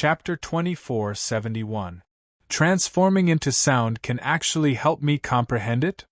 Chapter 2471. Transforming into sound can actually help me comprehend it?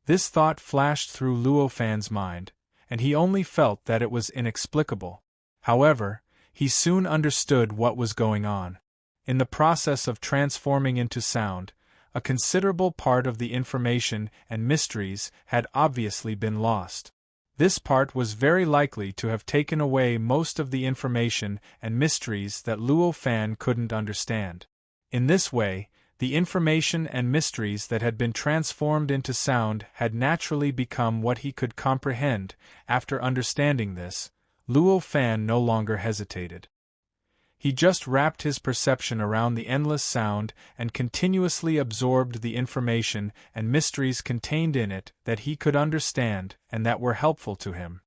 This thought flashed through Luo Fan's mind, and he only felt that it was inexplicable. However, he soon understood what was going on. In the process of transforming into sound, a considerable part of the information and mysteries had obviously been lost. This part was very likely to have taken away most of the information and mysteries that Luo Fan couldn't understand. In this way, the information and mysteries that had been transformed into sound had naturally become what he could comprehend. After understanding this, Luo Fan no longer hesitated. He just wrapped his perception around the endless sound and continuously absorbed the information and mysteries contained in it that he could understand and that were helpful to him.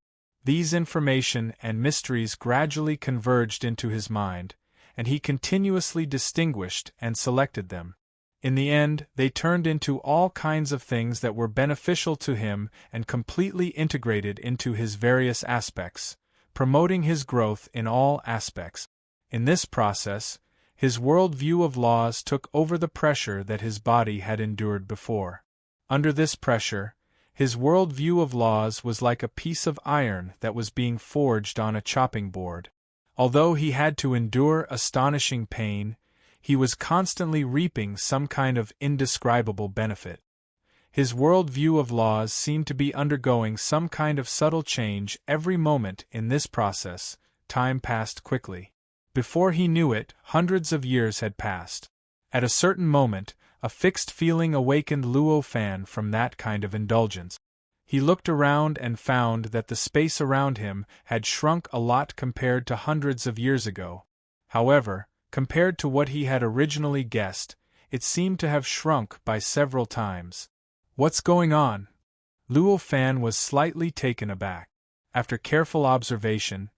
These information and mysteries gradually converged into his mind, and he continuously distinguished and selected them. In the end, they turned into all kinds of things that were beneficial to him and completely integrated into his various aspects, promoting his growth in all aspects. In this process, his world view of laws took over the pressure that his body had endured before. Under this pressure, his world view of laws was like a piece of iron that was being forged on a chopping board. Although he had to endure astonishing pain, he was constantly reaping some kind of indescribable benefit. His world view of laws seemed to be undergoing some kind of subtle change every moment. In this process, time passed quickly. Before he knew it, hundreds of years had passed. At a certain moment, a fixed feeling awakened Luo Fan from that kind of indulgence. He looked around and found that the space around him had shrunk a lot compared to hundreds of years ago. However, compared to what he had originally guessed, it seemed to have shrunk by several times. What's going on? Luo Fan was slightly taken aback. After careful observation,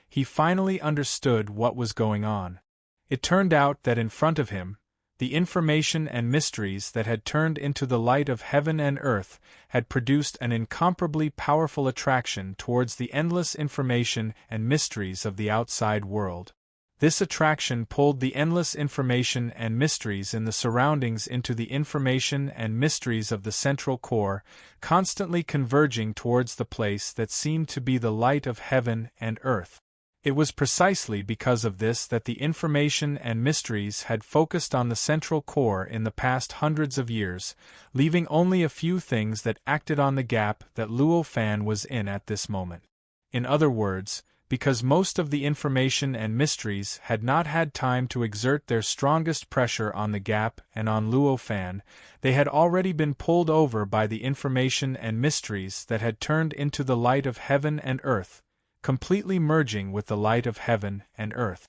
he finally understood what was going on. It turned out that in front of him, the information and mysteries that had turned into the light of heaven and earth had produced an incomparably powerful attraction towards the endless information and mysteries of the outside world. This attraction pulled the endless information and mysteries in the surroundings into the information and mysteries of the central core, constantly converging towards the place that seemed to be the light of heaven and earth. It was precisely because of this that the information and mysteries had focused on the central core in the past hundreds of years, leaving only a few things that acted on the gap that Luo Fan was in at this moment. In other words, because most of the information and mysteries had not had time to exert their strongest pressure on the gap and on Luo Fan, they had already been pulled over by the information and mysteries that had turned into the light of heaven and earth, completely merging with the light of heaven and earth.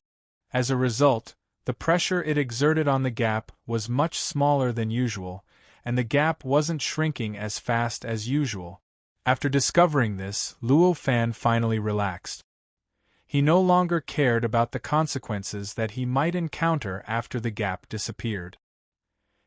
As a result, the pressure it exerted on the gap was much smaller than usual, and the gap wasn't shrinking as fast as usual. After discovering this, Luo Fan finally relaxed. He no longer cared about the consequences that he might encounter after the gap disappeared.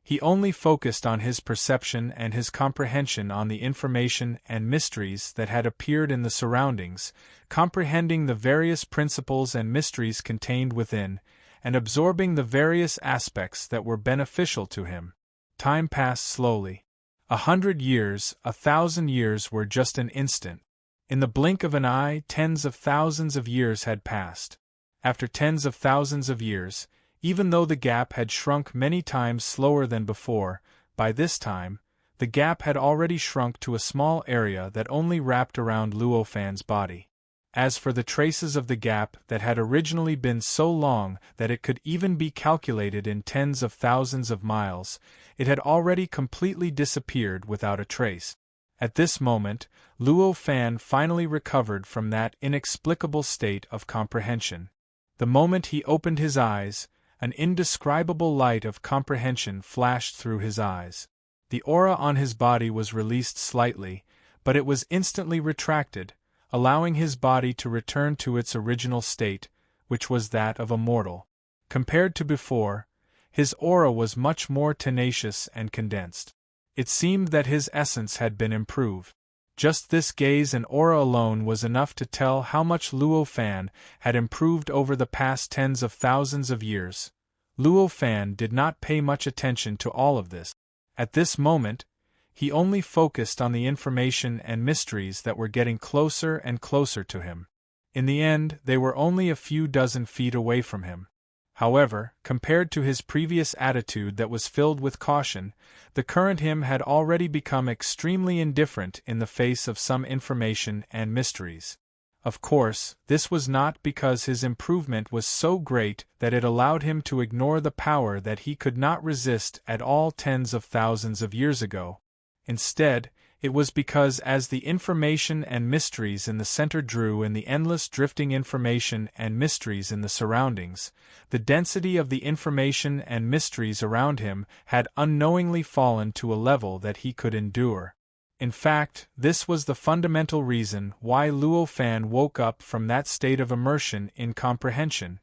He only focused on his perception and his comprehension on the information and mysteries that had appeared in the surroundings, comprehending the various principles and mysteries contained within, and absorbing the various aspects that were beneficial to him. Time passed slowly. 100 years, 1,000 years were just an instant. In the blink of an eye, tens of thousands of years had passed. After tens of thousands of years, even though the gap had shrunk many times slower than before, by this time, the gap had already shrunk to a small area that only wrapped around Luo Fan's body. As for the traces of the gap that had originally been so long that it could even be calculated in tens of thousands of miles, it had already completely disappeared without a trace. At this moment, Luo Fan finally recovered from that inexplicable state of comprehension. The moment he opened his eyes, an indescribable light of comprehension flashed through his eyes. The aura on his body was released slightly, but it was instantly retracted, allowing his body to return to its original state, which was that of a mortal. Compared to before, his aura was much more tenacious and condensed. It seemed that his essence had been improved. Just this gaze and aura alone was enough to tell how much Luo Fan had improved over the past tens of thousands of years. Luo Fan did not pay much attention to all of this. At this moment, he only focused on the information and mysteries that were getting closer and closer to him. In the end, they were only a few dozen feet away from him. However, compared to his previous attitude that was filled with caution, the current him had already become extremely indifferent in the face of some information and mysteries. Of course, this was not because his improvement was so great that it allowed him to ignore the power that he could not resist at all tens of thousands of years ago. Instead, it was because as the information and mysteries in the center drew in the endless drifting information and mysteries in the surroundings, the density of the information and mysteries around him had unknowingly fallen to a level that he could endure. In fact, this was the fundamental reason why Luo Fan woke up from that state of immersion in comprehension.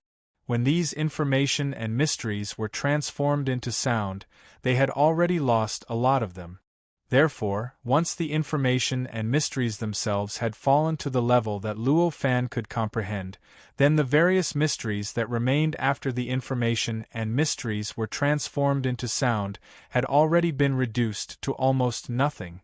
When these information and mysteries were transformed into sound, they had already lost a lot of them. Therefore, once the information and mysteries themselves had fallen to the level that Luo Fan could comprehend, then the various mysteries that remained after the information and mysteries were transformed into sound had already been reduced to almost nothing.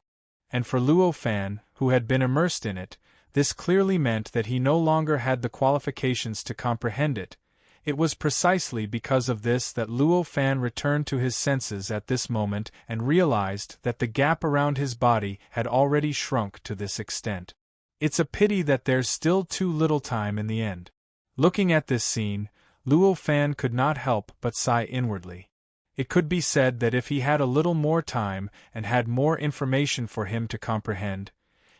And for Luo Fan, who had been immersed in it, this clearly meant that he no longer had the qualifications to comprehend it. It was precisely because of this that Luo Fan returned to his senses at this moment and realized that the gap around his body had already shrunk to this extent. It's a pity that there's still too little time in the end. Looking at this scene, Luo Fan could not help but sigh inwardly. It could be said that if he had a little more time and had more information for him to comprehend,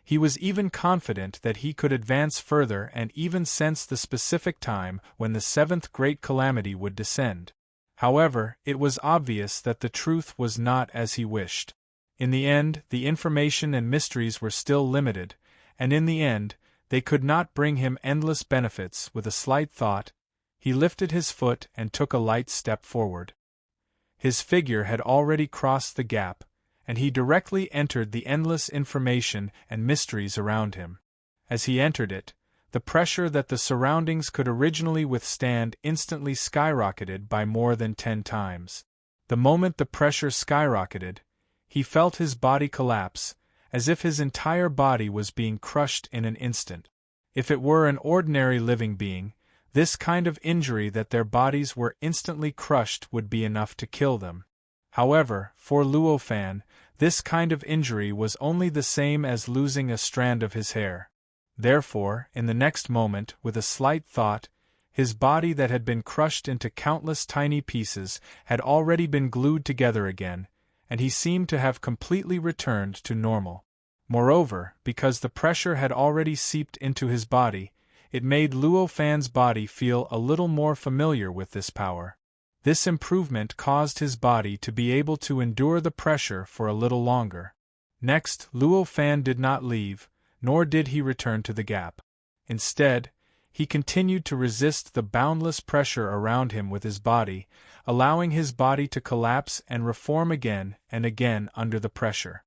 he was even confident that he could advance further and even sense the specific time when the seventh great calamity would descend. However, it was obvious that the truth was not as he wished. In the end, the information and mysteries were still limited, and in the end, they could not bring him endless benefits. With a slight thought, he lifted his foot and took a light step forward. His figure had already crossed the gap, and he directly entered the endless information and mysteries around him. As he entered it, the pressure that the surroundings could originally withstand instantly skyrocketed by more than 10 times. The moment the pressure skyrocketed, he felt his body collapse, as if his entire body was being crushed in an instant. If it were an ordinary living being, this kind of injury that their bodies were instantly crushed would be enough to kill them. However, for Luo Fan, this kind of injury was only the same as losing a strand of his hair. Therefore, in the next moment, with a slight thought, his body that had been crushed into countless tiny pieces had already been glued together again, and he seemed to have completely returned to normal. Moreover, because the pressure had already seeped into his body, it made Luo Fan's body feel a little more familiar with this power. This improvement caused his body to be able to endure the pressure for a little longer. Next, Luo Fan did not leave, nor did he return to the gap. Instead, he continued to resist the boundless pressure around him with his body, allowing his body to collapse and reform again and again under the pressure.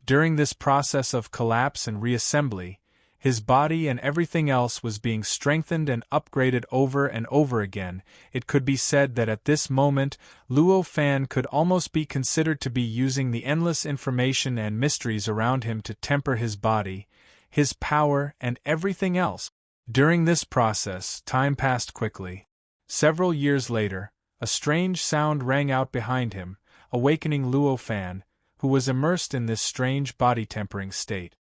During this process of collapse and reassembly, his body and everything else was being strengthened and upgraded over and over again. It could be said that at this moment, Luo Fan could almost be considered to be using the endless information and mysteries around him to temper his body, his power, and everything else. During this process, time passed quickly. Several years later, a strange sound rang out behind him, awakening Luo Fan, who was immersed in this strange body-tempering state.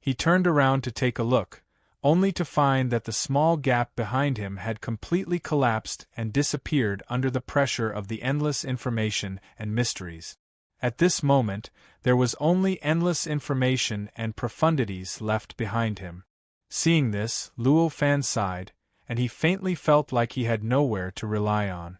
He turned around to take a look, only to find that the small gap behind him had completely collapsed and disappeared under the pressure of the endless information and mysteries. At this moment, there was only endless information and profundities left behind him. Seeing this, Luo Fan sighed, and he faintly felt like he had nowhere to rely on.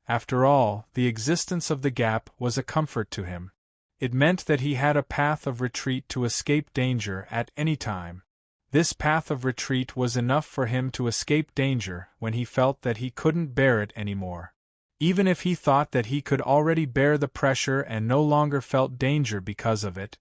After all, the existence of the gap was a comfort to him. It meant that he had a path of retreat to escape danger at any time. This path of retreat was enough for him to escape danger when he felt that he couldn't bear it anymore. Even if he thought that he could already bear the pressure and no longer felt danger because of it,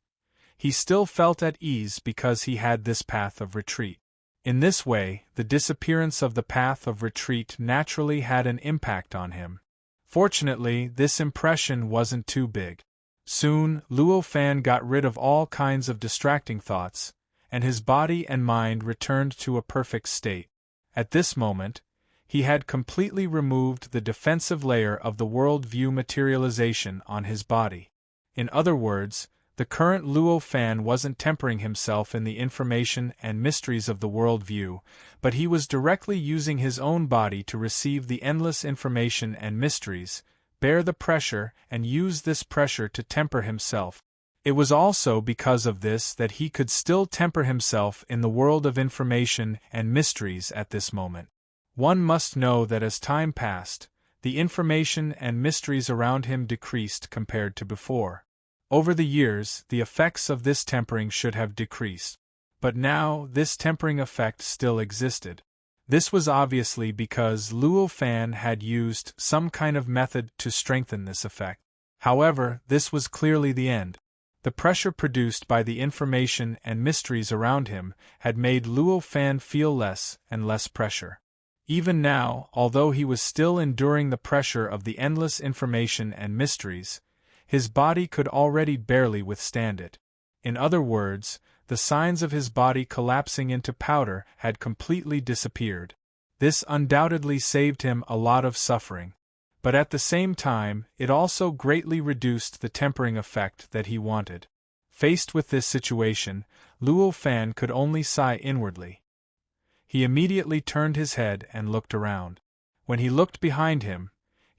he still felt at ease because he had this path of retreat. In this way, the disappearance of the path of retreat naturally had an impact on him. Fortunately, this impression wasn't too big. Soon, Luo Fan got rid of all kinds of distracting thoughts, and his body and mind returned to a perfect state. At this moment, he had completely removed the defensive layer of the world view materialization on his body. In other words, the current Luo Fan wasn't tempering himself in the information and mysteries of the world view, but he was directly using his own body to receive the endless information and mysteries, bear the pressure, and use this pressure to temper himself. It was also because of this that he could still temper himself in the world of information and mysteries at this moment. One must know that as time passed, the information and mysteries around him decreased compared to before. Over the years, the effects of this tempering should have decreased. But now, this tempering effect still existed. This was obviously because Luo Fan had used some kind of method to strengthen this effect. However, this was clearly the end. The pressure produced by the information and mysteries around him had made Luo Fan feel less and less pressure. Even now, although he was still enduring the pressure of the endless information and mysteries, his body could already barely withstand it. In other words, the signs of his body collapsing into powder had completely disappeared. This undoubtedly saved him a lot of suffering. But at the same time, it also greatly reduced the tempering effect that he wanted. Faced with this situation, Luo Fan could only sigh inwardly. He immediately turned his head and looked around. When he looked behind him,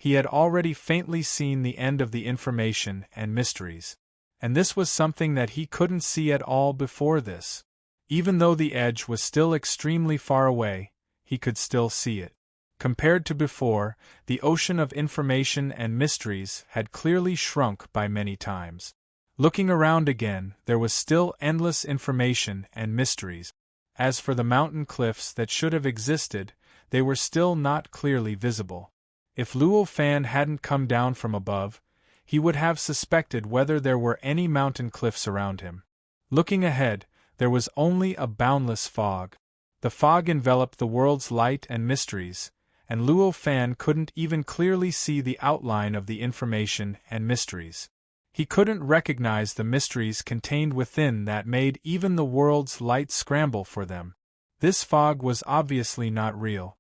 he had already faintly seen the end of the information and mysteries. And this was something that he couldn't see at all before this. Even though the edge was still extremely far away, he could still see it. Compared to before, the ocean of information and mysteries had clearly shrunk by many times. Looking around again, there was still endless information and mysteries. As for the mountain cliffs that should have existed, they were still not clearly visible. If Luo Fan hadn't come down from above, he would have suspected whether there were any mountain cliffs around him. Looking ahead, there was only a boundless fog. The fog enveloped the world's light and mysteries, and Luo Fan couldn't even clearly see the outline of the information and mysteries. He couldn't recognize the mysteries contained within that made even the world's light scramble for them. This fog was obviously not real.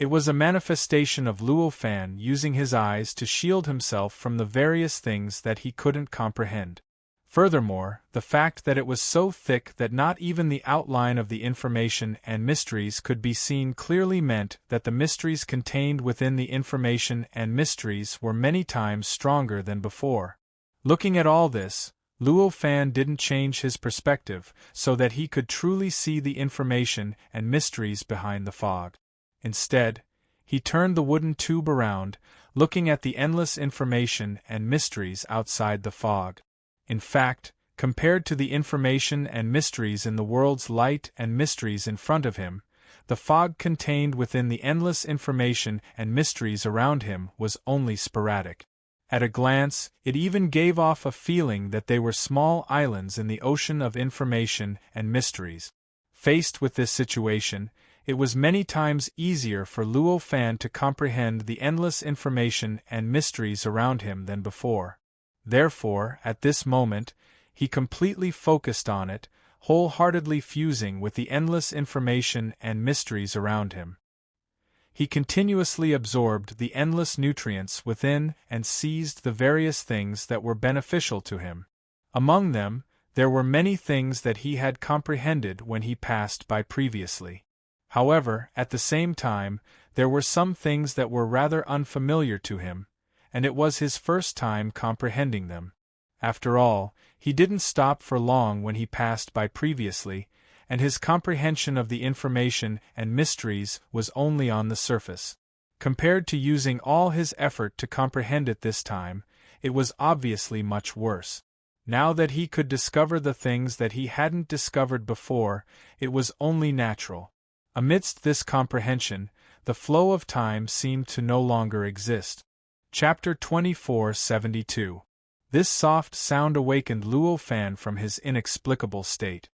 It was a manifestation of Luo Fan using his eyes to shield himself from the various things that he couldn't comprehend. Furthermore, the fact that it was so thick that not even the outline of the information and mysteries could be seen clearly meant that the mysteries contained within the information and mysteries were many times stronger than before. Looking at all this, Luo Fan didn't change his perspective so that he could truly see the information and mysteries behind the fog. Instead, he turned the wooden tube around, looking at the endless information and mysteries outside the fog. In fact, compared to the information and mysteries in the world's light and mysteries in front of him, the fog contained within the endless information and mysteries around him was only sporadic. At a glance, it even gave off a feeling that they were small islands in the ocean of information and mysteries. Faced with this situation, it was many times easier for Luo Fan to comprehend the endless information and mysteries around him than before. Therefore, at this moment, he completely focused on it, wholeheartedly fusing with the endless information and mysteries around him. He continuously absorbed the endless nutrients within and seized the various things that were beneficial to him. Among them, there were many things that he had comprehended when he passed by previously. However, at the same time, there were some things that were rather unfamiliar to him, and it was his first time comprehending them. After all, he didn't stop for long when he passed by previously, and his comprehension of the information and mysteries was only on the surface. Compared to using all his effort to comprehend it this time, it was obviously much worse. Now that he could discover the things that he hadn't discovered before, it was only natural. Amidst this comprehension, the flow of time seemed to no longer exist. Chapter 2472. This soft sound awakened Luo Fan from his inexplicable state.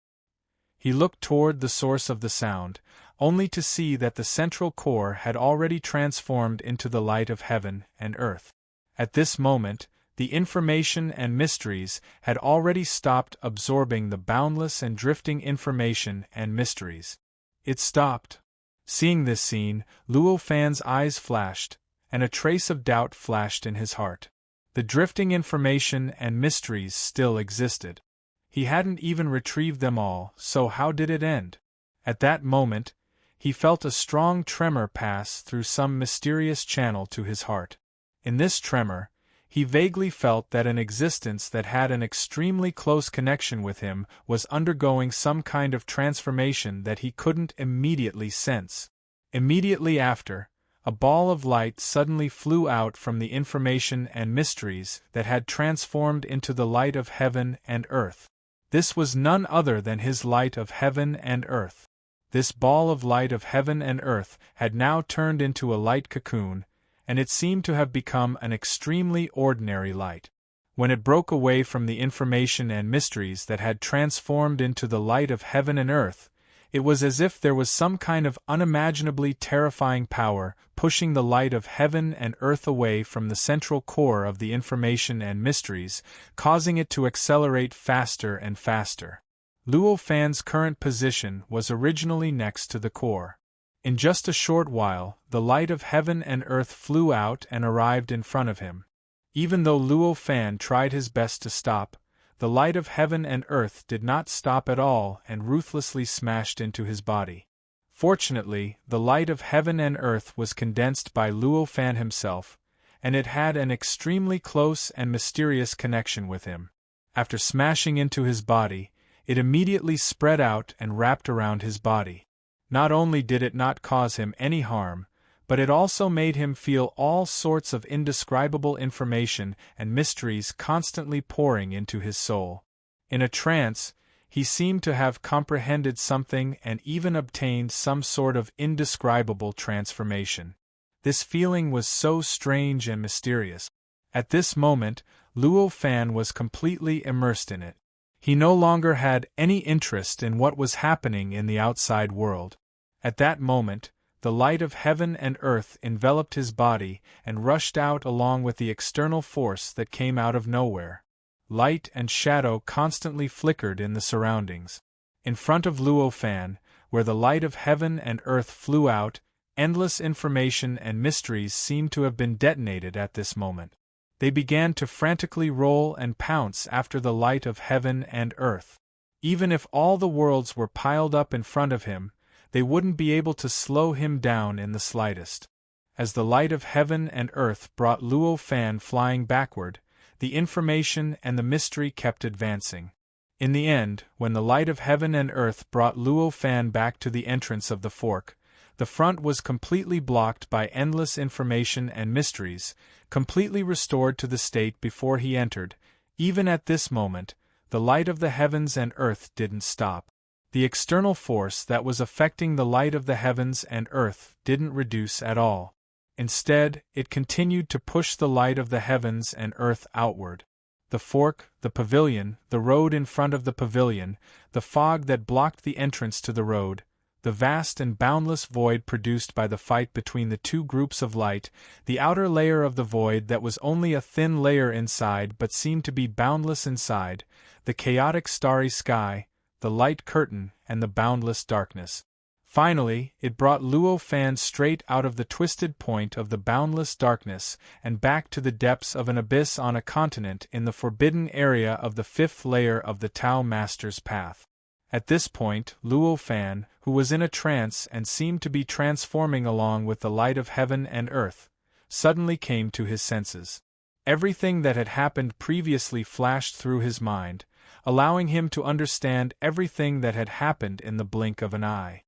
He looked toward the source of the sound, only to see that the central core had already transformed into the light of heaven and earth. At this moment, the information and mysteries had already stopped absorbing the boundless and drifting information and mysteries. It stopped. Seeing this scene, Luo Fan's eyes flashed, and a trace of doubt flashed in his heart. The drifting information and mysteries still existed. He hadn't even retrieved them all, so how did it end? At that moment, he felt a strong tremor pass through some mysterious channel to his heart. In this tremor, he vaguely felt that an existence that had an extremely close connection with him was undergoing some kind of transformation that he couldn't immediately sense. Immediately after, a ball of light suddenly flew out from the information and mysteries that had transformed into the light of heaven and earth. This was none other than his light of heaven and earth. This ball of light of heaven and earth had now turned into a light cocoon, and it seemed to have become an extremely ordinary light. When it broke away from the information and mysteries that had transformed into the light of heaven and earth, it was as if there was some kind of unimaginably terrifying power pushing the light of heaven and earth away from the central core of the information and mysteries, causing it to accelerate faster and faster. Luo Fan's current position was originally next to the core. In just a short while, the light of heaven and earth flew out and arrived in front of him. Even though Luo Fan tried his best to stop, the light of heaven and earth did not stop at all and ruthlessly smashed into his body. Fortunately, the light of heaven and earth was condensed by Luo Fan himself, and it had an extremely close and mysterious connection with him. After smashing into his body, it immediately spread out and wrapped around his body. Not only did it not cause him any harm, but it also made him feel all sorts of indescribable information and mysteries constantly pouring into his soul. In a trance, he seemed to have comprehended something and even obtained some sort of indescribable transformation. This feeling was so strange and mysterious. At this moment, Luo Fan was completely immersed in it. He no longer had any interest in what was happening in the outside world. At that moment, the light of heaven and earth enveloped his body and rushed out along with the external force that came out of nowhere. Light and shadow constantly flickered in the surroundings. In front of Luo Fan, where the light of heaven and earth flew out, endless information and mysteries seemed to have been detonated at this moment. They began to frantically roll and pounce after the light of heaven and earth. Even if all the worlds were piled up in front of him, they wouldn't be able to slow him down in the slightest. As the light of heaven and earth brought Luo Fan flying backward, the information and the mystery kept advancing. In the end, when the light of heaven and earth brought Luo Fan back to the entrance of the fork, the front was completely blocked by endless information and mysteries, completely restored to the state before he entered. Even at this moment, the light of the heavens and earth didn't stop. The external force that was affecting the light of the heavens and earth didn't reduce at all. Instead, it continued to push the light of the heavens and earth outward. The fork, the pavilion, the road in front of the pavilion, the fog that blocked the entrance to the road, the vast and boundless void produced by the fight between the two groups of light, the outer layer of the void that was only a thin layer inside but seemed to be boundless inside, the chaotic starry sky, the light curtain, and the boundless darkness. Finally, it brought Luo Fan straight out of the twisted point of the boundless darkness and back to the depths of an abyss on a continent in the forbidden area of the fifth layer of the Tao Master's path. At this point, Luo Fan, who was in a trance and seemed to be transforming along with the light of heaven and earth, suddenly came to his senses. Everything that had happened previously flashed through his mind, allowing him to understand everything that had happened in the blink of an eye.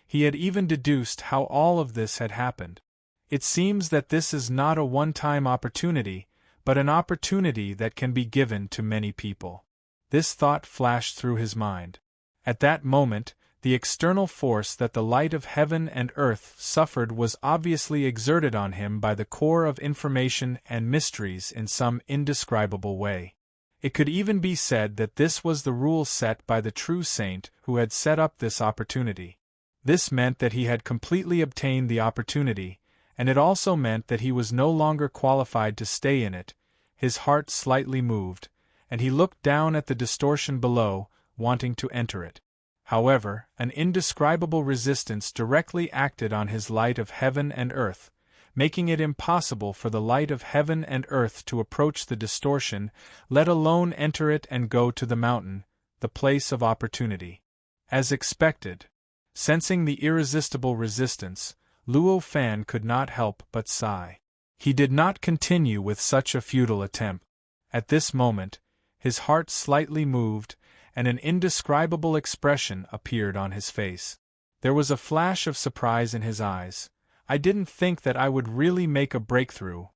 He had even deduced how all of this had happened. It seems that this is not a one-time opportunity, but an opportunity that can be given to many people. This thought flashed through his mind. At that moment, The external force that the light of heaven and earth suffered was obviously exerted on him by the core of information and mysteries in some indescribable way. It could even be said that this was the rule set by the true saint who had set up this opportunity. This meant that he had completely obtained the opportunity, and it also meant that he was no longer qualified to stay in it. His heart slightly moved, and he looked down at the distortion below, wanting to enter it. However, an indescribable resistance directly acted on his light of heaven and earth, making it impossible for the light of heaven and earth to approach the distortion, let alone enter it and go to the mountain, the place of opportunity. As expected, sensing the irresistible resistance, Luo Fan could not help but sigh. He did not continue with such a futile attempt. At this moment, his heart slightly moved, and an indescribable expression appeared on his face. There was a flash of surprise in his eyes. I didn't think that I would really make a breakthrough.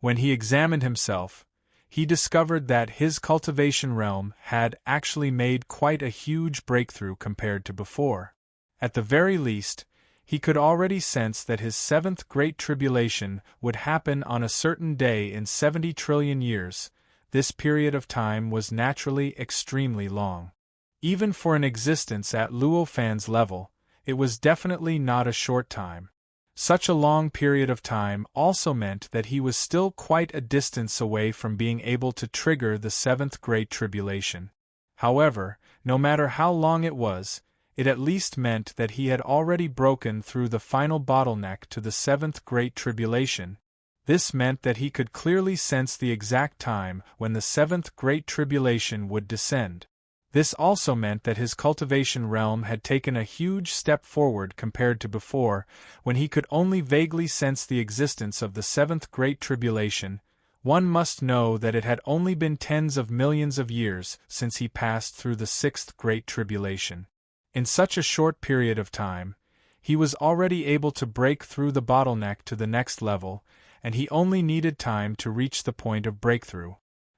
When he examined himself, he discovered that his cultivation realm had actually made quite a huge breakthrough compared to before. At the very least, he could already sense that his seventh great tribulation would happen on a certain day in 70 trillion years. This period of time was naturally extremely long. Even for an existence at Luo Fan's level, it was definitely not a short time. Such a long period of time also meant that he was still quite a distance away from being able to trigger the seventh great tribulation. However, no matter how long it was, it at least meant that he had already broken through the final bottleneck to the seventh great tribulation. This meant that he could clearly sense the exact time when the seventh great tribulation would descend. This also meant that his cultivation realm had taken a huge step forward compared to before, when he could only vaguely sense the existence of the seventh great tribulation. One must know that it had only been tens of millions of years since he passed through the sixth great tribulation. In such a short period of time, he was already able to break through the bottleneck to the next level, and he only needed time to reach the point of breakthrough.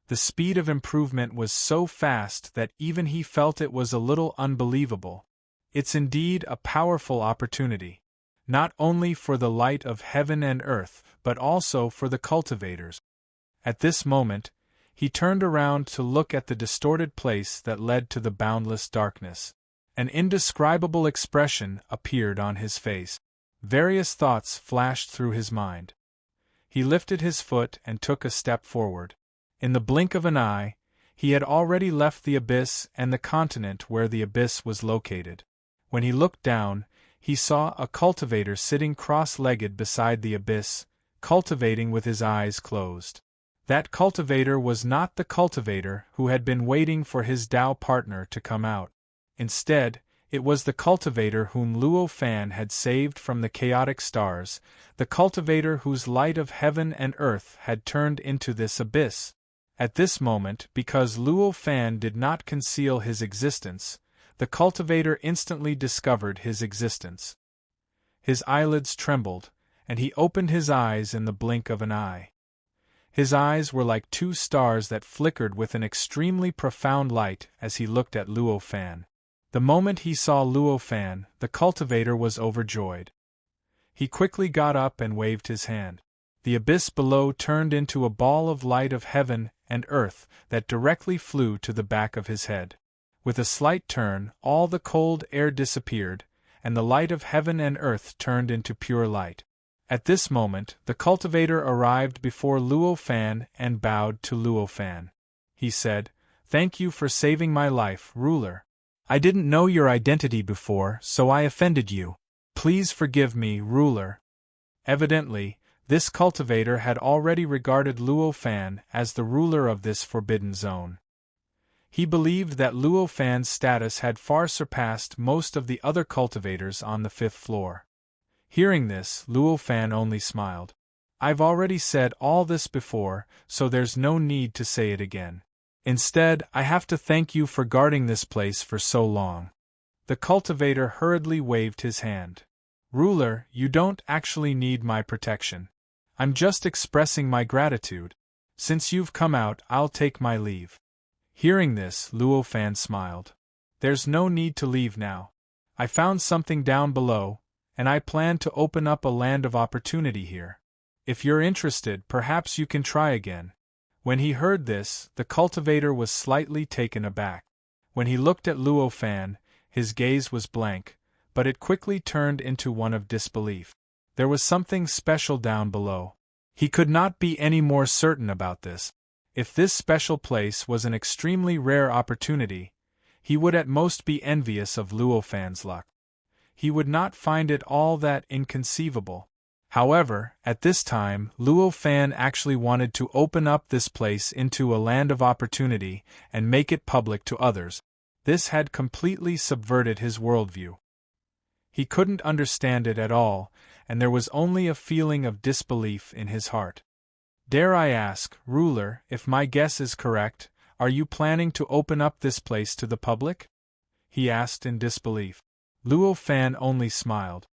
The speed of improvement was so fast that even he felt it was a little unbelievable. It's indeed a powerful opportunity, not only for the light of heaven and earth, but also for the cultivators. At this moment, he turned around to look at the distorted place that led to the boundless darkness. An indescribable expression appeared on his face. Various thoughts flashed through his mind. He lifted his foot and took a step forward. In the blink of an eye, he had already left the abyss and the continent where the abyss was located. When he looked down, he saw a cultivator sitting cross-legged beside the abyss, cultivating with his eyes closed. That cultivator was not the cultivator who had been waiting for his Tao partner to come out. Instead, it was the cultivator whom Luo Fan had saved from the chaotic stars, the cultivator whose light of heaven and earth had turned into this abyss. At this moment, because Luo Fan did not conceal his existence, the cultivator instantly discovered his existence. His eyelids trembled, and he opened his eyes in the blink of an eye. His eyes were like two stars that flickered with an extremely profound light as he looked at Luo Fan. The moment he saw Luo Fan, the cultivator was overjoyed. He quickly got up and waved his hand. The abyss below turned into a ball of light of heaven and earth that directly flew to the back of his head. With a slight turn, all the cold air disappeared, and the light of heaven and earth turned into pure light. At this moment, the cultivator arrived before Luo Fan and bowed to Luo Fan. He said, "Thank you for saving my life, ruler. I didn't know your identity before, so I offended you. Please forgive me, ruler." Evidently, this cultivator had already regarded Luo Fan as the ruler of this forbidden zone. He believed that Luo Fan's status had far surpassed most of the other cultivators on the 5th floor. Hearing this, Luo Fan only smiled. "I've already said all this before, so there's no need to say it again. Instead, I have to thank you for guarding this place for so long." The cultivator hurriedly waved his hand. "Ruler, you don't actually need my protection. I'm just expressing my gratitude. Since you've come out, I'll take my leave." Hearing this, Luo Fan smiled. "There's no need to leave now. I found something down below, and I plan to open up a land of opportunity here. If you're interested, perhaps you can try again." When he heard this, the cultivator was slightly taken aback. When he looked at Luo Fan, his gaze was blank, but it quickly turned into one of disbelief. There was something special down below. He could not be any more certain about this. If this special place was an extremely rare opportunity, he would at most be envious of Luo Fan's luck. He would not find it all that inconceivable. However, at this time, Luo Fan actually wanted to open up this place into a land of opportunity and make it public to others. This had completely subverted his worldview. He couldn't understand it at all, and there was only a feeling of disbelief in his heart. "Dare I ask, ruler, if my guess is correct, are you planning to open up this place to the public?" he asked in disbelief. Luo Fan only smiled.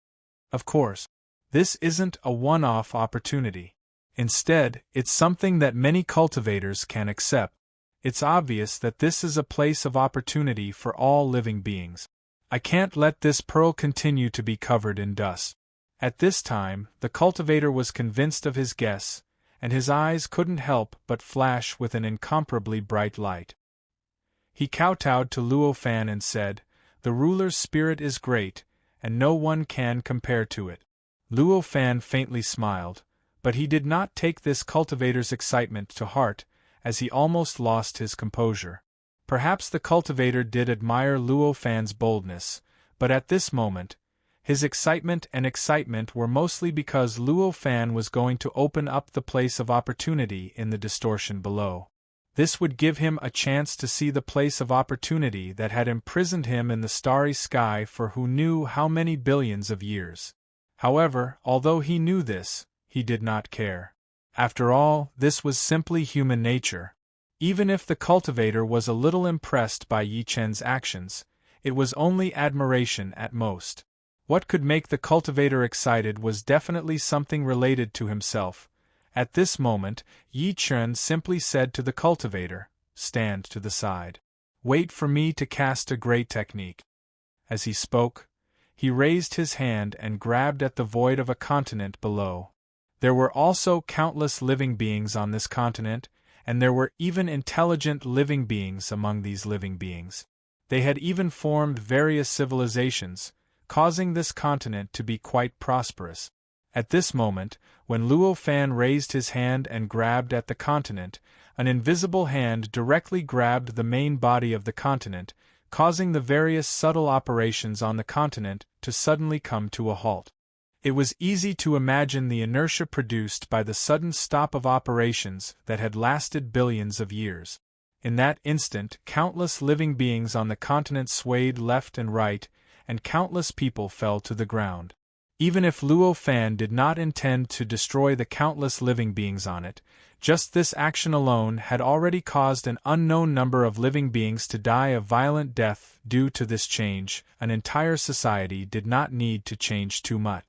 "Of course. This isn't a one-off opportunity. Instead, it's something that many cultivators can accept. It's obvious that this is a place of opportunity for all living beings. I can't let this pearl continue to be covered in dust." At this time, the cultivator was convinced of his guess, and his eyes couldn't help but flash with an incomparably bright light. He kowtowed to Luo Fan and said, "The ruler's spirit is great, and no one can compare to it." Luo Fan faintly smiled, but he did not take this cultivator's excitement to heart, as he almost lost his composure. Perhaps the cultivator did admire Luo Fan's boldness, but at this moment, his excitement were mostly because Luo Fan was going to open up the place of opportunity in the distortion below. This would give him a chance to see the place of opportunity that had imprisoned him in the starry sky for who knew how many billions of years. However, although he knew this, he did not care. After all, this was simply human nature. Even if the cultivator was a little impressed by Yi Chen's actions, it was only admiration at most. What could make the cultivator excited was definitely something related to himself. At this moment, Yi Chen simply said to the cultivator, "Stand to the side. Wait for me to cast a great technique." As he spoke, he raised his hand and grabbed at the void of a continent below. There were also countless living beings on this continent, and there were even intelligent living beings among these living beings. They had even formed various civilizations, causing this continent to be quite prosperous. At this moment, when Luo Fan raised his hand and grabbed at the continent, an invisible hand directly grabbed the main body of the continent, causing the various subtle operations on the continent to suddenly come to a halt. It was easy to imagine the inertia produced by the sudden stop of operations that had lasted billions of years. In that instant, countless living beings on the continent swayed left and right, and countless people fell to the ground. Even if Luo Fan did not intend to destroy the countless living beings on it, just this action alone had already caused an unknown number of living beings to die a violent death due to this change. An entire society did not need to change too much.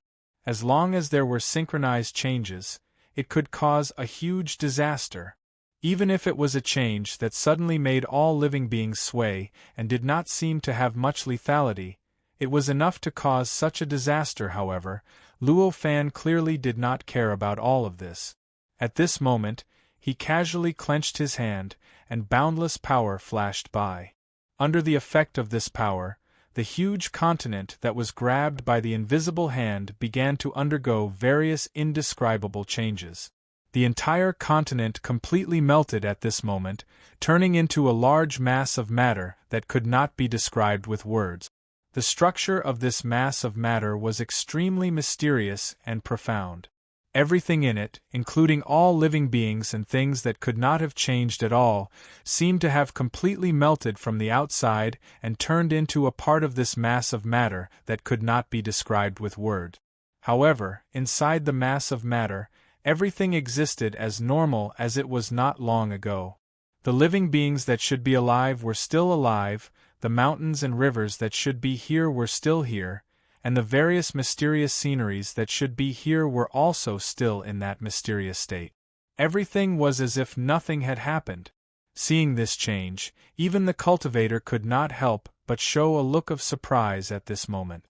As long as there were synchronized changes, it could cause a huge disaster. Even if it was a change that suddenly made all living beings sway and did not seem to have much lethality, it was enough to cause such a disaster. However, Luo Fan clearly did not care about all of this. At this moment, he casually clenched his hand, and boundless power flashed by. Under the effect of this power, the huge continent that was grabbed by the invisible hand began to undergo various indescribable changes. The entire continent completely melted at this moment, turning into a large mass of matter that could not be described with words. The structure of this mass of matter was extremely mysterious and profound. Everything in it, including all living beings and things that could not have changed at all, seemed to have completely melted from the outside and turned into a part of this mass of matter that could not be described with words. However, inside the mass of matter, everything existed as normal as it was not long ago. The living beings that should be alive were still alive, the mountains and rivers that should be here were still here, and the various mysterious sceneries that should be here were also still in that mysterious state. Everything was as if nothing had happened. Seeing this change, even the cultivator could not help but show a look of surprise at this moment.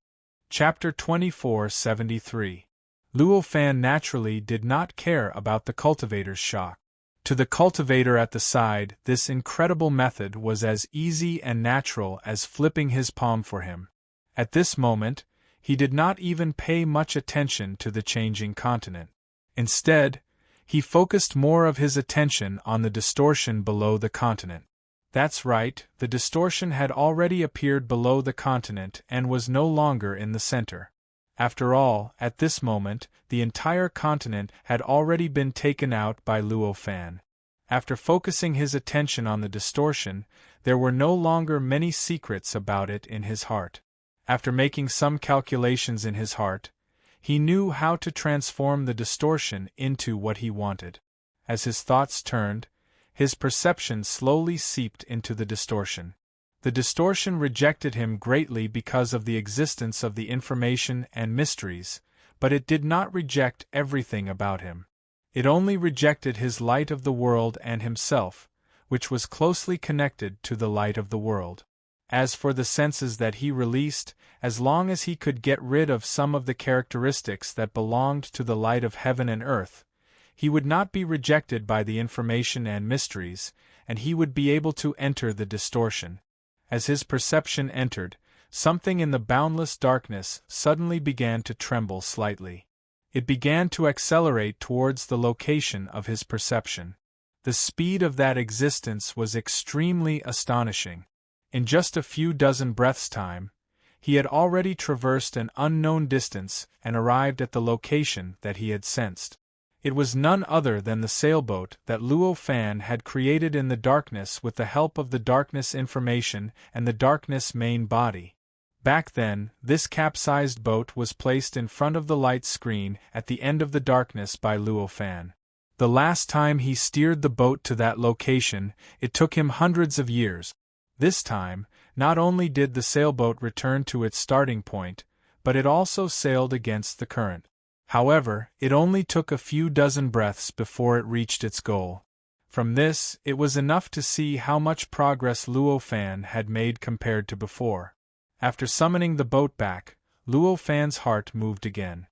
Chapter 2473. Luo Fan naturally did not care about the cultivator's shock. To the cultivator at the side, this incredible method was as easy and natural as flipping his palm for him. At this moment, he did not even pay much attention to the changing continent. Instead, he focused more of his attention on the distortion below the continent. That's right, the distortion had already appeared below the continent and was no longer in the center. After all, at this moment, the entire continent had already been taken out by Luo Fan. After focusing his attention on the distortion, there were no longer many secrets about it in his heart. After making some calculations in his heart, he knew how to transform the distortion into what he wanted. As his thoughts turned, his perception slowly seeped into the distortion. The distortion rejected him greatly because of the existence of the information and mysteries, but it did not reject everything about him. It only rejected his light of the world and himself, which was closely connected to the light of the world. As for the senses that he released, as long as he could get rid of some of the characteristics that belonged to the light of heaven and earth, he would not be rejected by the information and mysteries, and he would be able to enter the distortion. As his perception entered, something in the boundless darkness suddenly began to tremble slightly. It began to accelerate towards the location of his perception. The speed of that existence was extremely astonishing. In just a few dozen breaths' time, he had already traversed an unknown distance and arrived at the location that he had sensed. It was none other than the sailboat that Luo Fan had created in the darkness with the help of the darkness information and the darkness main body. Back then, this capsized boat was placed in front of the light screen at the end of the darkness by Luo Fan. The last time he steered the boat to that location, it took him hundreds of years. This time, not only did the sailboat return to its starting point, but it also sailed against the current. However, it only took a few dozen breaths before it reached its goal. From this, it was enough to see how much progress Luo Fan had made compared to before. After summoning the boat back, Luo Fan's heart moved again.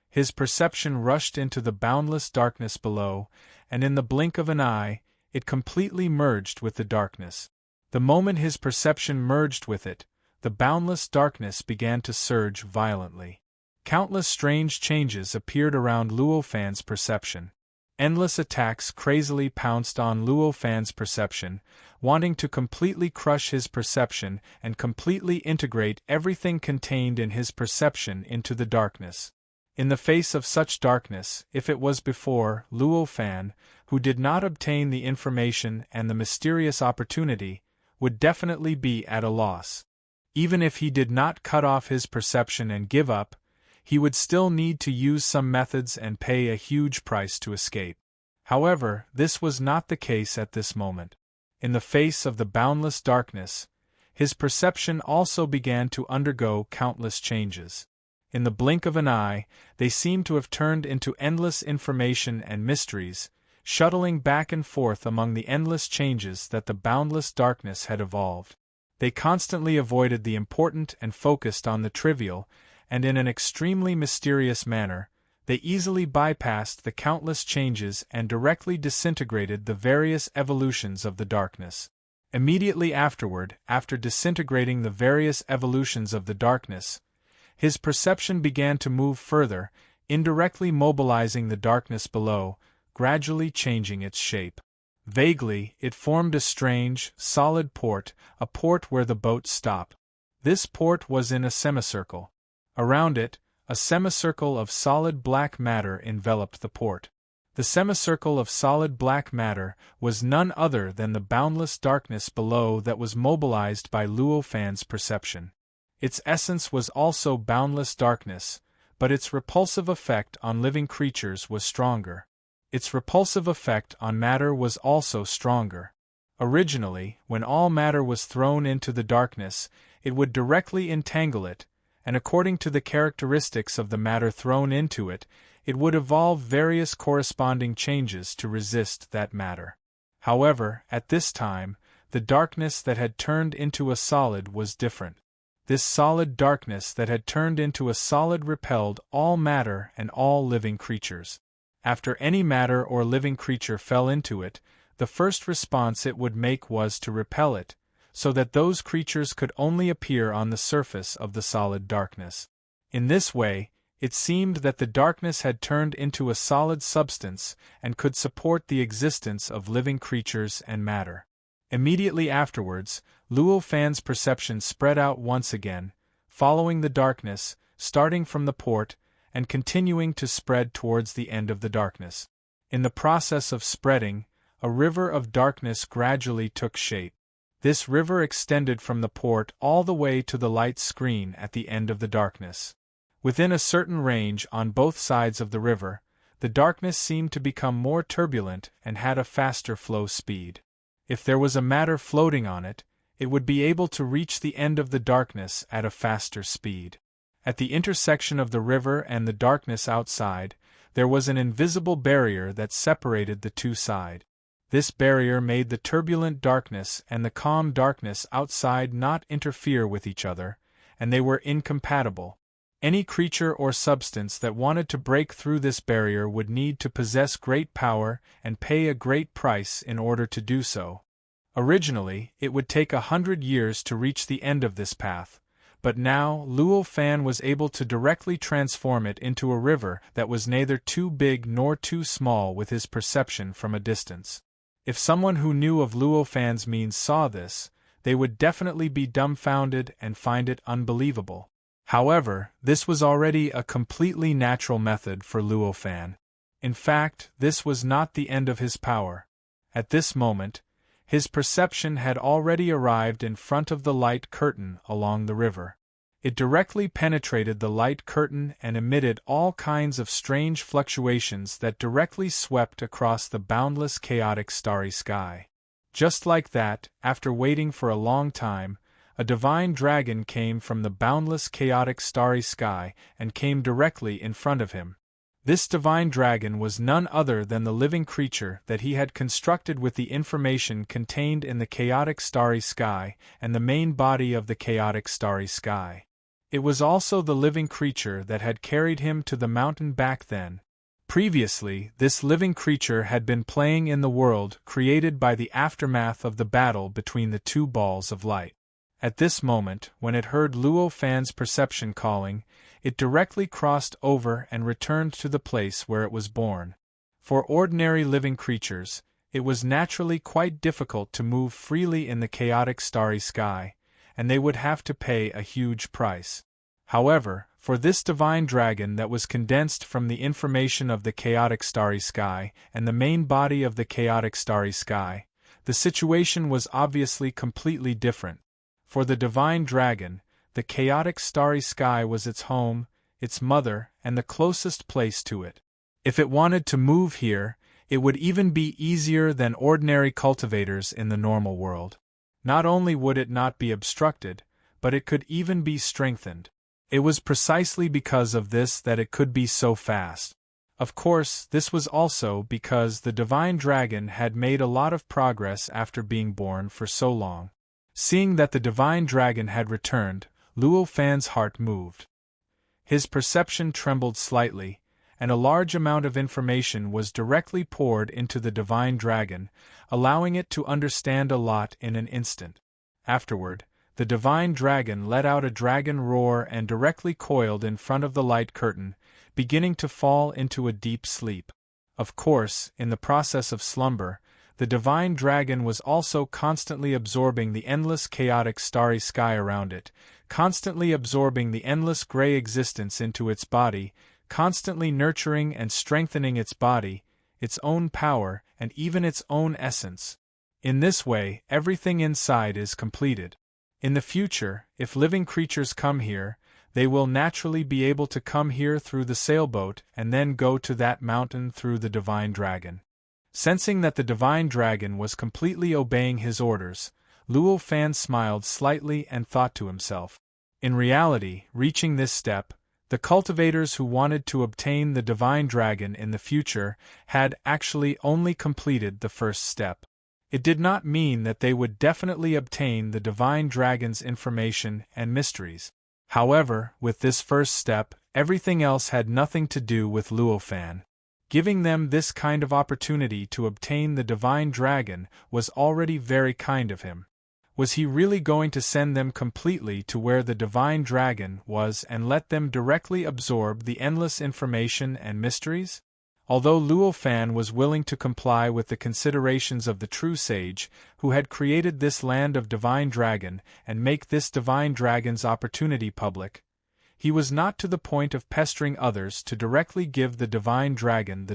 His perception rushed into the boundless darkness below, and in the blink of an eye, it completely merged with the darkness. The moment his perception merged with it, the boundless darkness began to surge violently. Countless strange changes appeared around Luo Fan's perception. Endless attacks crazily pounced on Luo Fan's perception, wanting to completely crush his perception and completely integrate everything contained in his perception into the darkness. In the face of such darkness, if it was before, Luo Fan, who did not obtain the information and the mysterious opportunity, would definitely be at a loss. Even if he did not cut off his perception and give up, he would still need to use some methods and pay a huge price to escape. However, this was not the case at this moment. In the face of the boundless darkness, his perception also began to undergo countless changes. In the blink of an eye, they seemed to have turned into endless information and mysteries, shuttling back and forth among the endless changes that the boundless darkness had evolved. They constantly avoided the important and focused on the trivial, and in an extremely mysterious manner, they easily bypassed the countless changes and directly disintegrated the various evolutions of the darkness. Immediately afterward, after disintegrating the various evolutions of the darkness, his perception began to move further, indirectly mobilizing the darkness below, gradually changing its shape. Vaguely, it formed a strange, solid port, a port where the boat stopped. This port was in a semicircle. Around it, a semicircle of solid black matter enveloped the port. The semicircle of solid black matter was none other than the boundless darkness below that was mobilized by Luo Fan's perception. Its essence was also boundless darkness, but its repulsive effect on living creatures was stronger. Its repulsive effect on matter was also stronger. Originally, when all matter was thrown into the darkness, it would directly entangle it, and according to the characteristics of the matter thrown into it, it would evolve various corresponding changes to resist that matter. However, at this time, the darkness that had turned into a solid was different. This solid darkness that had turned into a solid repelled all matter and all living creatures. After any matter or living creature fell into it, the first response it would make was to repel it, so that those creatures could only appear on the surface of the solid darkness. In this way, it seemed that the darkness had turned into a solid substance and could support the existence of living creatures and matter. Immediately afterwards, Luo Fan's perception spread out once again, following the darkness, starting from the port, and continuing to spread towards the end of the darkness. In the process of spreading, a river of darkness gradually took shape. This river extended from the port all the way to the light screen at the end of the darkness. Within a certain range on both sides of the river, the darkness seemed to become more turbulent and had a faster flow speed. If there was a matter floating on it, it would be able to reach the end of the darkness at a faster speed. At the intersection of the river and the darkness outside, there was an invisible barrier that separated the two sides. This barrier made the turbulent darkness and the calm darkness outside not interfere with each other, and they were incompatible. Any creature or substance that wanted to break through this barrier would need to possess great power and pay a great price in order to do so. Originally, it would take 100 years to reach the end of this path, but now Luo Fan was able to directly transform it into a river that was neither too big nor too small with his perception from a distance. If someone who knew of Luo Fan's means saw this, they would definitely be dumbfounded and find it unbelievable. However, this was already a completely natural method for Luo Fan. In fact, this was not the end of his power. At this moment, his perception had already arrived in front of the light curtain along the river. It directly penetrated the light curtain and emitted all kinds of strange fluctuations that directly swept across the boundless chaotic starry sky. Just like that, after waiting for a long time, a divine dragon came from the boundless chaotic starry sky and came directly in front of him. This divine dragon was none other than the living creature that he had constructed with the information contained in the chaotic starry sky and the main body of the chaotic starry sky. It was also the living creature that had carried him to the mountain back then. Previously, this living creature had been playing in the world created by the aftermath of the battle between the two balls of light. At this moment, when it heard Luo Fan's perception calling, it directly crossed over and returned to the place where it was born. For ordinary living creatures, it was naturally quite difficult to move freely in the chaotic starry sky, and they would have to pay a huge price. However, for this divine dragon that was condensed from the information of the chaotic starry sky and the main body of the chaotic starry sky, the situation was obviously completely different. For the divine dragon, the chaotic starry sky was its home, its mother, and the closest place to it. If it wanted to move here, it would even be easier than ordinary cultivators in the normal world. Not only would it not be obstructed, but it could even be strengthened. It was precisely because of this that it could be so fast. Of course, this was also because the divine dragon had made a lot of progress after being born for so long. Seeing that the divine dragon had returned, Luo Fan's heart moved. His perception trembled slightly, and a large amount of information was directly poured into the divine dragon, allowing it to understand a lot in an instant. Afterward, the divine dragon let out a dragon roar and directly coiled in front of the light curtain, beginning to fall into a deep sleep. Of course, in the process of slumber, the divine dragon was also constantly absorbing the endless chaotic starry sky around it, constantly absorbing the endless gray existence into its body, constantly nurturing and strengthening its body, its own power, and even its own essence. In this way, everything inside is completed. In the future, if living creatures come here, they will naturally be able to come here through the sailboat and then go to that mountain through the divine dragon. Sensing that the divine dragon was completely obeying his orders, Luo Fan smiled slightly and thought to himself. In reality, reaching this step, the cultivators who wanted to obtain the divine dragon in the future had actually only completed the first step. It did not mean that they would definitely obtain the divine dragon's information and mysteries. However, with this first step, everything else had nothing to do with Luo Fan. Giving them this kind of opportunity to obtain the divine dragon was already very kind of him. Was he really going to send them completely to where the divine dragon was and let them directly absorb the endless information and mysteries? Although Luo Fan was willing to comply with the considerations of the true sage, who had created this land of divine dragon and make this divine dragon's opportunity public, he was not to the point of pestering others to directly give the divine dragon.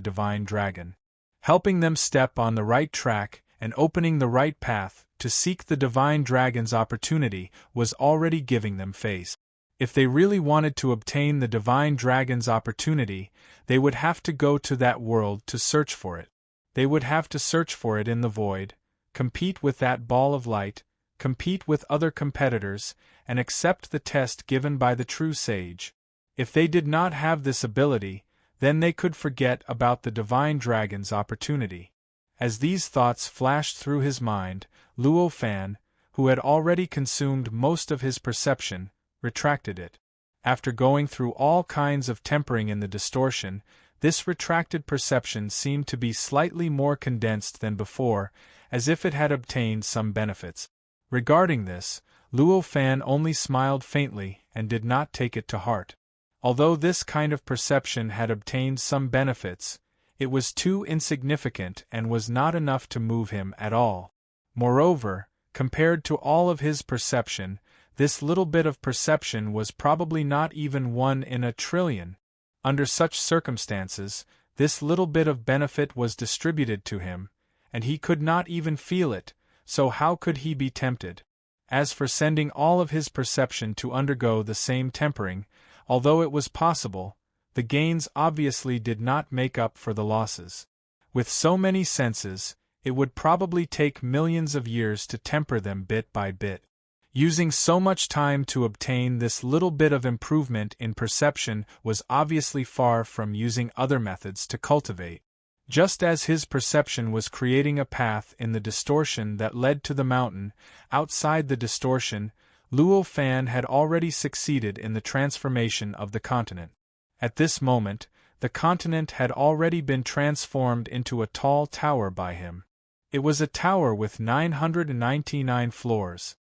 Helping them step on the right track and opening the right path to seek the divine dragon's opportunity was already giving them face. If they really wanted to obtain the divine dragon's opportunity, they would have to go to that world to search for it. They would have to search for it in the void, compete with that ball of light, compete with other competitors, and accept the test given by the true sage. If they did not have this ability, then they could forget about the divine dragon's opportunity. As these thoughts flashed through his mind, Luo Fan, who had already consumed most of his perception, retracted it. After going through all kinds of tempering in the distortion, this retracted perception seemed to be slightly more condensed than before, as if it had obtained some benefits. Regarding this, Luo Fan only smiled faintly and did not take it to heart. Although this kind of perception had obtained some benefits, it was too insignificant and was not enough to move him at all. Moreover, compared to all of his perception, this little bit of perception was probably not even 1 in a trillion. Under such circumstances, this little bit of benefit was distributed to him, and he could not even feel it, so how could he be tempted? As for sending all of his perception to undergo the same tempering, although it was possible, the gains obviously did not make up for the losses. With so many senses, it would probably take millions of years to temper them bit by bit. Using so much time to obtain this little bit of improvement in perception was obviously far from using other methods to cultivate. Just as his perception was creating a path in the distortion that led to the mountain, outside the distortion, Luo Fan had already succeeded in the transformation of the continent. At this moment, the continent had already been transformed into a tall tower by him. It was a tower with 999 floors.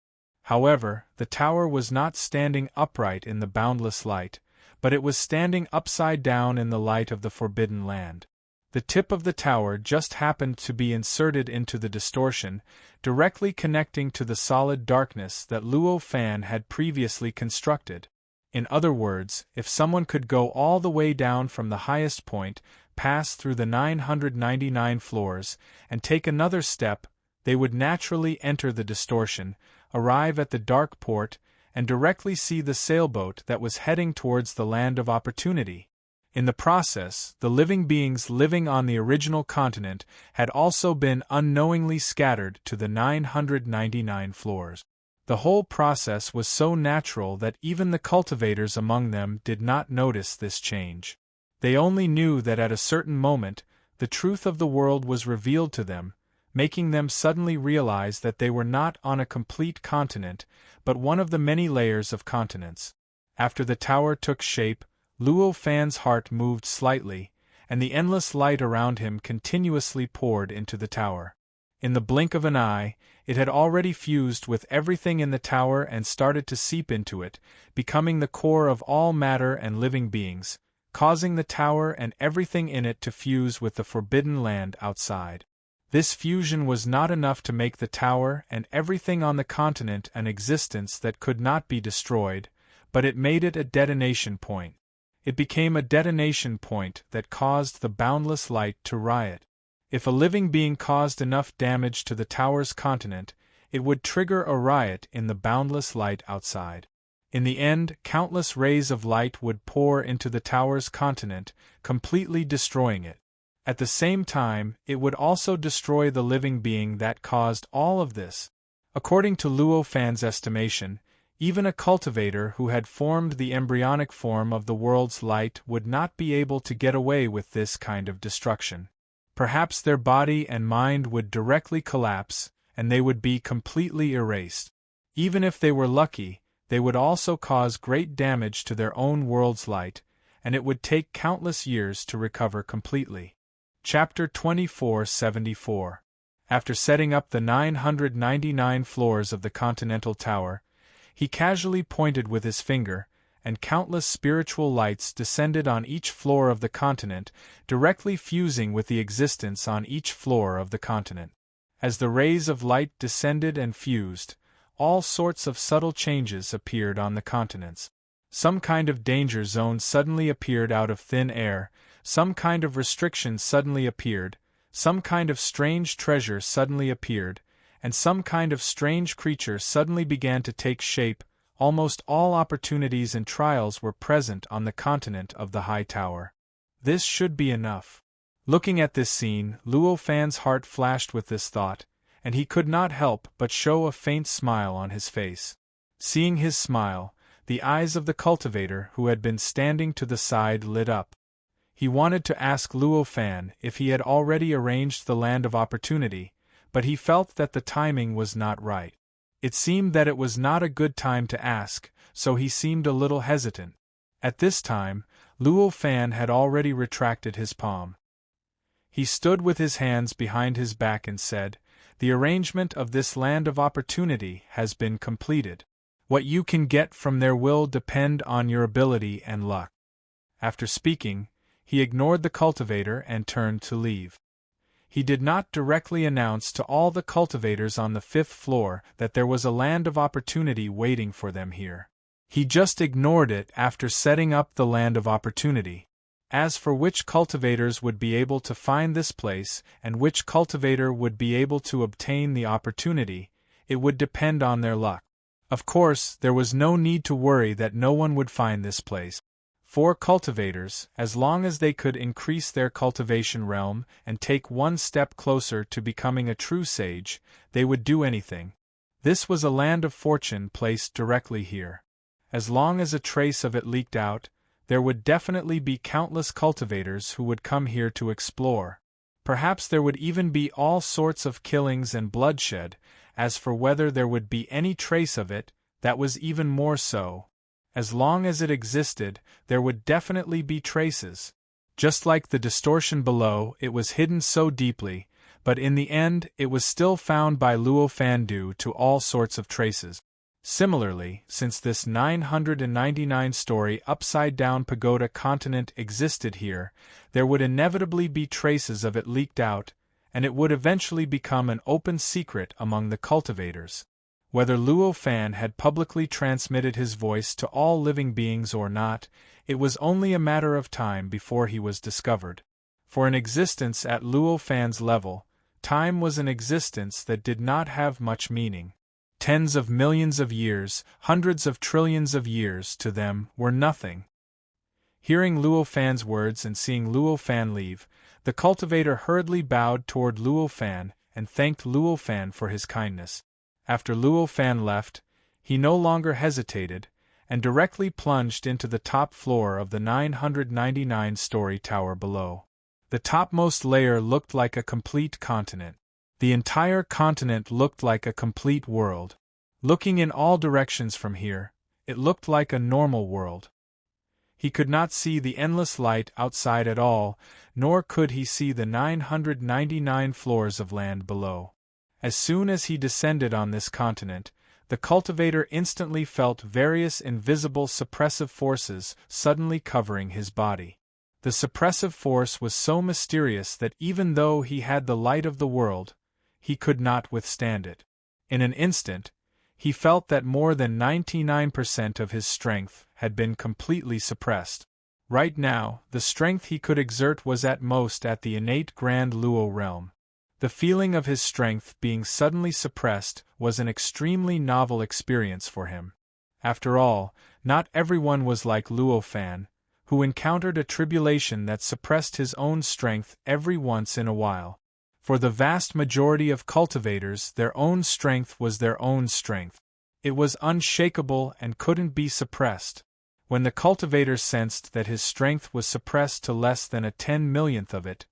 However, the tower was not standing upright in the boundless light, but it was standing upside down in the light of the forbidden land. The tip of the tower just happened to be inserted into the distortion, directly connecting to the solid darkness that Luo Fan had previously constructed. In other words, if someone could go all the way down from the highest point, pass through the 999 floors, and take another step, they would naturally enter the distortion, arrive at the dark port, and directly see the sailboat that was heading towards the land of opportunity. In the process, the living beings living on the original continent had also been unknowingly scattered to the 999 floors. The whole process was so natural that even the cultivators among them did not notice this change. They only knew that at a certain moment, the truth of the world was revealed to them, making them suddenly realize that they were not on a complete continent, but one of the many layers of continents. After the tower took shape, Luo Fan's heart moved slightly, and the endless light around him continuously poured into the tower. In the blink of an eye, it had already fused with everything in the tower and started to seep into it, becoming the core of all matter and living beings, causing the tower and everything in it to fuse with the forbidden land outside. This fusion was not enough to make the tower and everything on the continent an existence that could not be destroyed, but it made it a detonation point. It became a detonation point that caused the boundless light to riot. If a living being caused enough damage to the tower's continent, it would trigger a riot in the boundless light outside. In the end, countless rays of light would pour into the tower's continent, completely destroying it. At the same time, it would also destroy the living being that caused all of this. According to Luo Fan's estimation, even a cultivator who had formed the embryonic form of the world's light would not be able to get away with this kind of destruction. Perhaps their body and mind would directly collapse, and they would be completely erased. Even if they were lucky, they would also cause great damage to their own world's light, and it would take countless years to recover completely. Chapter 2474. After setting up the 999 floors of the Continental Tower, he casually pointed with his finger, and countless spiritual lights descended on each floor of the continent, directly fusing with the existence on each floor of the continent. As the rays of light descended and fused, all sorts of subtle changes appeared on the continents. Some kind of danger zone suddenly appeared out of thin air, some kind of restriction suddenly appeared, some kind of strange treasure suddenly appeared, and some kind of strange creature suddenly began to take shape. Almost all opportunities and trials were present on the continent of the High Tower. This should be enough. Looking at this scene, Luo Fan's heart flashed with this thought, and he could not help but show a faint smile on his face. Seeing his smile, the eyes of the cultivator who had been standing to the side lit up. He wanted to ask Luo Fan if he had already arranged the land of opportunity, but he felt that the timing was not right. It seemed that it was not a good time to ask, so he seemed a little hesitant. At this time, Luo Fan had already retracted his palm. He stood with his hands behind his back and said, "The arrangement of this land of opportunity has been completed. What you can get from there will depend on your ability and luck." After speaking, he ignored the cultivator and turned to leave. He did not directly announce to all the cultivators on the 5th floor that there was a land of opportunity waiting for them here. He just ignored it after setting up the land of opportunity. As for which cultivators would be able to find this place and which cultivator would be able to obtain the opportunity, it would depend on their luck. Of course, there was no need to worry that no one would find this place. 4 cultivators, as long as they could increase their cultivation realm and take one step closer to becoming a true sage, they would do anything. This was a land of fortune placed directly here. As long as a trace of it leaked out, there would definitely be countless cultivators who would come here to explore. Perhaps there would even be all sorts of killings and bloodshed. As for whether there would be any trace of it, that was even more so. As long as it existed, there would definitely be traces. Just like the distortion below, it was hidden so deeply, but in the end it was still found by Luo Fan due to all sorts of traces. Similarly, since this 999-story upside-down pagoda continent existed here, there would inevitably be traces of it leaked out, and it would eventually become an open secret among the cultivators. Whether Luo Fan had publicly transmitted his voice to all living beings or not, it was only a matter of time before he was discovered. For an existence at Luo Fan's level, time was an existence that did not have much meaning. Tens of millions of years, hundreds of trillions of years to them were nothing. Hearing Luo Fan's words and seeing Luo Fan leave, the cultivator hurriedly bowed toward Luo Fan and thanked Luo Fan for his kindness. After Luo Fan left, he no longer hesitated, and directly plunged into the top floor of the 999-story tower below. The topmost layer looked like a complete continent. The entire continent looked like a complete world. Looking in all directions from here, it looked like a normal world. He could not see the endless light outside at all, nor could he see the 999 floors of land below. As soon as he descended on this continent, the cultivator instantly felt various invisible suppressive forces suddenly covering his body. The suppressive force was so mysterious that even though he had the light of the world, he could not withstand it. In an instant, he felt that more than 99% of his strength had been completely suppressed. Right now, the strength he could exert was at most at the innate Grand Luo realm. The feeling of his strength being suddenly suppressed was an extremely novel experience for him. After all, not everyone was like Luo Fan, who encountered a tribulation that suppressed his own strength every once in a while. For the vast majority of cultivators, their own strength was their own strength. It was unshakable and couldn't be suppressed. When the cultivator sensed that his strength was suppressed to less than a 10 millionth of it,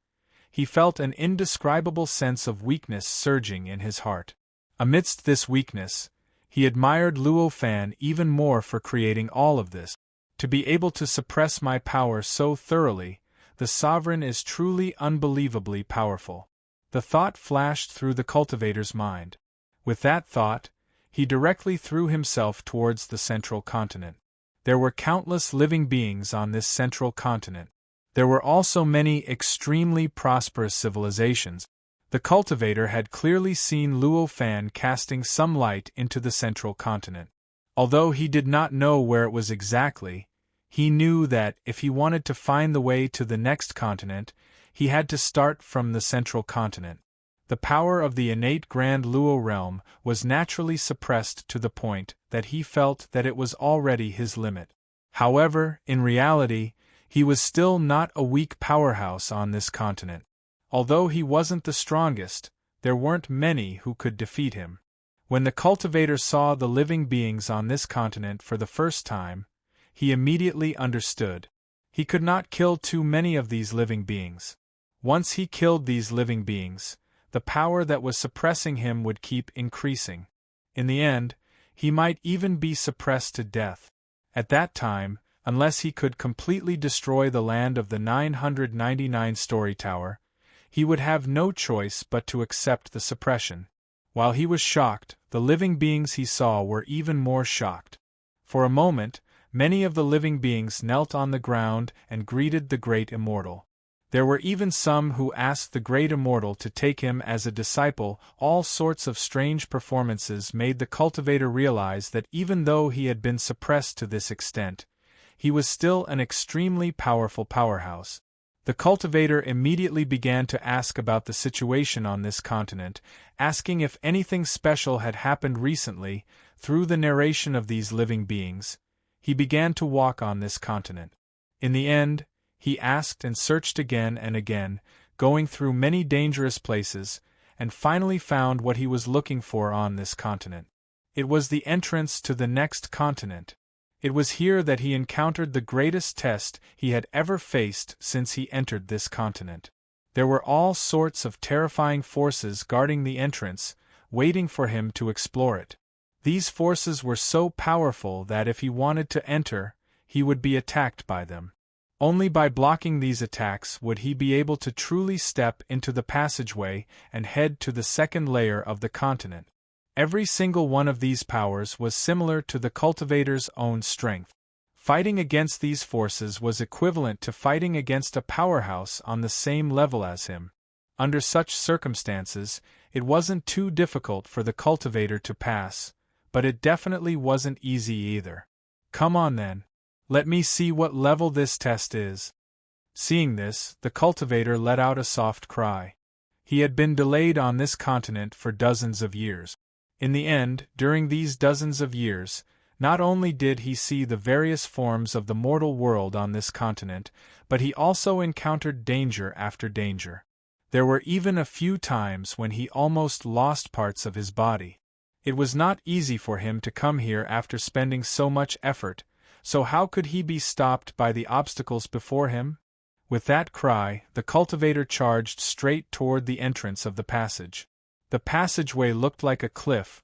he felt an indescribable sense of weakness surging in his heart. Amidst this weakness, he admired Luo Fan even more for creating all of this. To be able to suppress my power so thoroughly, the sovereign is truly unbelievably powerful. The thought flashed through the cultivator's mind. With that thought, he directly threw himself towards the central continent. There were countless living beings on this central continent. There were also many extremely prosperous civilizations. The cultivator had clearly seen Luo Fan casting some light into the central continent. Although he did not know where it was exactly, he knew that if he wanted to find the way to the next continent, he had to start from the central continent. The power of the innate Grand Luo realm was naturally suppressed to the point that he felt that it was already his limit. However, in reality, he was still not a weak powerhouse on this continent. Although he wasn't the strongest, there weren't many who could defeat him. When the cultivator saw the living beings on this continent for the first time, he immediately understood. He could not kill too many of these living beings. Once he killed these living beings, the power that was suppressing him would keep increasing. In the end, he might even be suppressed to death. At that time, unless he could completely destroy the land of the 999-story tower, he would have no choice but to accept the suppression. While he was shocked, the living beings he saw were even more shocked. For a moment, many of the living beings knelt on the ground and greeted the great immortal. There were even some who asked the great immortal to take him as a disciple. All sorts of strange performances made the cultivator realize that even though he had been suppressed to this extent, he was still an extremely powerful powerhouse. The cultivator immediately began to ask about the situation on this continent, asking if anything special had happened recently. Through the narration of these living beings, he began to walk on this continent. In the end, he asked and searched again and again, going through many dangerous places, and finally found what he was looking for on this continent. It was the entrance to the next continent. It was here that he encountered the greatest test he had ever faced since he entered this continent. There were all sorts of terrifying forces guarding the entrance, waiting for him to explore it. These forces were so powerful that if he wanted to enter, he would be attacked by them. Only by blocking these attacks would he be able to truly step into the passageway and head to the second layer of the continent. Every single one of these powers was similar to the cultivator's own strength. Fighting against these forces was equivalent to fighting against a powerhouse on the same level as him. Under such circumstances, it wasn't too difficult for the cultivator to pass, but it definitely wasn't easy either. Come on then. Let me see what level this test is. Seeing this, the cultivator let out a soft cry. He had been delayed on this continent for dozens of years. In the end, during these dozens of years, not only did he see the various forms of the mortal world on this continent, but he also encountered danger after danger. There were even a few times when he almost lost parts of his body. It was not easy for him to come here after spending so much effort, so how could he be stopped by the obstacles before him? With that cry, the cultivator charged straight toward the entrance of the passage. The passageway looked like a cliff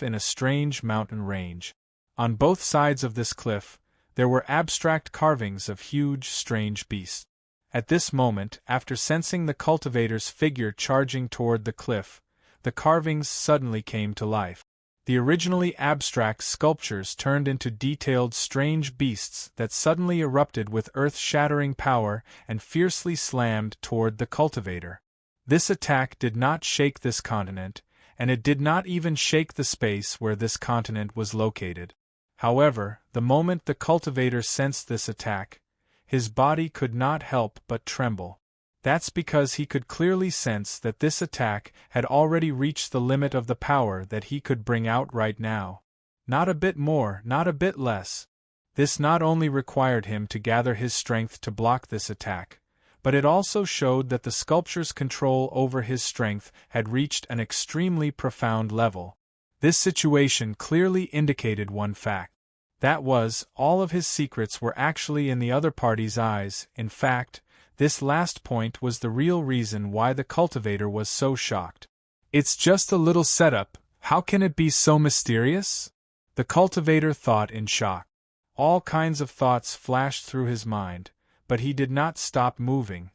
in a strange mountain range. On both sides of this cliff, there were abstract carvings of huge, strange beasts. At this moment, after sensing the cultivator's figure charging toward the cliff, the carvings suddenly came to life. The originally abstract sculptures turned into detailed, strange beasts that suddenly erupted with earth-shattering power and fiercely slammed toward the cultivator. This attack did not shake this continent, and it did not even shake the space where this continent was located. However, the moment the cultivator sensed this attack, his body could not help but tremble. That's because he could clearly sense that this attack had already reached the limit of the power that he could bring out right now. Not a bit more, not a bit less. This not only required him to gather his strength to block this attack, but it also showed that the sculpture's control over his strength had reached an extremely profound level. This situation clearly indicated one fact. That was, all of his secrets were actually in the other party's eyes. In fact, This last point was the real reason why the cultivator was so shocked. "It's just a little setup, how can it be so mysterious?" The cultivator thought in shock. All kinds of thoughts flashed through his mind, but he did not stop moving.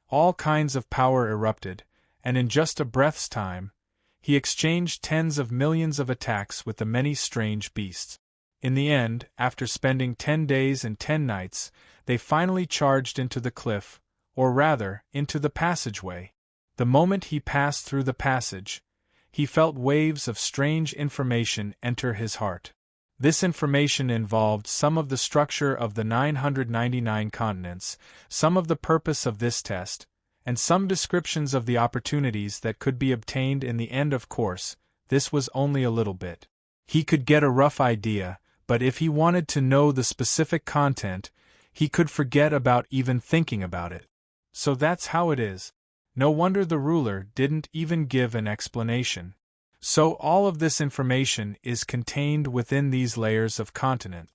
All kinds of power erupted, and in just a breath's time, he exchanged tens of millions of attacks with the many strange beasts. In the end, after spending 10 days and 10 nights, they finally charged into the cliff, or rather, into the passageway. The moment he passed through the passage, he felt waves of strange information enter his heart. This information involved some of the structure of the 999 continents, some of the purpose of this test, and some descriptions of the opportunities that could be obtained in the end. Of course, this was only a little bit. He could get a rough idea, but if he wanted to know the specific content, he could forget about even thinking about it. So that's how it is. No wonder the ruler didn't even give an explanation. So all of this information is contained within these layers of continent.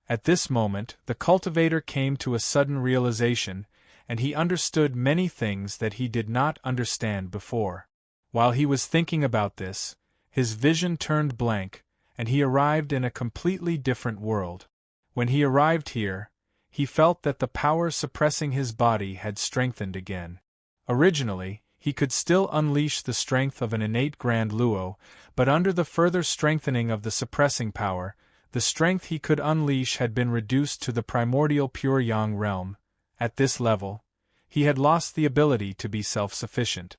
At this moment, the cultivator came to a sudden realization, and he understood many things that he did not understand before. While he was thinking about this, his vision turned blank, and he arrived in a completely different world. When he arrived here, he felt that the power suppressing his body had strengthened again. Originally, he could still unleash the strength of an innate Grand Luo, but under the further strengthening of the suppressing power, the strength he could unleash had been reduced to the primordial pure Yang realm. At this level, he had lost the ability to be self-sufficient.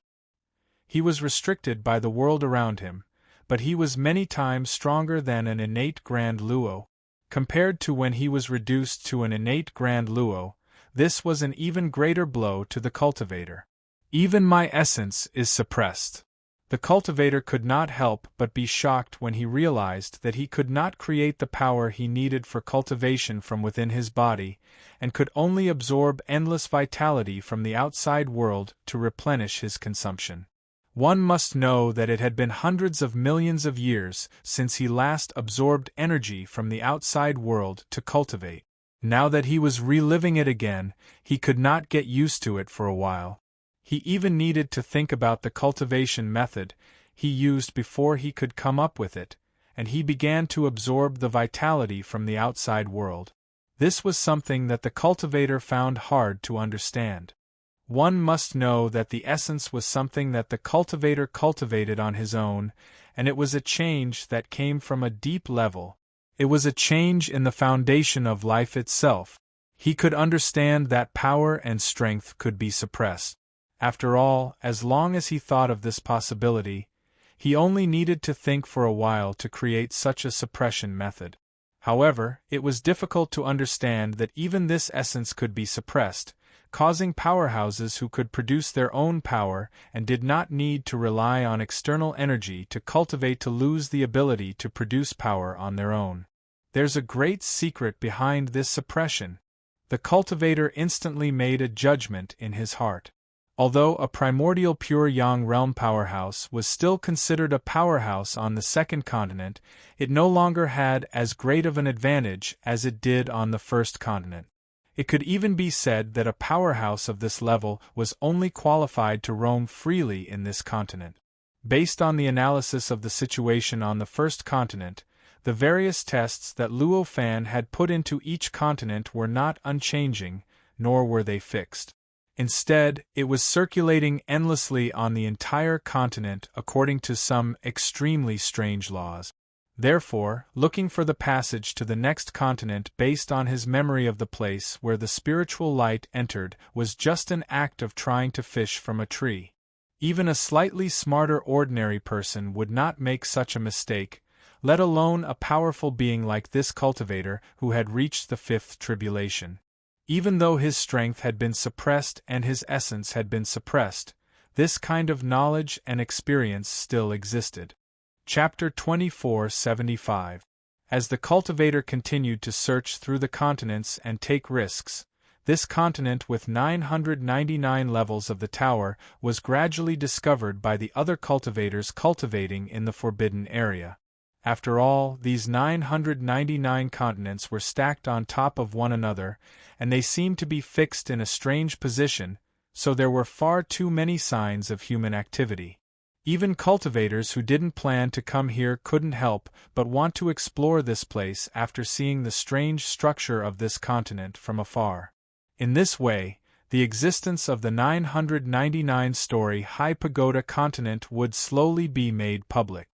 He was restricted by the world around him, but he was many times stronger than an innate Grand Luo. Compared to when he was reduced to an innate Grand Luo, this was an even greater blow to the cultivator. "Even my essence is suppressed." The cultivator could not help but be shocked when he realized that he could not create the power he needed for cultivation from within his body, and could only absorb endless vitality from the outside world to replenish his consumption. One must know that it had been hundreds of millions of years since he last absorbed energy from the outside world to cultivate. Now that he was reliving it again, he could not get used to it for a while. He even needed to think about the cultivation method he used before he could come up with it, and he began to absorb the vitality from the outside world. This was something that the cultivator found hard to understand. One must know that the essence was something that the cultivator cultivated on his own, and it was a change that came from a deep level. It was a change in the foundation of life itself. He could understand that power and strength could be suppressed. After all, as long as he thought of this possibility, he only needed to think for a while to create such a suppression method. However, it was difficult to understand that even this essence could be suppressed, causing powerhouses who could produce their own power and did not need to rely on external energy to cultivate to lose the ability to produce power on their own. There's a great secret behind this suppression. The cultivator instantly made a judgment in his heart. Although a primordial pure Yang realm powerhouse was still considered a powerhouse on the second continent, it no longer had as great of an advantage as it did on the first continent. It could even be said that a powerhouse of this level was only qualified to roam freely in this continent. Based on the analysis of the situation on the first continent, the various tests that Luo Fan had put into each continent were not unchanging, nor were they fixed. Instead, it was circulating endlessly on the entire continent according to some extremely strange laws. Therefore, looking for the passage to the next continent based on his memory of the place where the spiritual light entered was just an act of trying to fish from a tree. Even a slightly smarter ordinary person would not make such a mistake, let alone a powerful being like this cultivator who had reached the fifth tribulation. Even though his strength had been suppressed and his essence had been suppressed, this kind of knowledge and experience still existed. Chapter 2475. As the cultivator continued to search through the continents and take risks, this continent with 999 levels of the tower was gradually discovered by the other cultivators cultivating in the forbidden area. After all, these 999 continents were stacked on top of one another, and they seemed to be fixed in a strange position, so there were far too many signs of human activity. Even cultivators who didn't plan to come here couldn't help but want to explore this place after seeing the strange structure of this continent from afar. In this way, the existence of the 999-story high pagoda continent would slowly be made public.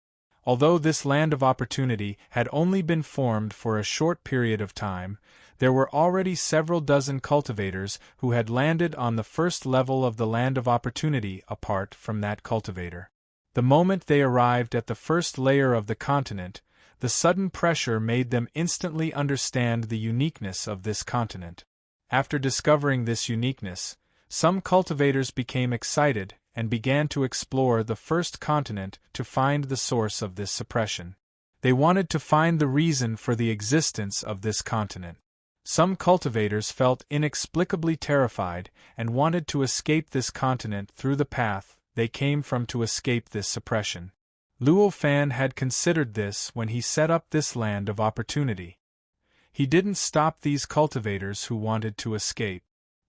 Although this land of opportunity had only been formed for a short period of time, there were already several dozen cultivators who had landed on the first level of the land of opportunity apart from that cultivator. The moment they arrived at the first layer of the continent, the sudden pressure made them instantly understand the uniqueness of this continent. After discovering this uniqueness, some cultivators became excited and began to explore the first continent to find the source of this suppression. They wanted to find the reason for the existence of this continent. Some cultivators felt inexplicably terrified and wanted to escape this continent through the path they came from to escape this suppression. Luo Fan had considered this when he set up this land of opportunity. He didn't stop these cultivators who wanted to escape.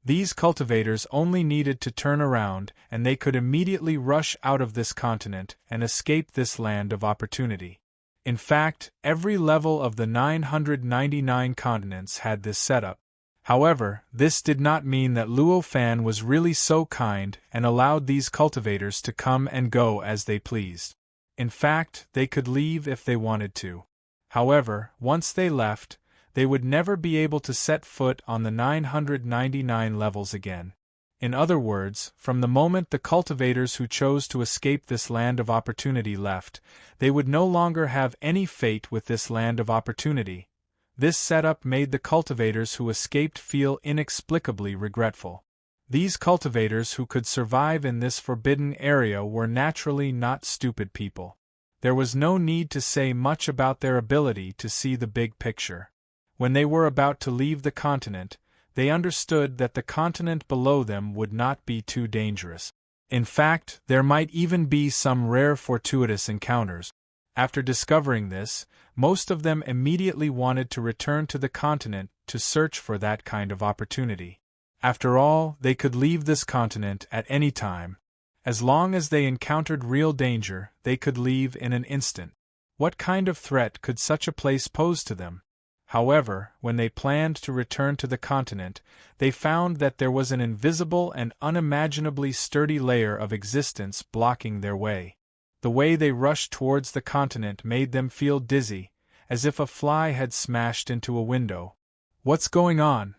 These cultivators only needed to turn around and they could immediately rush out of this continent and escape this land of opportunity. In fact, every level of the 999 continents had this setup. However, this did not mean that Luo Fan was really so kind and allowed these cultivators to come and go as they pleased. In fact, they could leave if they wanted to. However, once they left, they would never be able to set foot on the 999 levels again. In other words, from the moment the cultivators who chose to escape this land of opportunity left, they would no longer have any fate with this land of opportunity. This setup made the cultivators who escaped feel inexplicably regretful. These cultivators who could survive in this forbidden area were naturally not stupid people. There was no need to say much about their ability to see the big picture. When they were about to leave the continent, they understood that the continent below them would not be too dangerous. In fact, there might even be some rare fortuitous encounters. After discovering this, most of them immediately wanted to return to the continent to search for that kind of opportunity. After all, they could leave this continent at any time. As long as they encountered real danger, they could leave in an instant. What kind of threat could such a place pose to them? However, when they planned to return to the continent, they found that there was an invisible and unimaginably sturdy layer of existence blocking their way. The way they rushed towards the continent made them feel dizzy, as if a fly had smashed into a window. What's going on?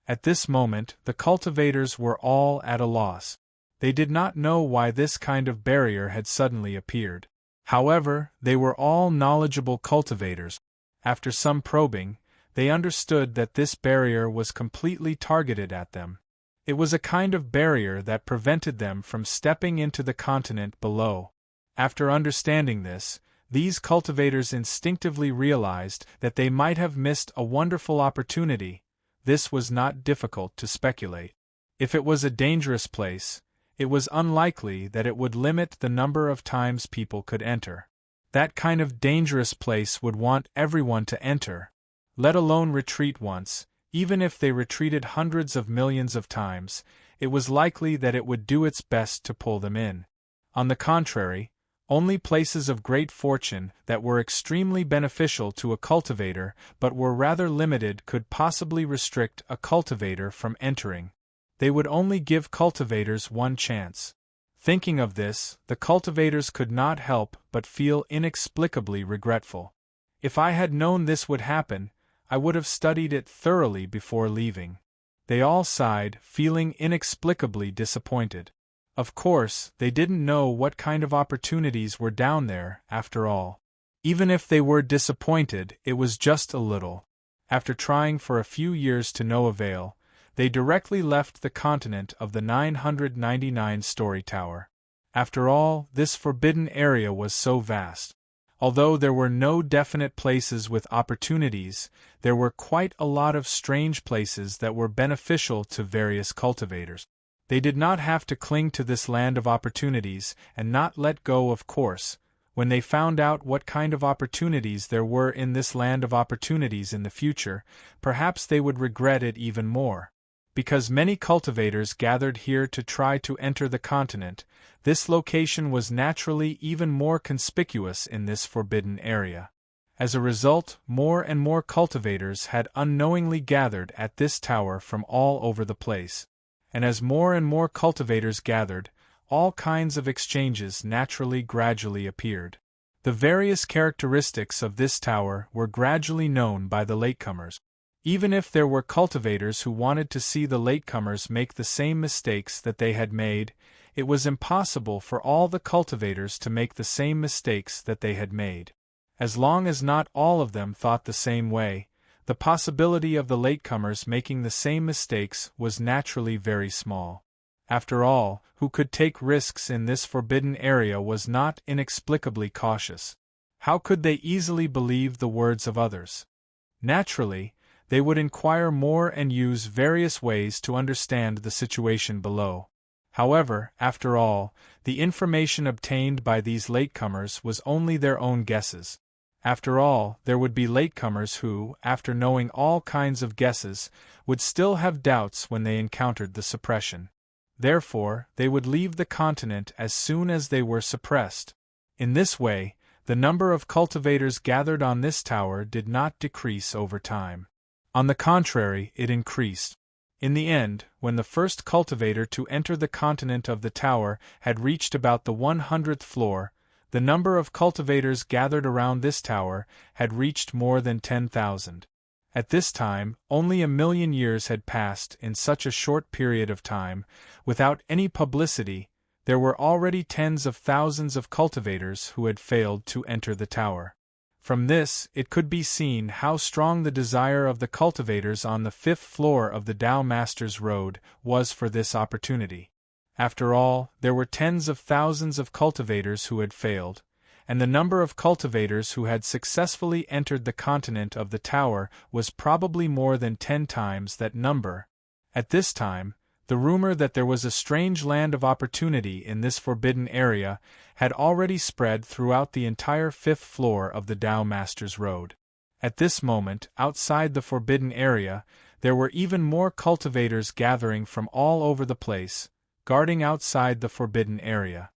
At this moment, the cultivators were all at a loss. They did not know why this kind of barrier had suddenly appeared. However, they were all knowledgeable cultivators. After some probing, they understood that this barrier was completely targeted at them. It was a kind of barrier that prevented them from stepping into the continent below. After understanding this, these cultivators instinctively realized that they might have missed a wonderful opportunity. This was not difficult to speculate. If it was a dangerous place, it was unlikely that it would limit the number of times people could enter. That kind of dangerous place would want everyone to enter, let alone retreat once. Even if they retreated hundreds of millions of times, it was likely that it would do its best to pull them in. On the contrary, only places of great fortune that were extremely beneficial to a cultivator but were rather limited could possibly restrict a cultivator from entering. They would only give cultivators one chance. Thinking of this, the cultivators could not help but feel inexplicably regretful. If I had known this would happen, I would have studied it thoroughly before leaving. They all sighed, feeling inexplicably disappointed. Of course, they didn't know what kind of opportunities were down there, after all. Even if they were disappointed, it was just a little. After trying for a few years to no avail, they directly left the continent of the 999-story tower. After all, this forbidden area was so vast. Although there were no definite places with opportunities, there were quite a lot of strange places that were beneficial to various cultivators. They did not have to cling to this land of opportunities and not let go of course. When they found out what kind of opportunities there were in this land of opportunities in the future, perhaps they would regret it even more. Because many cultivators gathered here to try to enter the continent, this location was naturally even more conspicuous in this forbidden area. As a result, more and more cultivators had unknowingly gathered at this tower from all over the place. And as more and more cultivators gathered, all kinds of exchanges gradually appeared. The various characteristics of this tower were gradually known by the latecomers. Even if there were cultivators who wanted to see the latecomers make the same mistakes that they had made, it was impossible for all the cultivators to make the same mistakes that they had made. As long as not all of them thought the same way, the possibility of the latecomers making the same mistakes was naturally very small. After all, who could take risks in this forbidden area was not inexplicably cautious. How could they easily believe the words of others? Naturally, they would inquire more and use various ways to understand the situation below. However, after all, the information obtained by these latecomers was only their own guesses. After all, there would be latecomers who, after knowing all kinds of guesses, would still have doubts when they encountered the suppression. Therefore, they would leave the continent as soon as they were suppressed. In this way, the number of cultivators gathered on this tower did not decrease over time. On the contrary, it increased. In the end, when the first cultivator to enter the continent of the tower had reached about the 100th floor, the number of cultivators gathered around this tower had reached more than 10,000. At this time, only 1,000,000 years had passed in such a short period of time. Without any publicity, there were already tens of thousands of cultivators who had failed to enter the tower. From this, it could be seen how strong the desire of the cultivators on the 5th floor of the Tao Master's Road was for this opportunity. After all, there were tens of thousands of cultivators who had failed, and the number of cultivators who had successfully entered the continent of the tower was probably more than 10 times that number. At this time, the rumor that there was a strange land of opportunity in this forbidden area had already spread throughout the entire 5th floor of the Tao Master's Road. At this moment, outside the forbidden area, there were even more cultivators gathering from all over the place, guarding outside the forbidden area.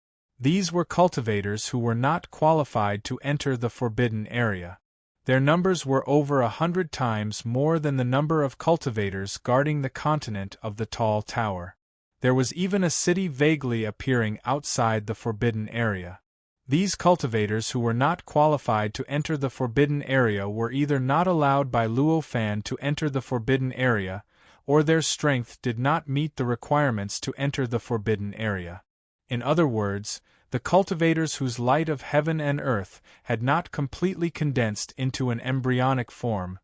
These were cultivators who were not qualified to enter the forbidden area. Their numbers were over 100 times more than the number of cultivators guarding the continent of the tall tower. There was even a city vaguely appearing outside the forbidden area. These cultivators who were not qualified to enter the forbidden area were either not allowed by Luo Fan to enter the forbidden area, or their strength did not meet the requirements to enter the forbidden area. In other words, the cultivators whose light of heaven and earth had not completely condensed into an embryonic form,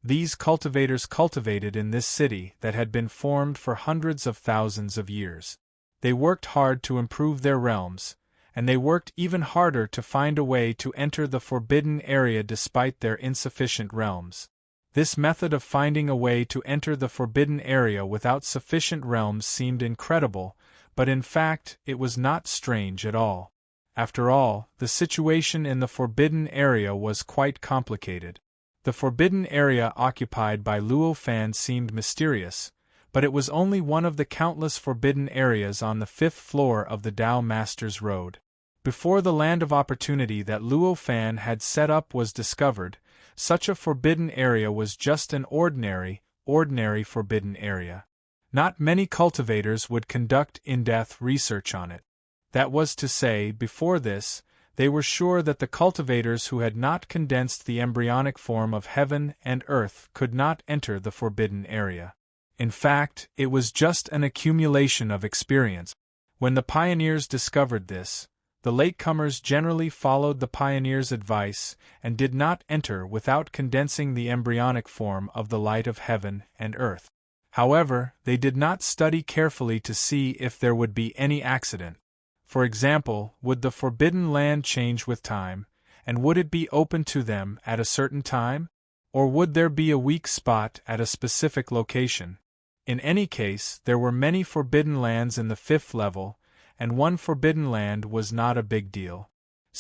these cultivators cultivated in this city that had been formed for hundreds of thousands of years. They worked hard to improve their realms, and they worked even harder to find a way to enter the forbidden area despite their insufficient realms. This method of finding a way to enter the forbidden area without sufficient realms seemed incredible, but in fact, it was not strange at all. After all, the situation in the forbidden area was quite complicated. The forbidden area occupied by Luo Fan seemed mysterious, but it was only one of the countless forbidden areas on the 5th floor of the Tao Master's Road. Before the land of opportunity that Luo Fan had set up was discovered, such a forbidden area was just an ordinary forbidden area. Not many cultivators would conduct in-depth research on it. That was to say, before this, they were sure that the cultivators who had not condensed the embryonic form of heaven and earth could not enter the forbidden area. In fact, it was just an accumulation of experience. When the pioneers discovered this, the latecomers generally followed the pioneers' advice and did not enter without condensing the embryonic form of the light of heaven and earth. However, they did not study carefully to see if there would be any accident. For example, would the forbidden land change with time, and would it be open to them at a certain time? Or would there be a weak spot at a specific location? In any case, there were many forbidden lands in the 5th level, and one forbidden land was not a big deal.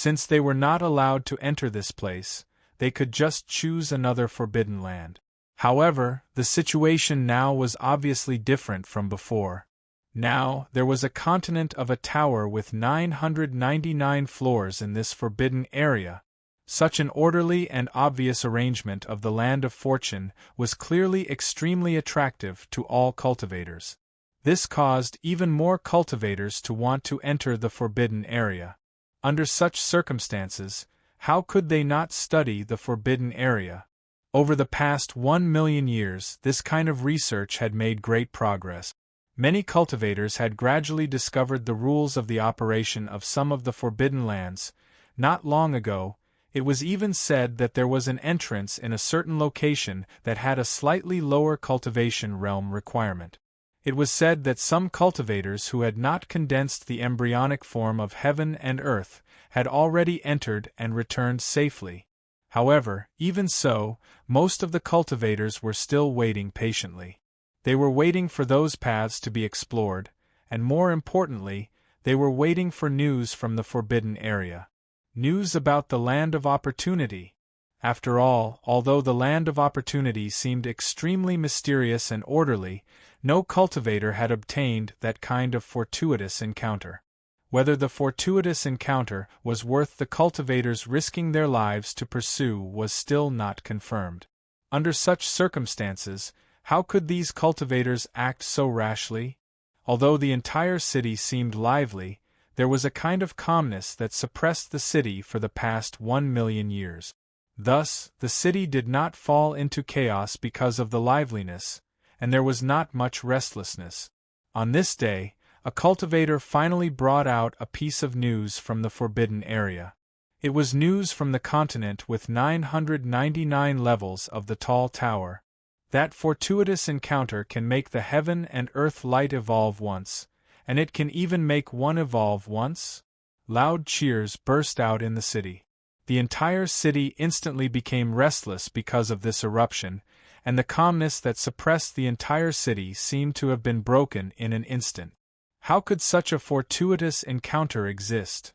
Since they were not allowed to enter this place, they could just choose another forbidden land. However, the situation now was obviously different from before. Now, there was a continent of a tower with 999 floors in this forbidden area. Such an orderly and obvious arrangement of the land of fortune was clearly extremely attractive to all cultivators. This caused even more cultivators to want to enter the forbidden area. Under such circumstances, how could they not study the forbidden area? Over the past 1,000,000 years, this kind of research had made great progress. Many cultivators had gradually discovered the rules of the operation of some of the forbidden lands. Not long ago, it was even said that there was an entrance in a certain location that had a slightly lower cultivation realm requirement. It was said that some cultivators who had not condensed the embryonic form of heaven and earth had already entered and returned safely. However, even so, most of the cultivators were still waiting patiently. They were waiting for those paths to be explored, and more importantly, they were waiting for news from the forbidden area. News about the land of opportunity. After all, although the land of opportunity seemed extremely mysterious and orderly, no cultivator had obtained that kind of fortuitous encounter. Whether the fortuitous encounter was worth the cultivators risking their lives to pursue was still not confirmed. Under such circumstances, how could these cultivators act so rashly? Although the entire city seemed lively, there was a kind of calmness that suppressed the city for the past 1,000,000 years. Thus, the city did not fall into chaos because of the liveliness, and there was not much restlessness. On this day, a cultivator finally brought out a piece of news from the forbidden area. It was news from the continent with 999 levels of the tall tower. That fortuitous encounter can make the heaven and earth light evolve once, and it can even make one evolve once? Loud cheers burst out in the city. The entire city instantly became restless because of this eruption, and the calmness that suppressed the entire city seemed to have been broken in an instant. How could such a fortuitous encounter exist?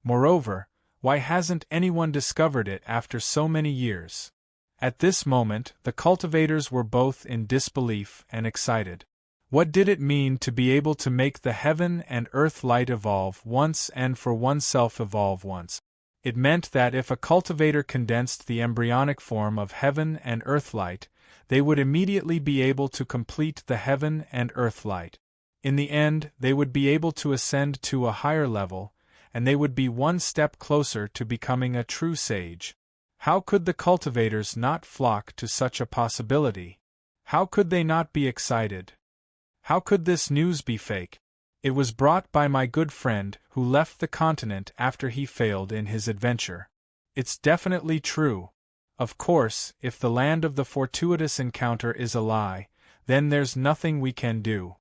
Moreover, why hasn't anyone discovered it after so many years? At this moment, the cultivators were both in disbelief and excited. What did it mean to be able to make the heaven and earth light evolve once and for oneself evolve once? It meant that if a cultivator condensed the embryonic form of heaven and earth light, they would immediately be able to complete the heaven and earth light. In the end, they would be able to ascend to a higher level, and they would be one step closer to becoming a true sage. How could the cultivators not flock to such a possibility? How could they not be excited? How could this news be fake? It was brought by my good friend who left the continent after he failed in his adventure. It's definitely true. Of course, if the land of the fortuitous encounter is a lie, then there's nothing we can do.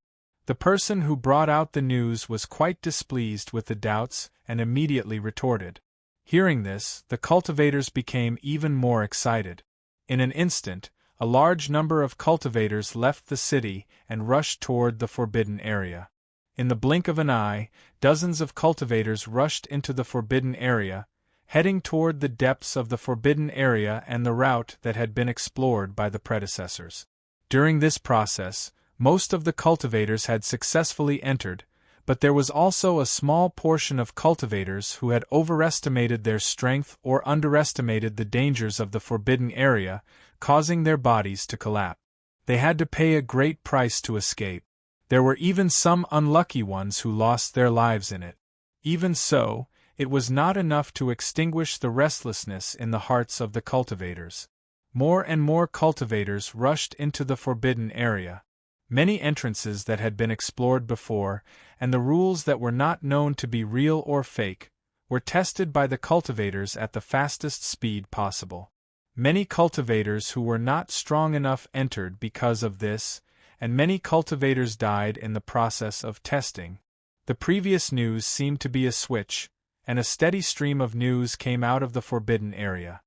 The person who brought out the news was quite displeased with the doubts and immediately retorted. Hearing this, the cultivators became even more excited. In an instant, a large number of cultivators left the city and rushed toward the forbidden area. In the blink of an eye, dozens of cultivators rushed into the forbidden area, heading toward the depths of the forbidden area and the route that had been explored by the predecessors. During this process, most of the cultivators had successfully entered, but there was also a small portion of cultivators who had overestimated their strength or underestimated the dangers of the forbidden area, causing their bodies to collapse. They had to pay a great price to escape. There were even some unlucky ones who lost their lives in it. Even so, it was not enough to extinguish the restlessness in the hearts of the cultivators. More and more cultivators rushed into the forbidden area. Many entrances that had been explored before, and the rules that were not known to be real or fake, were tested by the cultivators at the fastest speed possible. Many cultivators who were not strong enough entered because of this, and many cultivators died in the process of testing. The previous news seemed to be a switch, and a steady stream of news came out of the forbidden area.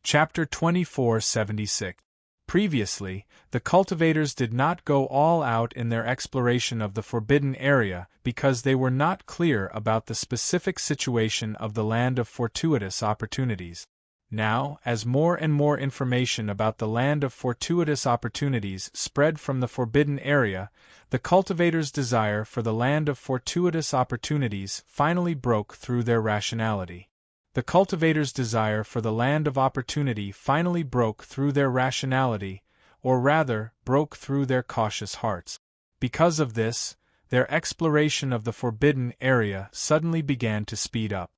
Chapter 2476. Previously, the cultivators did not go all out in their exploration of the forbidden area because they were not clear about the specific situation of the land of fortuitous opportunities. Now, as more and more information about the land of fortuitous opportunities spread from the forbidden area, the cultivators' desire for the land of fortuitous opportunities finally broke through their rationality. The cultivators' desire for the land of opportunity finally broke through their rationality, or rather, broke through their cautious hearts. Because of this, their exploration of the forbidden area suddenly began to speed up.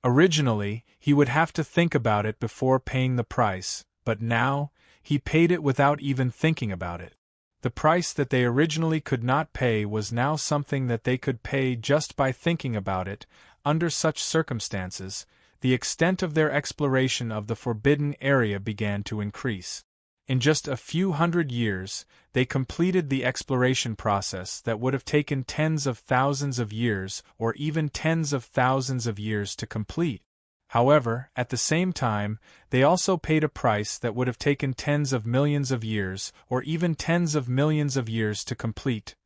Originally, he would have to think about it before paying the price, but now, he paid it without even thinking about it. The price that they originally could not pay was now something that they could pay just by thinking about it. Under such circumstances, the extent of their exploration of the forbidden area began to increase. In just a few hundred years, they completed the exploration process that would have taken tens of thousands of years or even tens of thousands of years to complete. However, at the same time, they also paid a price that would have taken tens of millions of years or even tens of millions of years to complete.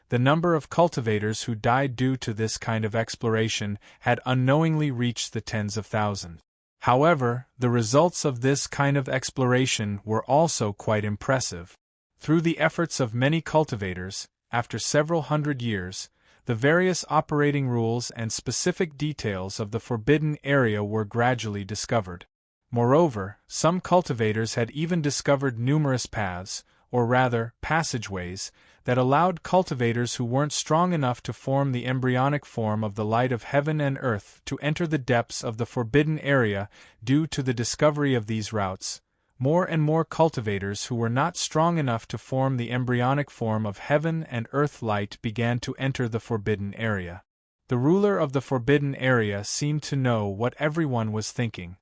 The number of cultivators who died due to this kind of exploration had unknowingly reached the tens of thousands. However, the results of this kind of exploration were also quite impressive. Through the efforts of many cultivators, after several hundred years, the various operating rules and specific details of the forbidden area were gradually discovered. Moreover, some cultivators had even discovered numerous paths, or rather, passageways, that allowed cultivators who weren't strong enough to form the embryonic form of the light of heaven and earth to enter the depths of the forbidden area. Due to the discovery of these routes, more and more cultivators who were not strong enough to form the embryonic form of heaven and earth light began to enter the forbidden area. The ruler of the forbidden area seemed to know what everyone was thinking.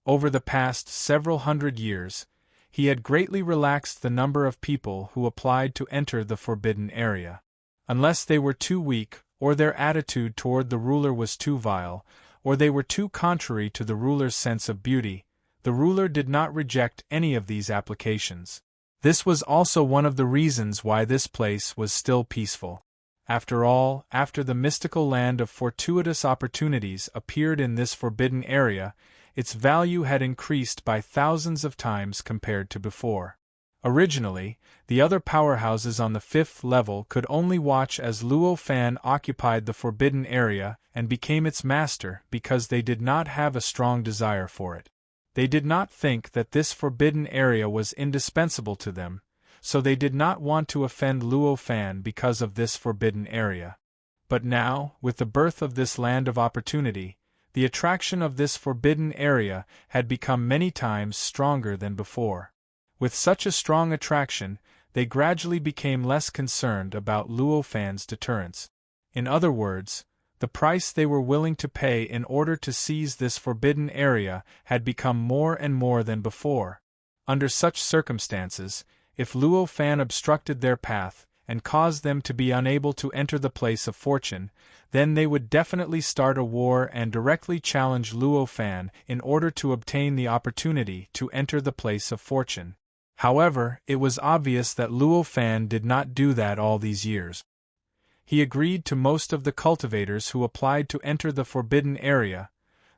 Over the past several hundred years, he had greatly relaxed the number of people who applied to enter the forbidden area. Unless they were too weak, or their attitude toward the ruler was too vile, or they were too contrary to the ruler's sense of beauty, the ruler did not reject any of these applications. This was also one of the reasons why this place was still peaceful. After all, after the mystical land of fortuitous opportunities appeared in this forbidden area, its value had increased by thousands of times compared to before. Originally, the other powerhouses on the fifth level could only watch as Luo Fan occupied the forbidden area and became its master because they did not have a strong desire for it. They did not think that this forbidden area was indispensable to them, so they did not want to offend Luo Fan because of this forbidden area. But now, with the birth of this land of opportunity, the attraction of this forbidden area had become many times stronger than before. With such a strong attraction, they gradually became less concerned about Luo Fan's deterrence. In other words, the price they were willing to pay in order to seize this forbidden area had become more and more than before. Under such circumstances, if Luo Fan obstructed their path and caused them to be unable to enter the place of fortune, then they would definitely start a war and directly challenge Luo Fan in order to obtain the opportunity to enter the place of fortune. However, it was obvious that Luo Fan did not do that all these years. He agreed to most of the cultivators who applied to enter the forbidden area.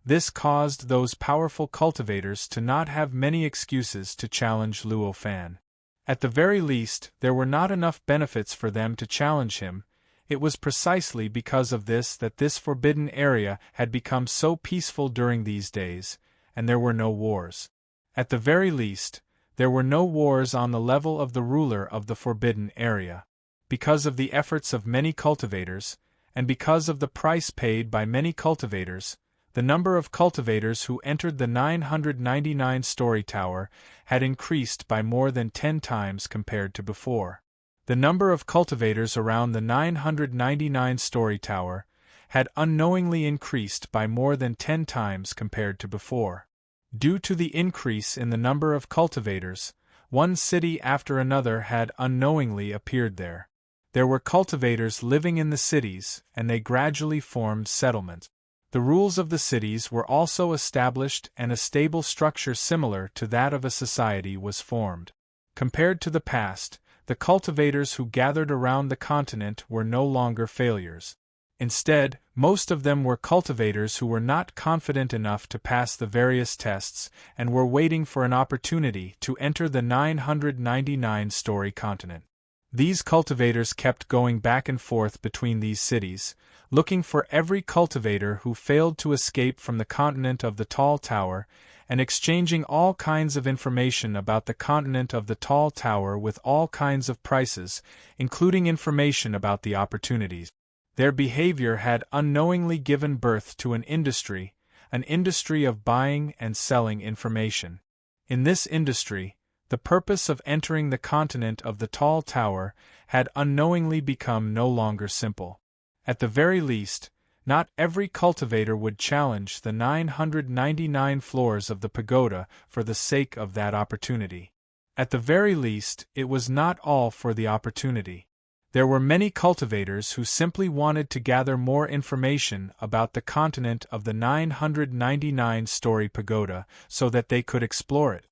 This caused those powerful cultivators to not have many excuses to challenge Luo Fan. At the very least, there were not enough benefits for them to challenge him. It was precisely because of this that this forbidden area had become so peaceful during these days, and there were no wars. At the very least, there were no wars on the level of the ruler of the forbidden area. Because of the efforts of many cultivators, and because of the price paid by many cultivators, the number of cultivators who entered the 999-story tower had increased by more than 10 times compared to before. The number of cultivators around the 999-story tower had unknowingly increased by more than 10 times compared to before. Due to the increase in the number of cultivators, one city after another had unknowingly appeared there. There were cultivators living in the cities, and they gradually formed settlements. The rules of the cities were also established and a stable structure similar to that of a society was formed. Compared to the past, the cultivators who gathered around the continent were no longer failures. Instead, most of them were cultivators who were not confident enough to pass the various tests and were waiting for an opportunity to enter the 999-story continent. These cultivators kept going back and forth between these cities, looking for every cultivator who failed to escape from the continent of the tall tower, and exchanging all kinds of information about the continent of the tall tower with all kinds of prices, including information about the opportunities. Their behavior had unknowingly given birth to an industry of buying and selling information. In this industry, the purpose of entering the continent of the tall tower had unknowingly become no longer simple. At the very least, not every cultivator would challenge the 999 floors of the pagoda for the sake of that opportunity. At the very least, it was not all for the opportunity. There were many cultivators who simply wanted to gather more information about the continent of the 999-story pagoda so that they could explore it.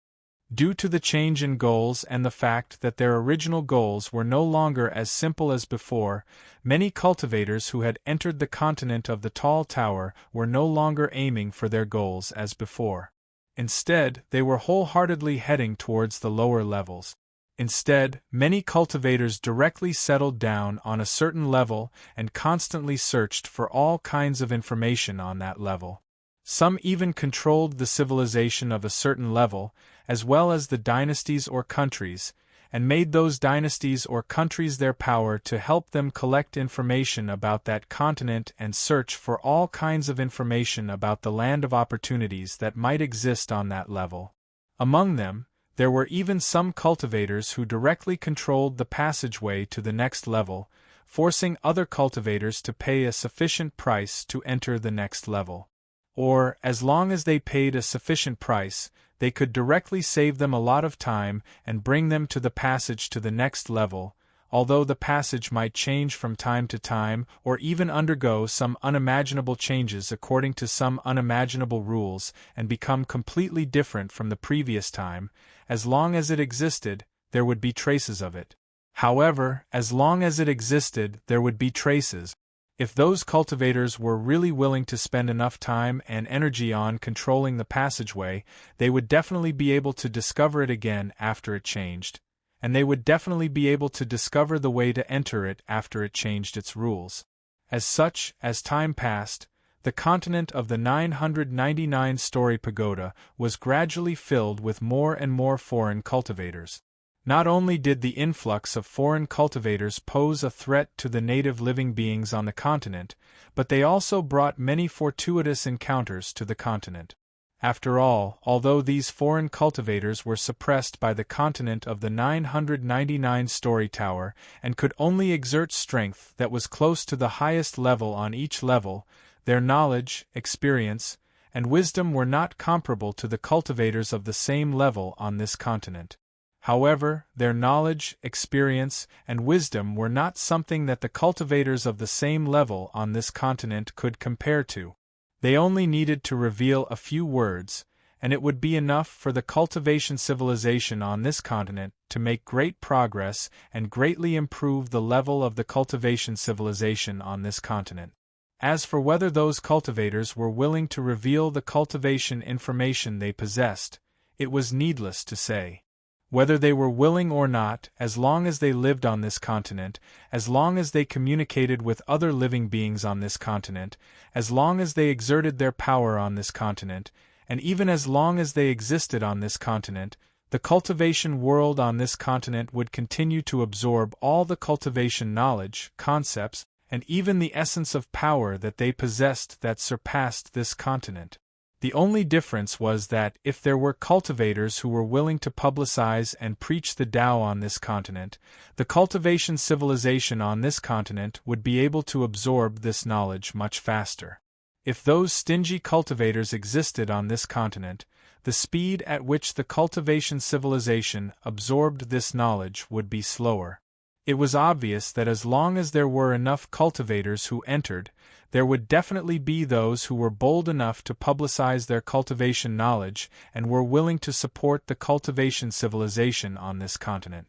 Due to the change in goals and the fact that their original goals were no longer as simple as before, many cultivators who had entered the continent of the tall tower were no longer aiming for their goals as before. Instead, they were wholeheartedly heading towards the lower levels. Instead, many cultivators directly settled down on a certain level and constantly searched for all kinds of information on that level. Some even controlled the civilization of a certain level, as well as the dynasties or countries, and made those dynasties or countries their power to help them collect information about that continent and search for all kinds of information about the land of opportunities that might exist on that level. Among them, there were even some cultivators who directly controlled the passageway to the next level, forcing other cultivators to pay a sufficient price to enter the next level. Or, as long as they paid a sufficient price, they could directly save them a lot of time and bring them to the passage to the next level, although the passage might change from time to time or even undergo some unimaginable changes according to some unimaginable rules and become completely different from the previous time. As long as it existed, there would be traces of it. However, as long as it existed, there would be traces. If those cultivators were really willing to spend enough time and energy on controlling the passageway, they would definitely be able to discover it again after it changed, and they would definitely be able to discover the way to enter it after it changed its rules. As such, as time passed, the continent of the 999-story pagoda was gradually filled with more and more foreign cultivators. Not only did the influx of foreign cultivators pose a threat to the native living beings on the continent, but they also brought many fortuitous encounters to the continent. After all, although these foreign cultivators were suppressed by the continent of the 999-story tower and could only exert strength that was close to the highest level on each level, their knowledge, experience, and wisdom were not comparable to the cultivators of the same level on this continent. However, their knowledge, experience, and wisdom were not something that the cultivators of the same level on this continent could compare to. They only needed to reveal a few words, and it would be enough for the cultivation civilization on this continent to make great progress and greatly improve the level of the cultivation civilization on this continent. As for whether those cultivators were willing to reveal the cultivation information they possessed, it was needless to say. Whether they were willing or not, as long as they lived on this continent, as long as they communicated with other living beings on this continent, as long as they exerted their power on this continent, and even as long as they existed on this continent, the cultivation world on this continent would continue to absorb all the cultivation knowledge, concepts, and even the essence of power that they possessed that surpassed this continent. The only difference was that if there were cultivators who were willing to publicize and preach the Tao on this continent, the cultivation civilization on this continent would be able to absorb this knowledge much faster. If those stingy cultivators existed on this continent, the speed at which the cultivation civilization absorbed this knowledge would be slower. It was obvious that as long as there were enough cultivators who entered, there would definitely be those who were bold enough to publicize their cultivation knowledge and were willing to support the cultivation civilization on this continent.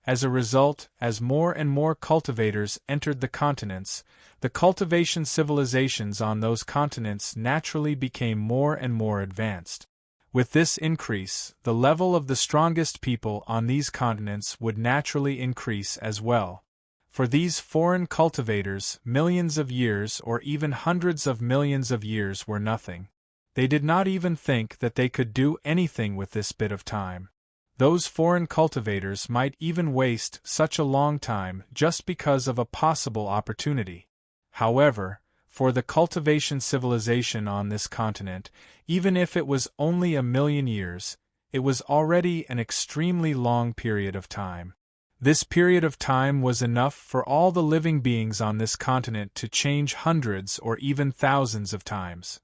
As a result, as more and more cultivators entered the continents, the cultivation civilizations on those continents naturally became more and more advanced. With this increase, the level of the strongest people on these continents would naturally increase as well. For these foreign cultivators, millions of years or even hundreds of millions of years were nothing. They did not even think that they could do anything with this bit of time. Those foreign cultivators might even waste such a long time just because of a possible opportunity. However, for the cultivation civilization on this continent, even if it was only 1,000,000 years, it was already an extremely long period of time. This period of time was enough for all the living beings on this continent to change hundreds or even thousands of times.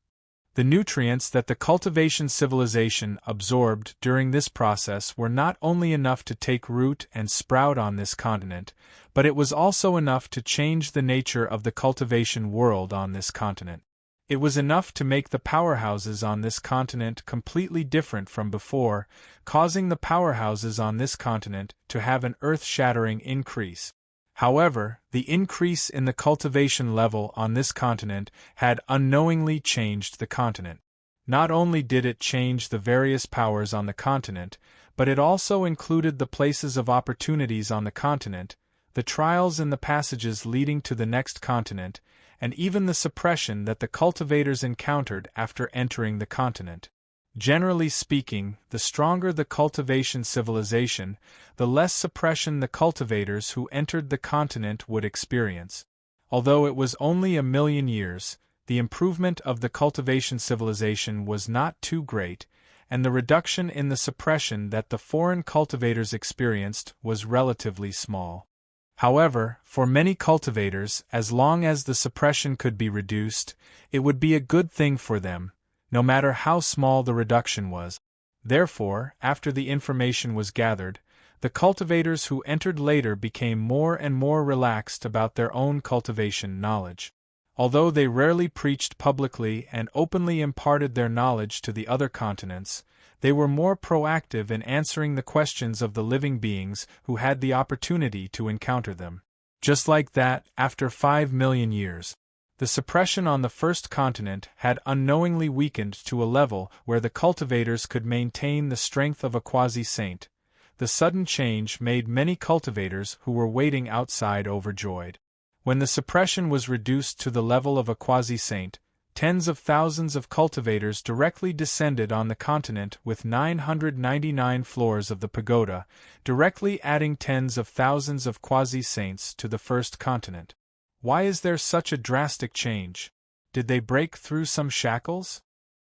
The nutrients that the cultivation civilization absorbed during this process were not only enough to take root and sprout on this continent, but it was also enough to change the nature of the cultivation world on this continent. It was enough to make the powerhouses on this continent completely different from before, causing the powerhouses on this continent to have an earth-shattering increase. However, the increase in the cultivation level on this continent had unknowingly changed the continent. Not only did it change the various powers on the continent, but it also included the places of opportunities on the continent, the trials and the passages leading to the next continent, and even the suppression that the cultivators encountered after entering the continent. Generally speaking, the stronger the cultivation civilization, the less suppression the cultivators who entered the continent would experience. Although it was only 1,000,000 years, the improvement of the cultivation civilization was not too great, and the reduction in the suppression that the foreign cultivators experienced was relatively small. However, for many cultivators, as long as the suppression could be reduced, it would be a good thing for them, no matter how small the reduction was. Therefore, after the information was gathered, the cultivators who entered later became more and more relaxed about their own cultivation knowledge. Although they rarely preached publicly and openly imparted their knowledge to the other continents, they were more proactive in answering the questions of the living beings who had the opportunity to encounter them. Just like that, after 5,000,000 years, the suppression on the first continent had unknowingly weakened to a level where the cultivators could maintain the strength of a quasi-saint. The sudden change made many cultivators who were waiting outside overjoyed. When the suppression was reduced to the level of a quasi-saint, tens of thousands of cultivators directly descended on the continent with 999 floors of the pagoda, directly adding tens of thousands of quasi-saints to the first continent. Why is there such a drastic change? Did they break through some shackles?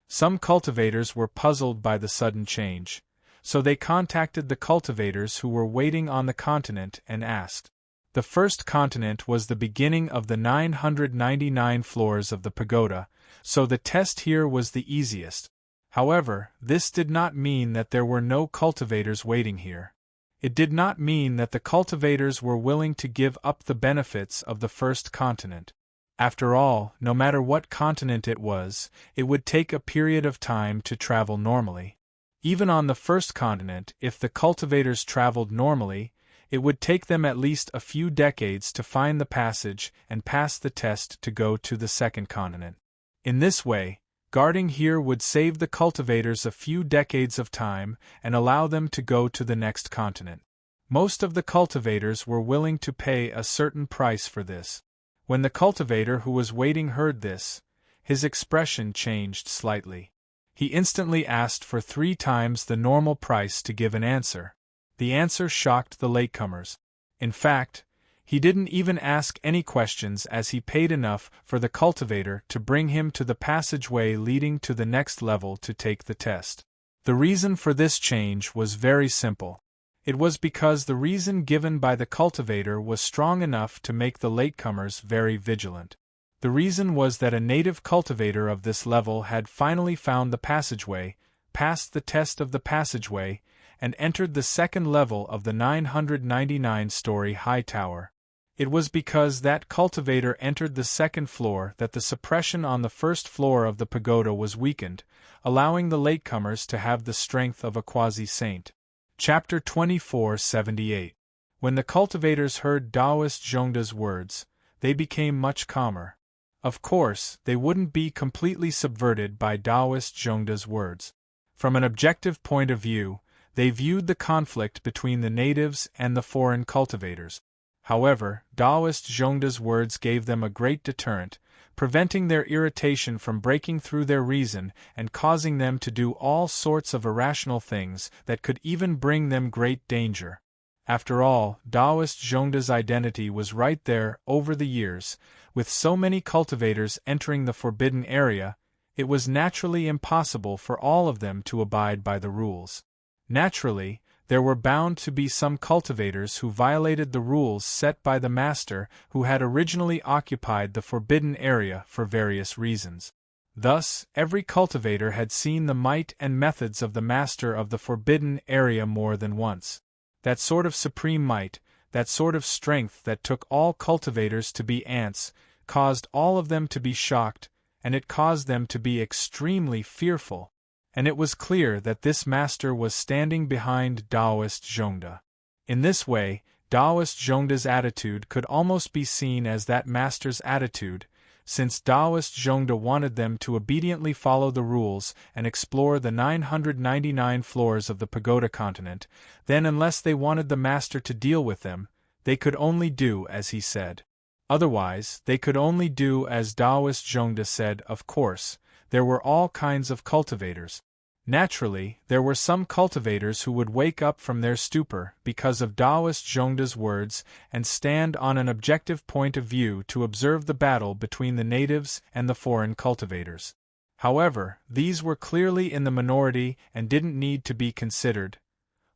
Some cultivators were puzzled by the sudden change, so they contacted the cultivators who were waiting on the continent and asked. The first continent was the beginning of the 999 floors of the pagoda, so the test here was the easiest. However, this did not mean that there were no cultivators waiting here. It did not mean that the cultivators were willing to give up the benefits of the first continent. After all, no matter what continent it would take a period of time to travel normally. Even on the first continent, if the cultivators traveled normally, it would take them at least a few decades to find the passage and pass the test to go to the second continent. In this way, guarding here would save the cultivators a few decades of time and allow them to go to the next continent. Most of the cultivators were willing to pay a certain price for this. When the cultivator who was waiting heard this, his expression changed slightly. He instantly asked for 3 times the normal price to give an answer. The answer shocked the latecomers. In fact, he didn't even ask any questions as he paid enough for the cultivator to bring him to the passageway leading to the next level to take the test. The reason for this change was very simple. It was because the reason given by the cultivator was strong enough to make the latecomers very vigilant. The reason was that a native cultivator of this level had finally found the passageway, passed the test of the passageway, and entered the second level of the 999-story high tower. It was because that cultivator entered the second floor that the suppression on the first floor of the pagoda was weakened, allowing the latecomers to have the strength of a quasi-saint. Chapter 2478. When the cultivators heard Taoist Zhongda's words, they became much calmer. Of course, they wouldn't be completely subverted by Taoist Zhongda's words. From an objective point of view, they viewed the conflict between the natives and the foreign cultivators. However, Taoist Zhongda's words gave them a great deterrent, preventing their irritation from breaking through their reason and causing them to do all sorts of irrational things that could even bring them great danger. After all, Taoist Zhongda's identity was right there over the years. With so many cultivators entering the forbidden area, it was naturally impossible for all of them to abide by the rules. Naturally, there were bound to be some cultivators who violated the rules set by the master who had originally occupied the forbidden area for various reasons. Thus, every cultivator had seen the might and methods of the master of the forbidden area more than once. That sort of supreme might, that sort of strength that took all cultivators to be ants, caused all of them to be shocked, and it caused them to be extremely fearful. And it was clear that this master was standing behind Taoist Zhongda. In this way, Taoist Zhongda's attitude could almost be seen as that master's attitude, since Taoist Zhongda wanted them to obediently follow the rules and explore the 999 floors of the pagoda continent. Then, unless they wanted the master to deal with them, they could only do as he said. Otherwise, they could only do as Taoist Zhongda said. Of course, there were all kinds of cultivators. Naturally, there were some cultivators who would wake up from their stupor because of Taoist Zhongda's words and stand on an objective point of view to observe the battle between the natives and the foreign cultivators. However, these were clearly in the minority and didn't need to be considered.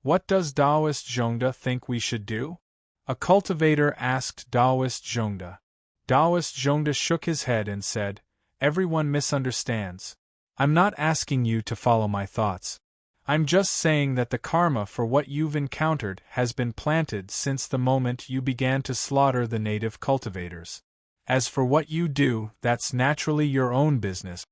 What does Taoist Zhongda think we should do? A cultivator asked Taoist Zhongda. Taoist Zhongda shook his head and said, "Everyone misunderstands. I'm not asking you to follow my thoughts. I'm just saying that the karma for what you've encountered has been planted since the moment you began to slaughter the native cultivators. As for what you do, that's naturally your own business."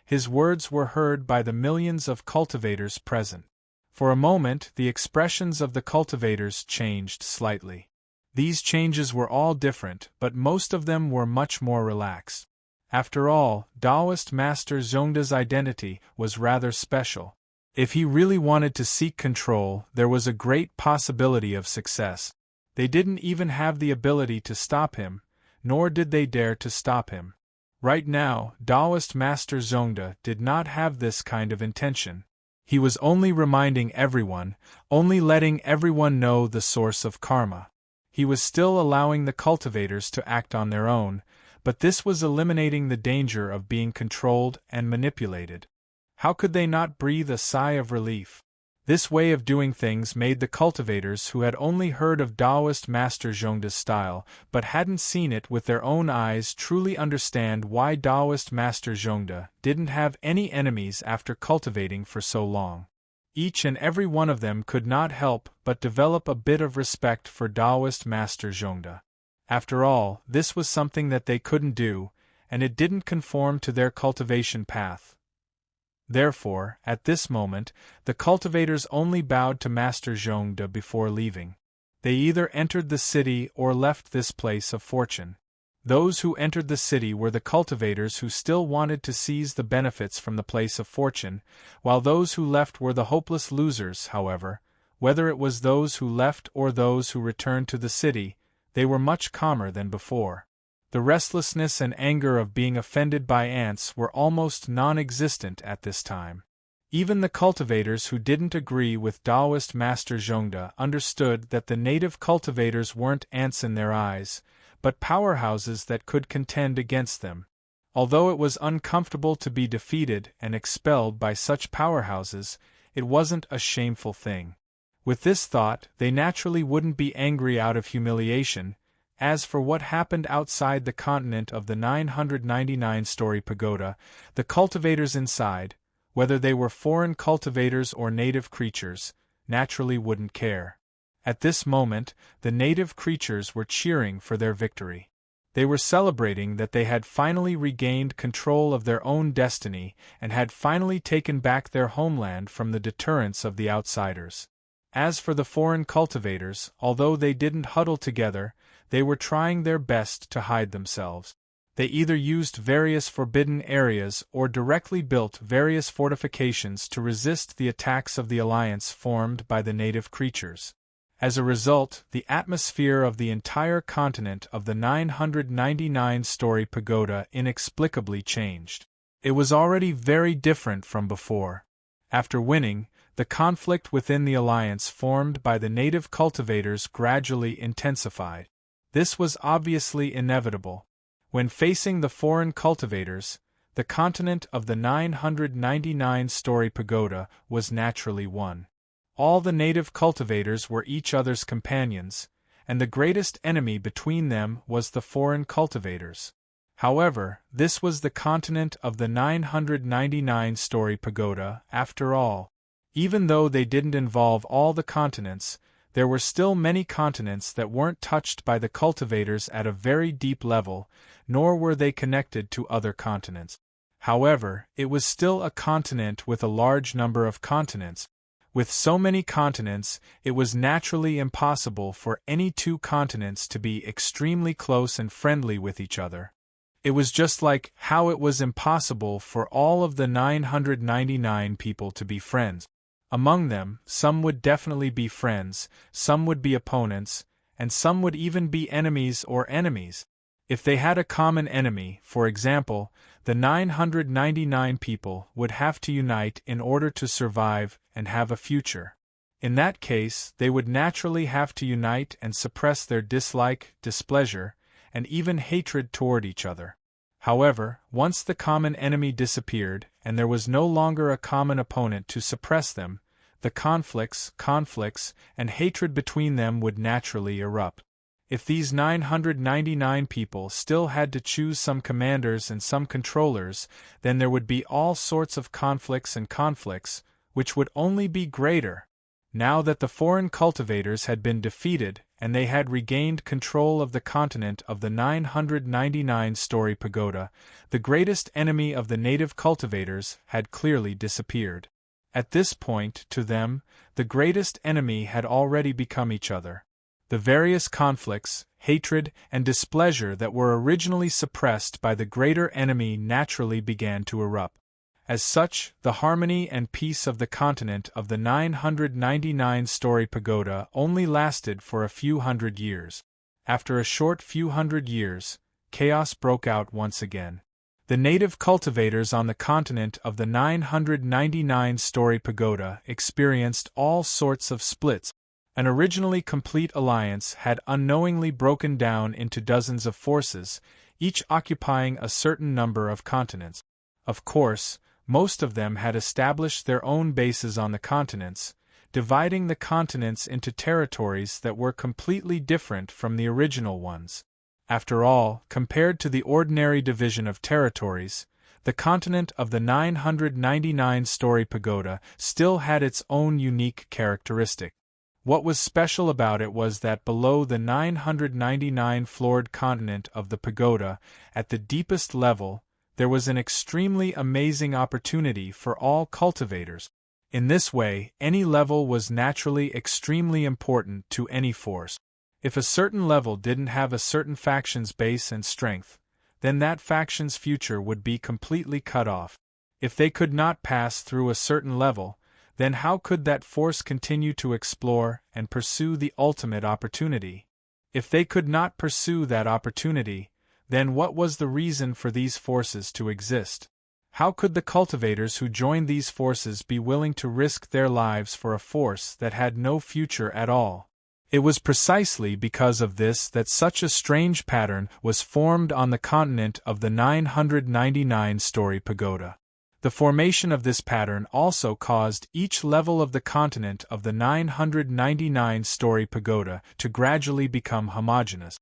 His words were heard by the millions of cultivators present. For a moment, the expressions of the cultivators changed slightly. These changes were all different, but most of them were much more relaxed. After all, Taoist Master Zhongda's identity was rather special. If he really wanted to seek control, there was a great possibility of success. They didn't even have the ability to stop him, nor did they dare to stop him. Right now, Taoist Master Zhongda did not have this kind of intention. He was only reminding everyone, only letting everyone know the source of karma. He was still allowing the cultivators to act on their own, but this was eliminating the danger of being controlled and manipulated. How could they not breathe a sigh of relief? This way of doing things made the cultivators who had only heard of Taoist Master Zhongda's style but hadn't seen it with their own eyes truly understand why Taoist Master Zhongda didn't have any enemies after cultivating for so long. Each and every one of them could not help but develop a bit of respect for Taoist Master Zhongda. After all, this was something that they couldn't do, and it didn't conform to their cultivation path. Therefore, at this moment, the cultivators only bowed to Master Zhongda before leaving. They either entered the city or left this place of fortune. Those who entered the city were the cultivators who still wanted to seize the benefits from the place of fortune, while those who left were the hopeless losers. However, whether it was those who left or those who returned to the city, they were much calmer than before. The restlessness and anger of being offended by ants were almost non-existent at this time. Even the cultivators who didn't agree with Taoist Master Zhongda understood that the native cultivators weren't ants in their eyes, but powerhouses that could contend against them. Although it was uncomfortable to be defeated and expelled by such powerhouses, it wasn't a shameful thing. With this thought, they naturally wouldn't be angry out of humiliation. As for what happened outside the continent of the 999-story pagoda, the cultivators inside, whether they were foreign cultivators or native creatures, naturally wouldn't care. At this moment, the native creatures were cheering for their victory. They were celebrating that they had finally regained control of their own destiny and had finally taken back their homeland from the deterrence of the outsiders. As for the foreign cultivators, although they didn't huddle together, they were trying their best to hide themselves. They either used various forbidden areas or directly built various fortifications to resist the attacks of the alliance formed by the native creatures. As a result, the atmosphere of the entire continent of the 999-story pagoda inexplicably changed. It was already very different from before. After winning, the conflict within the alliance formed by the native cultivators gradually intensified. This was obviously inevitable. When facing the foreign cultivators, the continent of the 999-story pagoda was naturally won. All the native cultivators were each other's companions, and the greatest enemy between them was the foreign cultivators. However, this was the continent of the 999-story pagoda, after all. Even though they didn't involve all the continents, there were still many continents that weren't touched by the cultivators at a very deep level, nor were they connected to other continents. However, it was still a continent with a large number of continents. With so many continents, it was naturally impossible for any two continents to be extremely close and friendly with each other. It was just like how it was impossible for all of the 999 people to be friends. Among them, some would definitely be friends, some would be opponents, and some would even be enemies or enemies. If they had a common enemy, for example, the 999 people would have to unite in order to survive and have a future. In that case, they would naturally have to unite and suppress their dislike, displeasure, and even hatred toward each other. However, once the common enemy disappeared, and there was no longer a common opponent to suppress them, the conflicts, and hatred between them would naturally erupt. If these 999 people still had to choose some commanders and some controllers, then there would be all sorts of conflicts, which would only be greater. Now that the foreign cultivators had been defeated and they had regained control of the continent of the 999-story pagoda, the greatest enemy of the native cultivators had clearly disappeared. At this point, to them, the greatest enemy had already become each other. The various conflicts, hatred, and displeasure that were originally suppressed by the greater enemy naturally began to erupt. As such, the harmony and peace of the continent of the 999-story pagoda only lasted for a few hundred years. After a short few hundred years, chaos broke out once again. The native cultivators on the continent of the 999-story pagoda experienced all sorts of splits. An originally complete alliance had unknowingly broken down into dozens of forces, each occupying a certain number of continents. Of course, most of them had established their own bases on the continents, dividing the continents into territories that were completely different from the original ones. After all, compared to the ordinary division of territories, the continent of the 999-story pagoda still had its own unique characteristic. What was special about it was that below the 999-floored continent of the pagoda, at the deepest level, there was an extremely amazing opportunity for all cultivators. In this way, any level was naturally extremely important to any force. If a certain level didn't have a certain faction's base and strength, then that faction's future would be completely cut off. If they could not pass through a certain level, then how could that force continue to explore and pursue the ultimate opportunity? If they could not pursue that opportunity, then what was the reason for these forces to exist? How could the cultivators who joined these forces be willing to risk their lives for a force that had no future at all? It was precisely because of this that such a strange pattern was formed on the continent of the 999-story pagoda. The formation of this pattern also caused each level of the continent of the 999-story pagoda to gradually become homogeneous.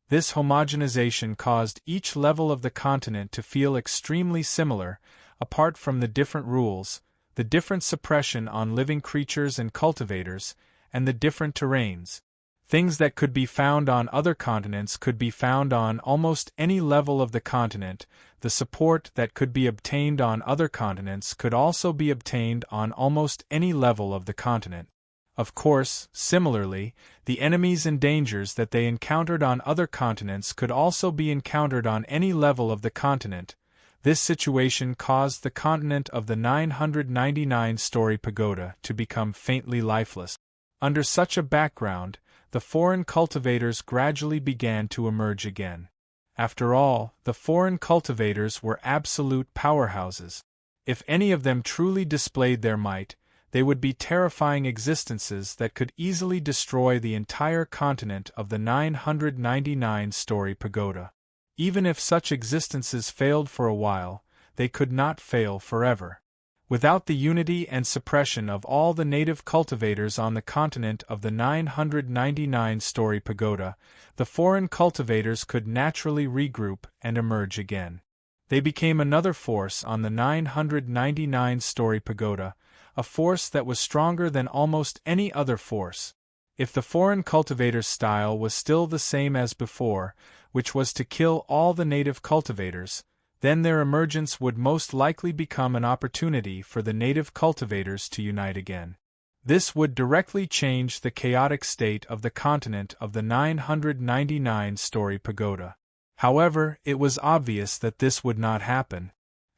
This homogenization caused each level of the continent to feel extremely similar. Apart from the different rules, the different suppression on living creatures and cultivators, and the different terrains. Things that could be found on other continents could be found on almost any level of the continent. The support that could be obtained on other continents could also be obtained on almost any level of the continent. Of course, similarly, the enemies and dangers that they encountered on other continents could also be encountered on any level of the continent. This situation caused the continent of the 999-story pagoda to become faintly lifeless. Under such a background, the foreign cultivators gradually began to emerge again. After all, the foreign cultivators were absolute powerhouses. If any of them truly displayed their might, they would be terrifying existences that could easily destroy the entire continent of the 999-story pagoda. Even if such existences failed for a while, they could not fail forever. Without the unity and suppression of all the native cultivators on the continent of the 999-story pagoda, the foreign cultivators could naturally regroup and emerge again. They became another force on the 999-story pagoda, a force that was stronger than almost any other force. If the foreign cultivator's style was still the same as before, which was to kill all the native cultivators, then their emergence would most likely become an opportunity for the native cultivators to unite again. This would directly change the chaotic state of the continent of the 999-story pagoda. However, it was obvious that this would not happen.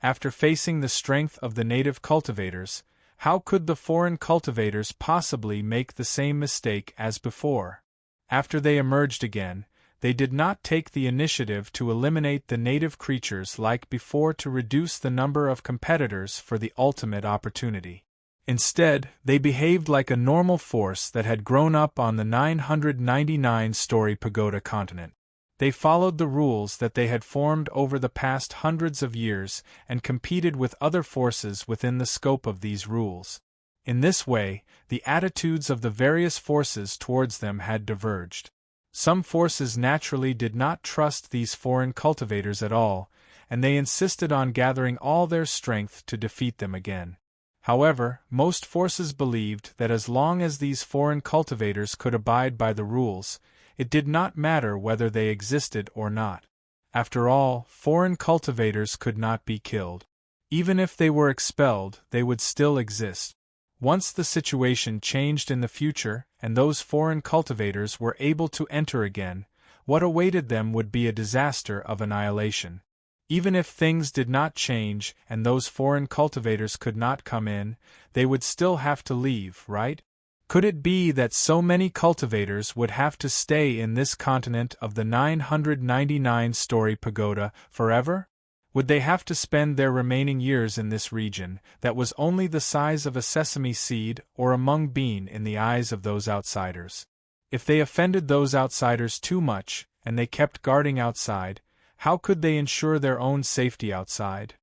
After facing the strength of the native cultivators, how could the foreign cultivators possibly make the same mistake as before? After they emerged again, they did not take the initiative to eliminate the native creatures like before to reduce the number of competitors for the ultimate opportunity. Instead, they behaved like a normal force that had grown up on the 999-story pagoda continent. They followed the rules that they had formed over the past hundreds of years and competed with other forces within the scope of these rules. In this way, the attitudes of the various forces towards them had diverged. Some forces naturally did not trust these foreign cultivators at all, and they insisted on gathering all their strength to defeat them again. However, most forces believed that as long as these foreign cultivators could abide by the rules, it did not matter whether they existed or not. After all, foreign cultivators could not be killed. Even if they were expelled, they would still exist. Once the situation changed in the future, and those foreign cultivators were able to enter again, what awaited them would be a disaster of annihilation. Even if things did not change and those foreign cultivators could not come in, they would still have to leave, right? Could it be that so many cultivators would have to stay in this continent of the 999-story pagoda forever? Would they have to spend their remaining years in this region that was only the size of a sesame seed or a mung bean in the eyes of those outsiders? If they offended those outsiders too much, and they kept guarding outside, how could they ensure their own safety outside?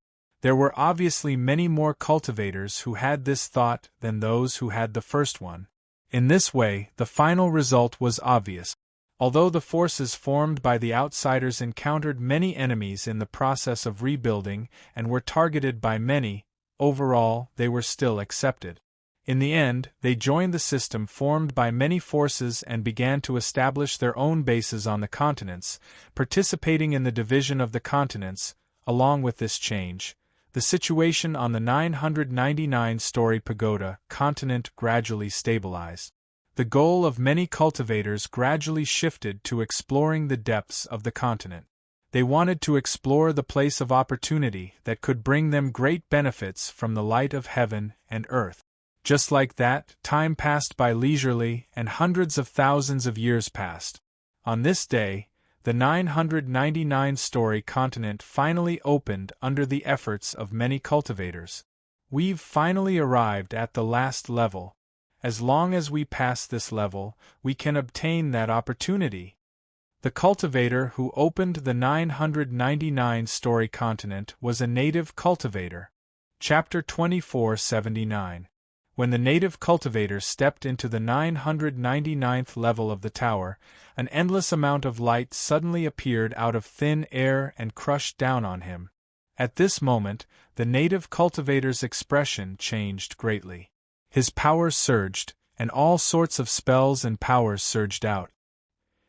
There were obviously many more cultivators who had this thought than those who had the first one. In this way, the final result was obvious. Although the forces formed by the outsiders encountered many enemies in the process of rebuilding and were targeted by many, overall, they were still accepted. In the end, they joined the system formed by many forces and began to establish their own bases on the continents, participating in the division of the continents. Along with this change, the situation on the 999-story pagoda continent gradually stabilized. The goal of many cultivators gradually shifted to exploring the depths of the continent. They wanted to explore the place of opportunity that could bring them great benefits from the light of heaven and earth. Just like that, time passed by leisurely and hundreds of thousands of years passed. On this day, the 999-story continent finally opened under the efforts of many cultivators. We've finally arrived at the last level. As long as we pass this level, we can obtain that opportunity. The cultivator who opened the 999-story continent was a native cultivator. Chapter 2479. When the native cultivator stepped into the 999th level of the tower, an endless amount of light suddenly appeared out of thin air and crushed down on him. At this moment, the native cultivator's expression changed greatly. His powers surged, and all sorts of spells and powers surged out.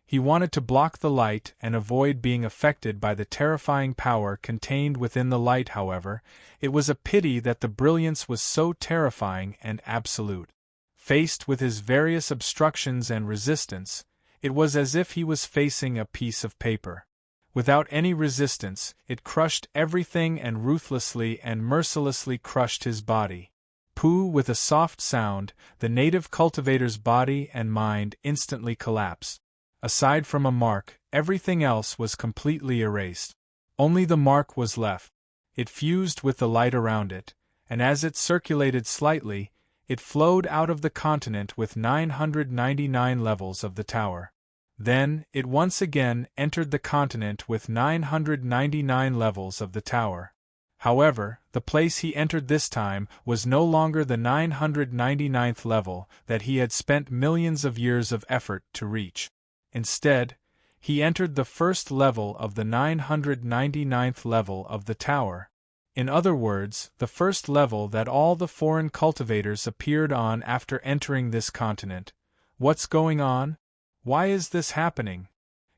He wanted to block the light and avoid being affected by the terrifying power contained within the light. However, it was a pity that the brilliance was so terrifying and absolute. Faced with his various obstructions and resistance, it was as if he was facing a piece of paper. Without any resistance, it crushed everything and ruthlessly and mercilessly crushed his body. Pooh! With a soft sound, the native cultivator's body and mind instantly collapsed. Aside from a mark, everything else was completely erased. Only the mark was left. It fused with the light around it, and as it circulated slightly, it flowed out of the continent with 999 levels of the tower. Then, it once again entered the continent with 999 levels of the tower. However, the place he entered this time was no longer the 999th level that he had spent millions of years of effort to reach. Instead, he entered the first level of the 999th level of the tower. In other words, the first level that all the foreign cultivators appeared on after entering this continent. What's going on? Why is this happening?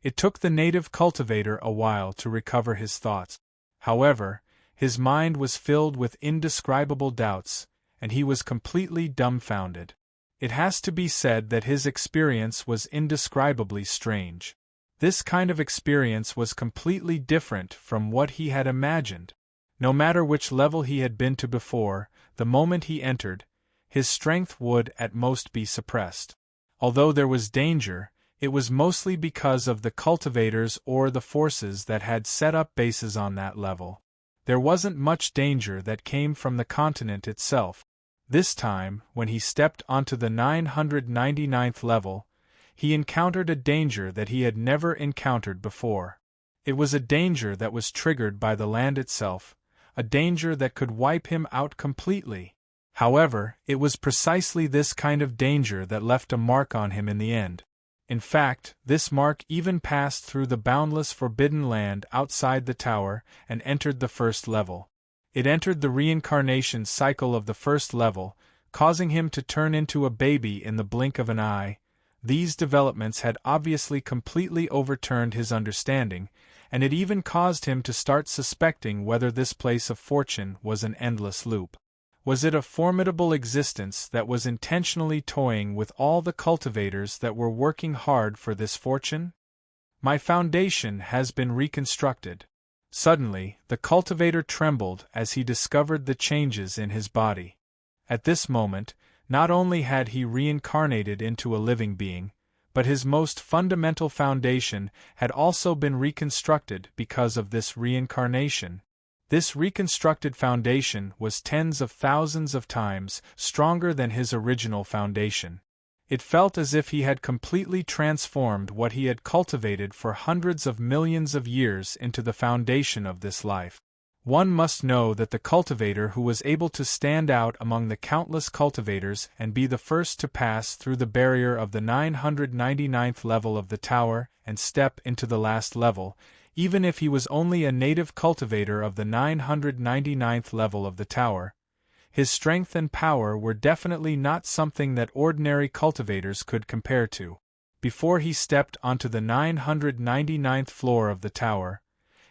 It took the native cultivator a while to recover his thoughts. However, his mind was filled with indescribable doubts, and he was completely dumbfounded. It has to be said that his experience was indescribably strange. This kind of experience was completely different from what he had imagined. No matter which level he had been to before, the moment he entered, his strength would at most be suppressed. Although there was danger, it was mostly because of the cultivators or the forces that had set up bases on that level. There wasn't much danger that came from the continent itself. This time, when he stepped onto the 999th level, he encountered a danger that he had never encountered before. It was a danger that was triggered by the land itself, a danger that could wipe him out completely. However, it was precisely this kind of danger that left a mark on him in the end. In fact, this mark even passed through the boundless forbidden land outside the tower and entered the first level. It entered the reincarnation cycle of the first level, causing him to turn into a baby in the blink of an eye. These developments had obviously completely overturned his understanding, and it even caused him to start suspecting whether this place of fortune was an endless loop. Was it a formidable existence that was intentionally toying with all the cultivators that were working hard for this fortune? My foundation has been reconstructed. Suddenly, the cultivator trembled as he discovered the changes in his body. At this moment, not only had he reincarnated into a living being, but his most fundamental foundation had also been reconstructed because of this reincarnation. This reconstructed foundation was tens of thousands of times stronger than his original foundation. It felt as if he had completely transformed what he had cultivated for hundreds of millions of years into the foundation of this life. One must know that the cultivator who was able to stand out among the countless cultivators and be the first to pass through the barrier of the 999th level of the tower and step into the last level, even if he was only a native cultivator of the 999th level of the tower, his strength and power were definitely not something that ordinary cultivators could compare to. Before he stepped onto the 999th floor of the tower,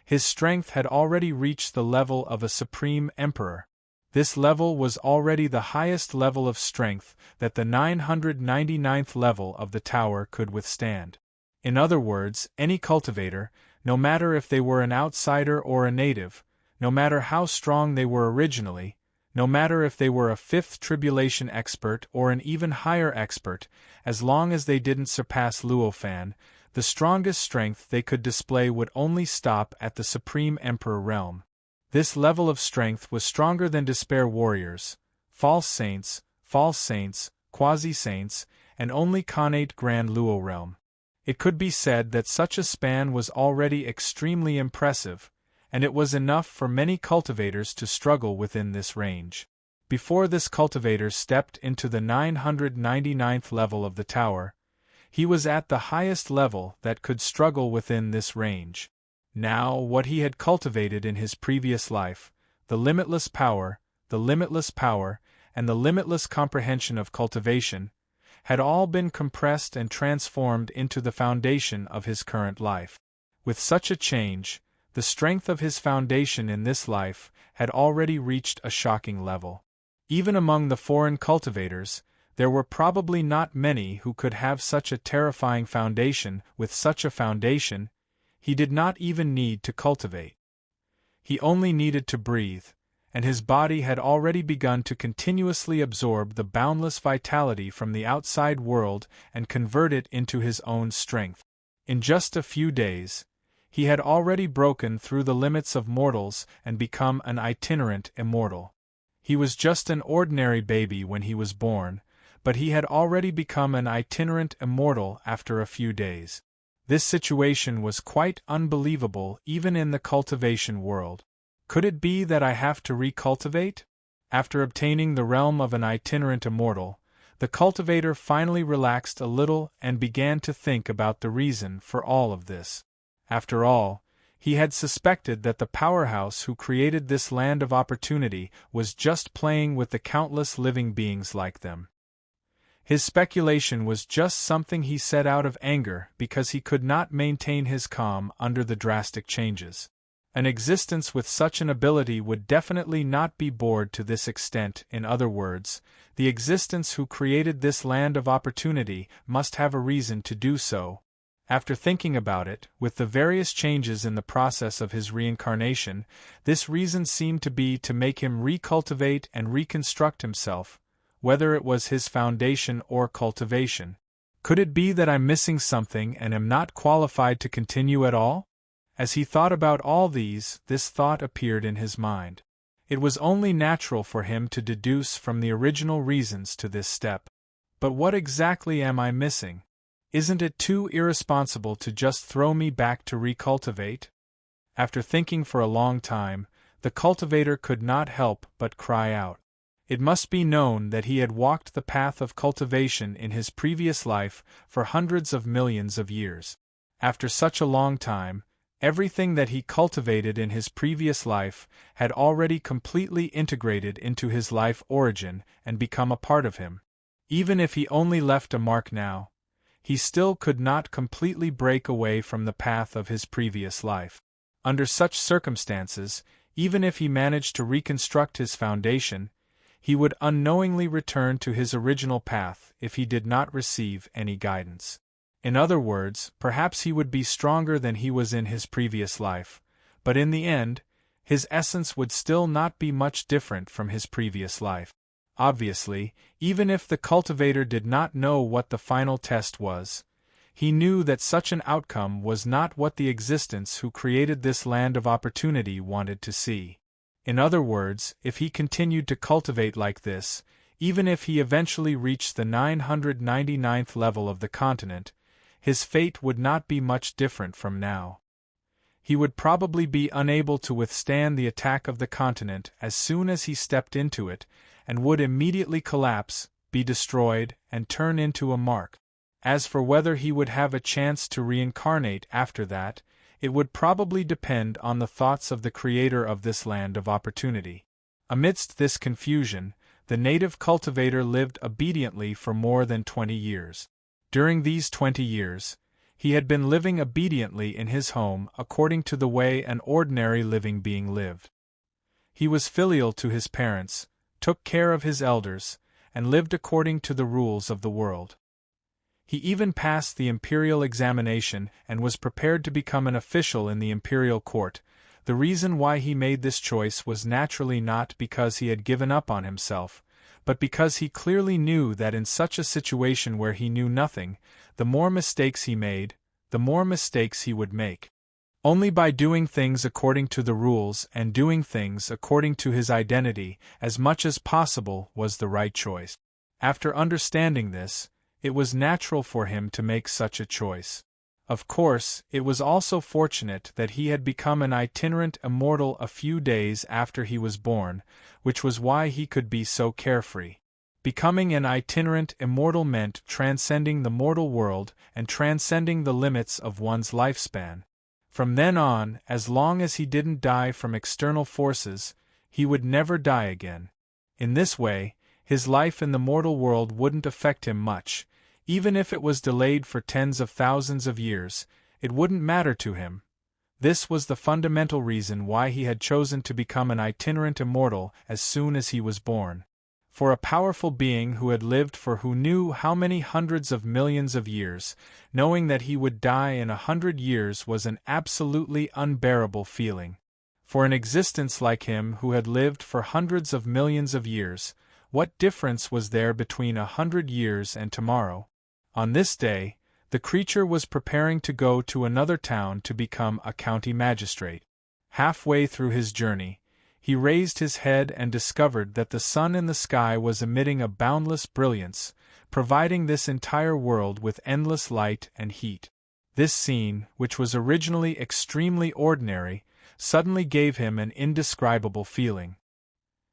his strength had already reached the level of a supreme emperor. This level was already the highest level of strength that the 999th level of the tower could withstand. In other words, any cultivator, no matter if they were an outsider or a native, no matter how strong they were originally, no matter if they were a fifth tribulation expert or an even higher expert, as long as they didn't surpass Luofan, the strongest strength they could display would only stop at the Supreme Emperor realm. This level of strength was stronger than despair warriors, false saints, quasi-saints, and only Khanate Grand Luo realm. It could be said that such a span was already extremely impressive, and it was enough for many cultivators to struggle within this range. Before this cultivator stepped into the 999th level of the tower, he was at the highest level that could struggle within this range. Now, what he had cultivated in his previous life, the limitless power, and the limitless comprehension of cultivation, had all been compressed and transformed into the foundation of his current life. With such a change, the strength of his foundation in this life had already reached a shocking level. Even among the foreign cultivators, there were probably not many who could have such a terrifying foundation. With such a foundation, he did not even need to cultivate. He only needed to breathe, and his body had already begun to continuously absorb the boundless vitality from the outside world and convert it into his own strength. In just a few days, he had already broken through the limits of mortals and become an itinerant immortal. He was just an ordinary baby when he was born, but he had already become an itinerant immortal after a few days. This situation was quite unbelievable even in the cultivation world. Could it be that I have to recultivate? After obtaining the realm of an itinerant immortal, the cultivator finally relaxed a little and began to think about the reason for all of this. After all, he had suspected that the powerhouse who created this land of opportunity was just playing with the countless living beings like them. His speculation was just something he said out of anger because he could not maintain his calm under the drastic changes. An existence with such an ability would definitely not be bored to this extent. In other words, the existence who created this land of opportunity must have a reason to do so. After thinking about it, with the various changes in the process of his reincarnation, this reason seemed to be to make him recultivate and reconstruct himself, whether it was his foundation or cultivation. Could it be that I'm missing something and am not qualified to continue at all? As he thought about all these, this thought appeared in his mind. It was only natural for him to deduce from the original reasons to this step. But what exactly am I missing? Isn't it too irresponsible to just throw me back to recultivate? After thinking for a long time, the cultivator could not help but cry out. It must be known that he had walked the path of cultivation in his previous life for hundreds of millions of years. After such a long time, everything that he cultivated in his previous life had already completely integrated into his life origin and become a part of him. Even if he only left a mark now, he still could not completely break away from the path of his previous life. Under such circumstances, even if he managed to reconstruct his foundation, he would unknowingly return to his original path if he did not receive any guidance. In other words, perhaps he would be stronger than he was in his previous life, but in the end, his essence would still not be much different from his previous life. Obviously, even if the cultivator did not know what the final test was, he knew that such an outcome was not what the existence who created this land of opportunity wanted to see. In other words, if he continued to cultivate like this, even if he eventually reached the 999th level of the continent, his fate would not be much different from now. He would probably be unable to withstand the attack of the continent as soon as he stepped into it, and would immediately collapse, be destroyed, and turn into a mark. As for whether he would have a chance to reincarnate after that, it would probably depend on the thoughts of the creator of this land of opportunity. Amidst this confusion, the native cultivator lived obediently for more than 20 years. During these 20 years, he had been living obediently in his home according to the way an ordinary living being lived. He was filial to his parents, took care of his elders, and lived according to the rules of the world. He even passed the imperial examination and was prepared to become an official in the imperial court. The reason why he made this choice was naturally not because he had given up on himself, but because he clearly knew that in such a situation where he knew nothing, the more mistakes he made, the more mistakes he would make. Only by doing things according to the rules and doing things according to his identity as much as possible was the right choice. After understanding this, it was natural for him to make such a choice. Of course, it was also fortunate that he had become an itinerant immortal a few days after he was born, which was why he could be so carefree. Becoming an itinerant immortal meant transcending the mortal world and transcending the limits of one's lifespan, From then on, as long as he didn't die from external forces, he would never die again. In this way, his life in the mortal world wouldn't affect him much. Even if it was delayed for tens of thousands of years, it wouldn't matter to him. This was the fundamental reason why he had chosen to become an itinerant immortal as soon as he was born. For a powerful being who had lived for who knew how many hundreds of millions of years, knowing that he would die in 100 years was an absolutely unbearable feeling. For an existence like him who had lived for hundreds of millions of years, what difference was there between 100 years and tomorrow? On this day, the creature was preparing to go to another town to become a county magistrate. Halfway through his journey, he raised his head and discovered that the sun in the sky was emitting a boundless brilliance, providing this entire world with endless light and heat. This scene, which was originally extremely ordinary, suddenly gave him an indescribable feeling.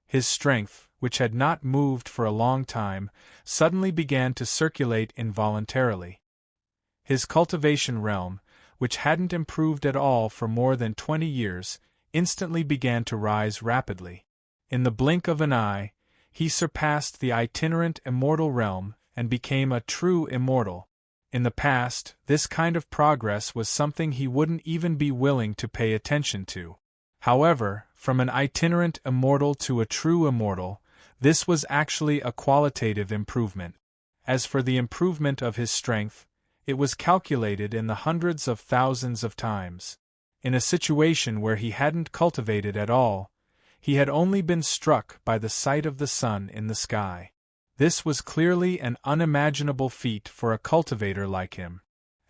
His strength, which had not moved for a long time, suddenly began to circulate involuntarily. His cultivation realm, which hadn't improved at all for more than 20 years, instantly began to rise rapidly. In the blink of an eye, he surpassed the itinerant immortal realm and became a true immortal. In the past, this kind of progress was something he wouldn't even be willing to pay attention to. However, from an itinerant immortal to a true immortal, this was actually a qualitative improvement. As for the improvement of his strength, it was calculated in the hundreds of thousands of times. In a situation where he hadn't cultivated at all, he had only been struck by the sight of the sun in the sky. This was clearly an unimaginable feat for a cultivator like him.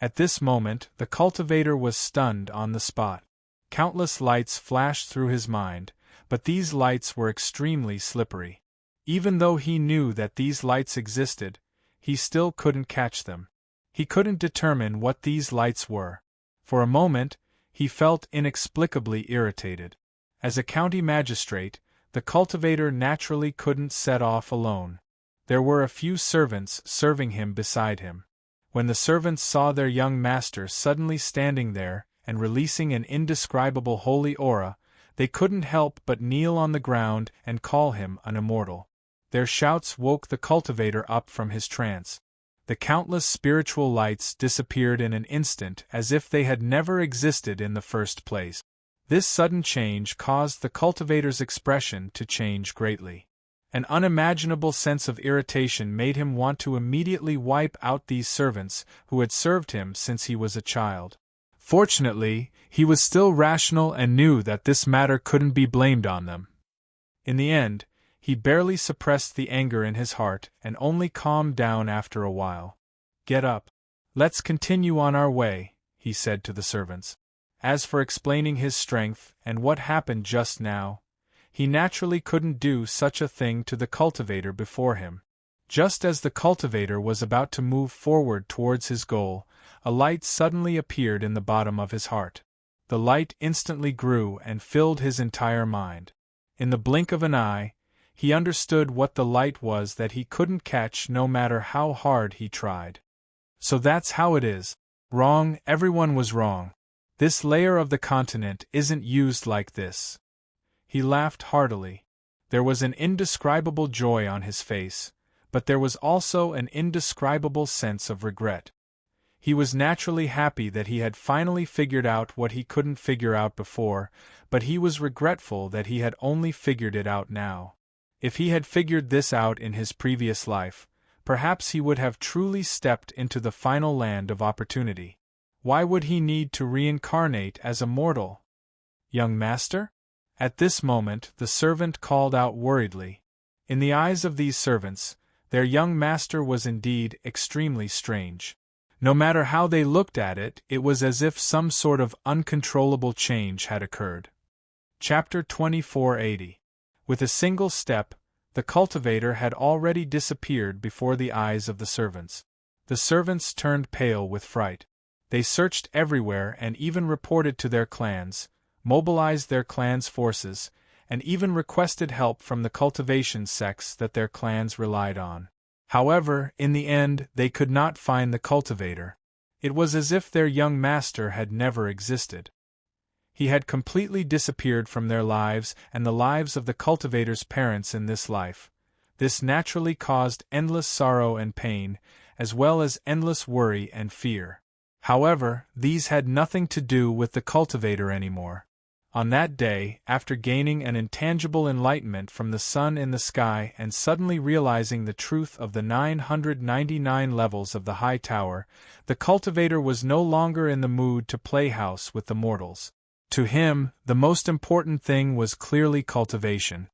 At this moment, the cultivator was stunned on the spot. Countless lights flashed through his mind, but these lights were extremely slippery. Even though he knew that these lights existed, he still couldn't catch them. He couldn't determine what these lights were. For a moment, he felt inexplicably irritated. As a county magistrate, the cultivator naturally couldn't set off alone. There were a few servants serving him beside him. When the servants saw their young master suddenly standing there and releasing an indescribable holy aura, they couldn't help but kneel on the ground and call him an immortal. Their shouts woke the cultivator up from his trance. The countless spiritual lights disappeared in an instant as if they had never existed in the first place. This sudden change caused the cultivator's expression to change greatly. An unimaginable sense of irritation made him want to immediately wipe out these servants who had served him since he was a child. Fortunately, he was still rational and knew that this matter couldn't be blamed on them. In the end, he barely suppressed the anger in his heart and only calmed down after a while. "Get up. Let's continue on our way," he said to the servants. As for explaining his strength and what happened just now, he naturally couldn't do such a thing to the cultivator before him. Just as the cultivator was about to move forward towards his goal, a light suddenly appeared in the bottom of his heart. The light instantly grew and filled his entire mind. In the blink of an eye, he understood what the light was that he couldn't catch no matter how hard he tried. So that's how it is. Wrong, everyone was wrong. This layer of the continent isn't used like this. He laughed heartily. There was an indescribable joy on his face, but there was also an indescribable sense of regret. He was naturally happy that he had finally figured out what he couldn't figure out before, but he was regretful that he had only figured it out now. If he had figured this out in his previous life, perhaps he would have truly stepped into the final land of opportunity. Why would he need to reincarnate as a mortal? "Young master?" At this moment the servant called out worriedly. In the eyes of these servants, their young master was indeed extremely strange. No matter how they looked at it, it was as if some sort of uncontrollable change had occurred. Chapter 2480. With a single step, the cultivator had already disappeared before the eyes of the servants. The servants turned pale with fright. They searched everywhere and even reported to their clans, mobilized their clans' forces, and even requested help from the cultivation sects that their clans relied on. However, in the end, they could not find the cultivator. It was as if their young master had never existed. He had completely disappeared from their lives and the lives of the cultivator's parents in this life. This naturally caused endless sorrow and pain, as well as endless worry and fear. However, these had nothing to do with the cultivator anymore. On that day, after gaining an intangible enlightenment from the sun in the sky and suddenly realizing the truth of the 999 levels of the high tower, the cultivator was no longer in the mood to play house with the mortals. To him, the most important thing was clearly cultivation.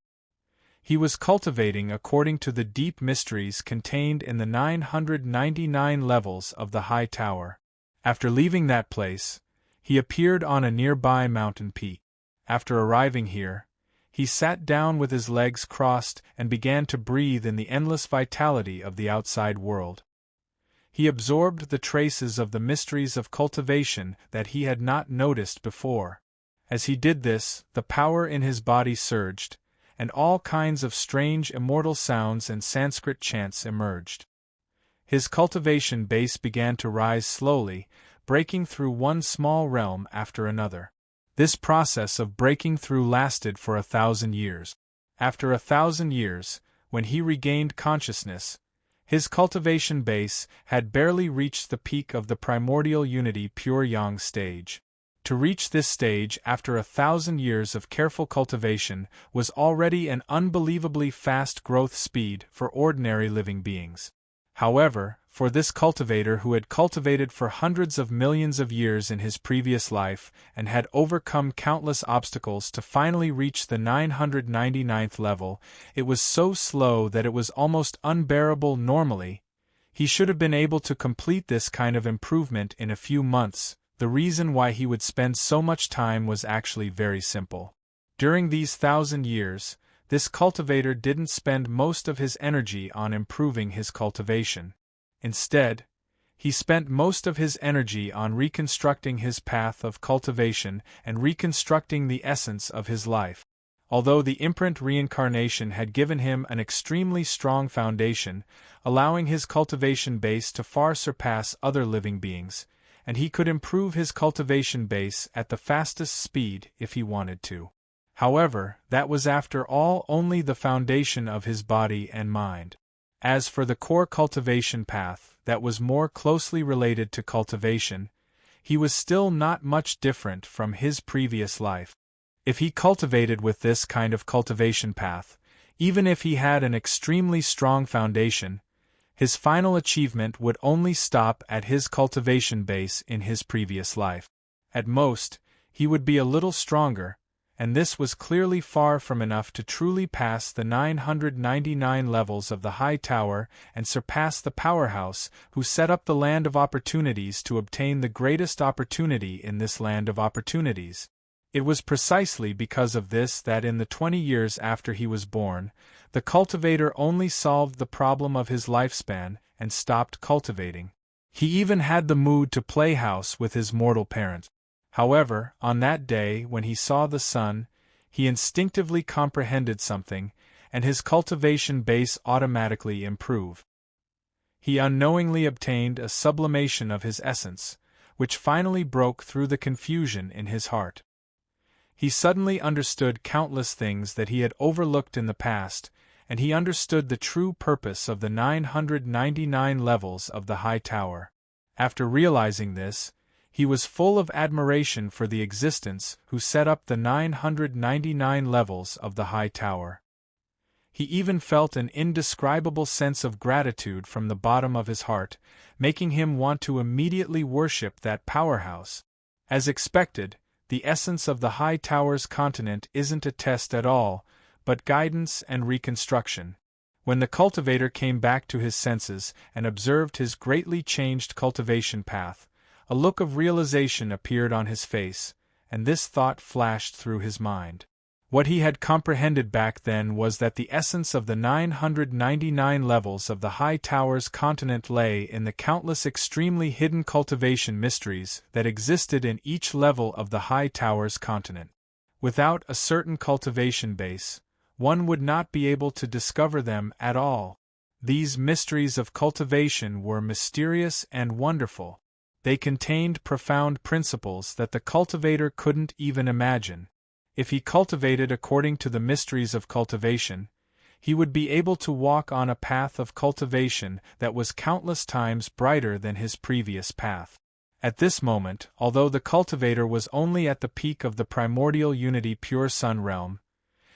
He was cultivating according to the deep mysteries contained in the 999 levels of the high tower. After leaving that place, he appeared on a nearby mountain peak. After arriving here, he sat down with his legs crossed and began to breathe in the endless vitality of the outside world. He absorbed the traces of the mysteries of cultivation that he had not noticed before. As he did this, the power in his body surged, and all kinds of strange immortal sounds and Sanskrit chants emerged. His cultivation base began to rise slowly, breaking through one small realm after another. This process of breaking through lasted for 1,000 years. After 1,000 years, when he regained consciousness, his cultivation base had barely reached the peak of the primordial unity pure yang stage. To reach this stage after 1,000 years of careful cultivation was already an unbelievably fast growth speed for ordinary living beings. However, for this cultivator who had cultivated for hundreds of millions of years in his previous life and had overcome countless obstacles to finally reach the 999th level, it was so slow that it was almost unbearable normally. He should have been able to complete this kind of improvement in a few months. The reason why he would spend so much time was actually very simple. During these 1,000 years, this cultivator didn't spend most of his energy on improving his cultivation. Instead, he spent most of his energy on reconstructing his path of cultivation and reconstructing the essence of his life. Although the imprint reincarnation had given him an extremely strong foundation, allowing his cultivation base to far surpass other living beings, and he could improve his cultivation base at the fastest speed if he wanted to. However, that was after all only the foundation of his body and mind. As for the core cultivation path that was more closely related to cultivation, he was still not much different from his previous life. If he cultivated with this kind of cultivation path, even if he had an extremely strong foundation, his final achievement would only stop at his cultivation base in his previous life. At most, he would be a little stronger, and this was clearly far from enough to truly pass the 999 levels of the high tower and surpass the powerhouse who set up the land of opportunities to obtain the greatest opportunity in this land of opportunities. It was precisely because of this that in the 20 years after he was born, the cultivator only solved the problem of his lifespan and stopped cultivating. He even had the mood to play house with his mortal parent. However, on that day when he saw the sun, he instinctively comprehended something, and his cultivation base automatically improved. He unknowingly obtained a sublimation of his essence, which finally broke through the confusion in his heart. He suddenly understood countless things that he had overlooked in the past, and he understood the true purpose of the 999 levels of the high tower. After realizing this, he was full of admiration for the existence who set up the 999 levels of the high tower. He even felt an indescribable sense of gratitude from the bottom of his heart, making him want to immediately worship that powerhouse. As expected, the essence of the high tower's continent isn't a test at all, but guidance and reconstruction. When the cultivator came back to his senses and observed his greatly changed cultivation path, a look of realization appeared on his face, and this thought flashed through his mind. What he had comprehended back then was that the essence of the 999 levels of the high tower's continent lay in the countless extremely hidden cultivation mysteries that existed in each level of the high tower's continent. Without a certain cultivation base, one would not be able to discover them at all. These mysteries of cultivation were mysterious and wonderful. They contained profound principles that the cultivator couldn't even imagine. If he cultivated according to the mysteries of cultivation, he would be able to walk on a path of cultivation that was countless times brighter than his previous path. At this moment, although the cultivator was only at the peak of the primordial unity pure sun realm,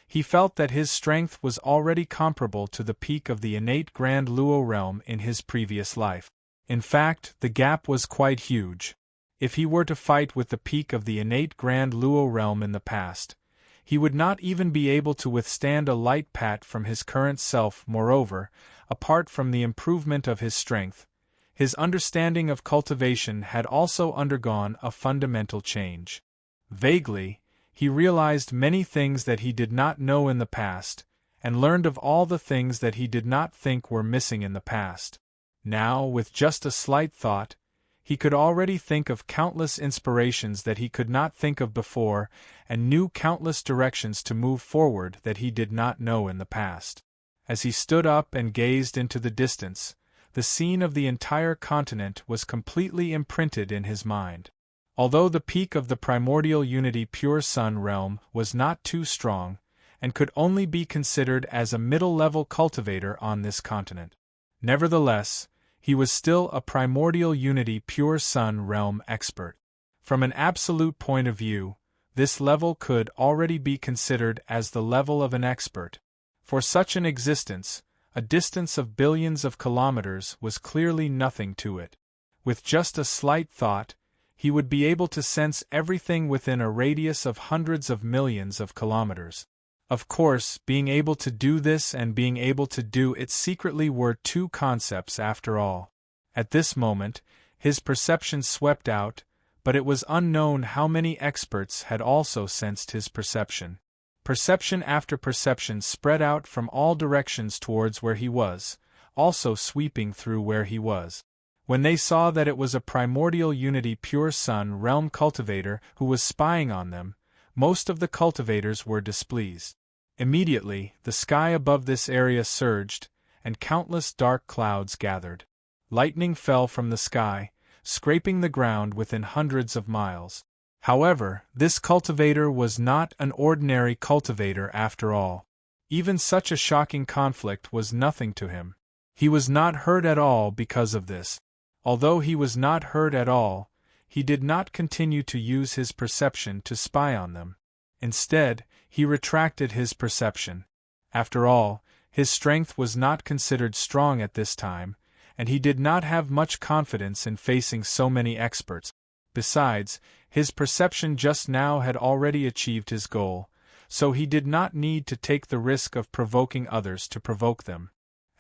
he felt that his strength was already comparable to the peak of the innate grand luo realm in his previous life. In fact, the gap was quite huge. If he were to fight with the peak of the innate grand luo realm in the past, he would not even be able to withstand a light pat from his current self. Moreover, apart from the improvement of his strength, his understanding of cultivation had also undergone a fundamental change. Vaguely, he realized many things that he did not know in the past, and learned of all the things that he did not think were missing in the past. Now, with just a slight thought, he could already think of countless inspirations that he could not think of before, and knew countless directions to move forward that he did not know in the past. As he stood up and gazed into the distance, the scene of the entire continent was completely imprinted in his mind. Although the peak of the primordial unity pure sun realm was not too strong, and could only be considered as a middle-level cultivator on this continent, nevertheless, he was still a primordial unity pure sun realm expert. From an absolute point of view, this level could already be considered as the level of an expert. For such an existence, a distance of billions of kilometers was clearly nothing to it. With just a slight thought, he would be able to sense everything within a radius of hundreds of millions of kilometers. Of course, being able to do this and being able to do it secretly were two concepts after all. At this moment, his perception swept out, but it was unknown how many experts had also sensed his perception. Perception after perception spread out from all directions towards where he was, also sweeping through where he was. When they saw that it was a primordial unity pure sun realm cultivator who was spying on them, most of the cultivators were displeased. Immediately, the sky above this area surged, and countless dark clouds gathered. Lightning fell from the sky, scraping the ground within hundreds of miles. However, this cultivator was not an ordinary cultivator after all. Even such a shocking conflict was nothing to him. He was not hurt at all because of this. Although he was not hurt at all, he did not continue to use his perception to spy on them. Instead, he retracted his perception. After all, his strength was not considered strong at this time, and he did not have much confidence in facing so many experts. Besides, his perception just now had already achieved his goal, so he did not need to take the risk of provoking others to provoke them.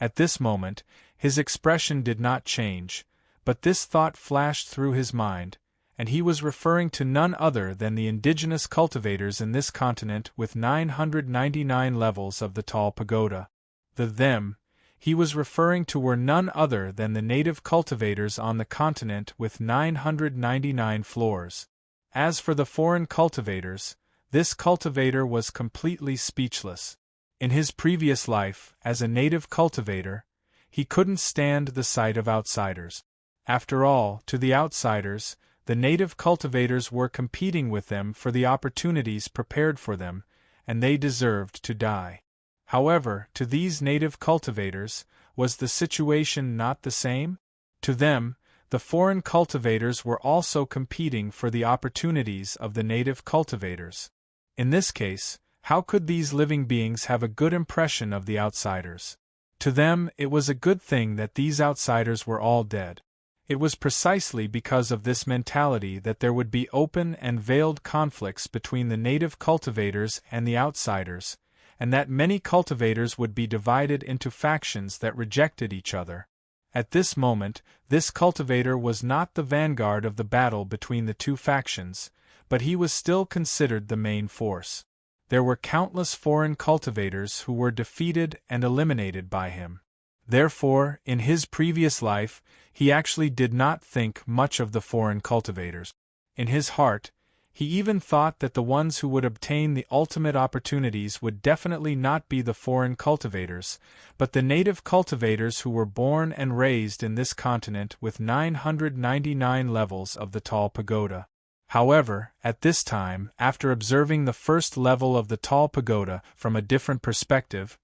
At this moment, his expression did not change, but this thought flashed through his mind, and he was referring to none other than the indigenous cultivators in this continent with 999 levels of the tall pagoda. The them he was referring to were none other than the native cultivators on the continent with 999 floors. As for the foreign cultivators, this cultivator was completely speechless. In his previous life, as a native cultivator, he couldn't stand the sight of outsiders. After all, to the outsiders, the native cultivators were competing with them for the opportunities prepared for them, and they deserved to die. However, to these native cultivators, was the situation not the same? To them, the foreign cultivators were also competing for the opportunities of the native cultivators. In this case, how could these living beings have a good impression of the outsiders? To them, it was a good thing that these outsiders were all dead. It was precisely because of this mentality that there would be open and veiled conflicts between the native cultivators and the outsiders, and that many cultivators would be divided into factions that rejected each other. At this moment, this cultivator was not the vanguard of the battle between the two factions, but he was still considered the main force. There were countless foreign cultivators who were defeated and eliminated by him. Therefore, in his previous life, he actually did not think much of the foreign cultivators. In his heart, He even thought that the ones who would obtain the ultimate opportunities would definitely not be the foreign cultivators, but the native cultivators who were born and raised in this continent with 999 levels of the tall pagoda. However, at this time, after observing the first level of the tall pagoda from a different perspective,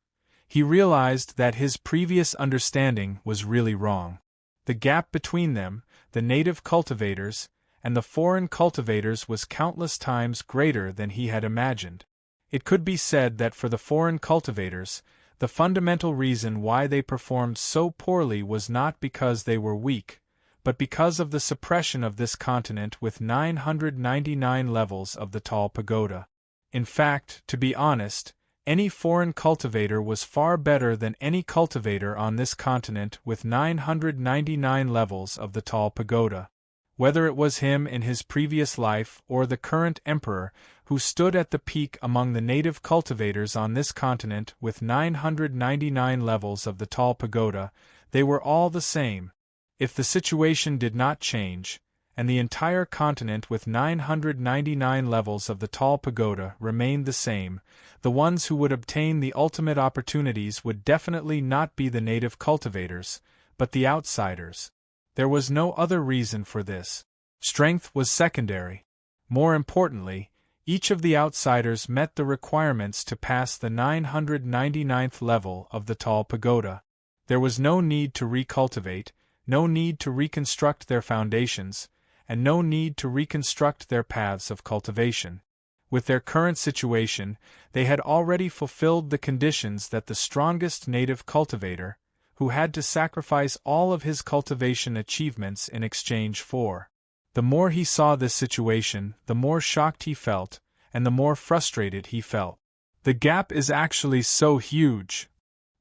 he realized that his previous understanding was really wrong. The gap between them, the native cultivators, and the foreign cultivators was countless times greater than he had imagined. It could be said that for the foreign cultivators, the fundamental reason why they performed so poorly was not because they were weak, but because of the suppression of this continent with 999 levels of the tall pagoda. In fact, to be honest, any foreign cultivator was far better than any cultivator on this continent with 999 levels of the tall pagoda. Whether it was him in his previous life or the current emperor who stood at the peak among the native cultivators on this continent with 999 levels of the tall pagoda, they were all the same. If the situation did not change, and the entire continent with 999 levels of the tall pagoda remained the same, the ones who would obtain the ultimate opportunities would definitely not be the native cultivators, but the outsiders. There was no other reason for this. Strength was secondary. More importantly, each of the outsiders met the requirements to pass the 999th level of the tall pagoda. There was no need to recultivate, no need to reconstruct their foundations, and no need to reconstruct their paths of cultivation. With their current situation, they had already fulfilled the conditions that the strongest native cultivator, who had to sacrifice all of his cultivation achievements in exchange for. The more he saw this situation, the more shocked he felt, and the more frustrated he felt. The gap is actually so huge.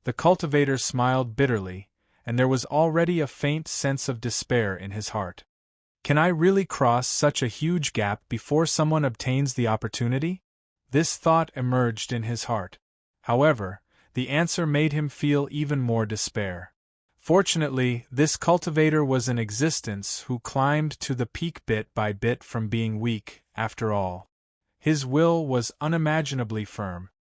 The cultivator smiled bitterly, and there was already a faint sense of despair in his heart. Can I really cross such a huge gap before someone obtains the opportunity? This thought emerged in his heart. However, the answer made him feel even more despair. Fortunately, this cultivator was in existence who climbed to the peak bit by bit from being weak, after all. His will was unimaginably firm.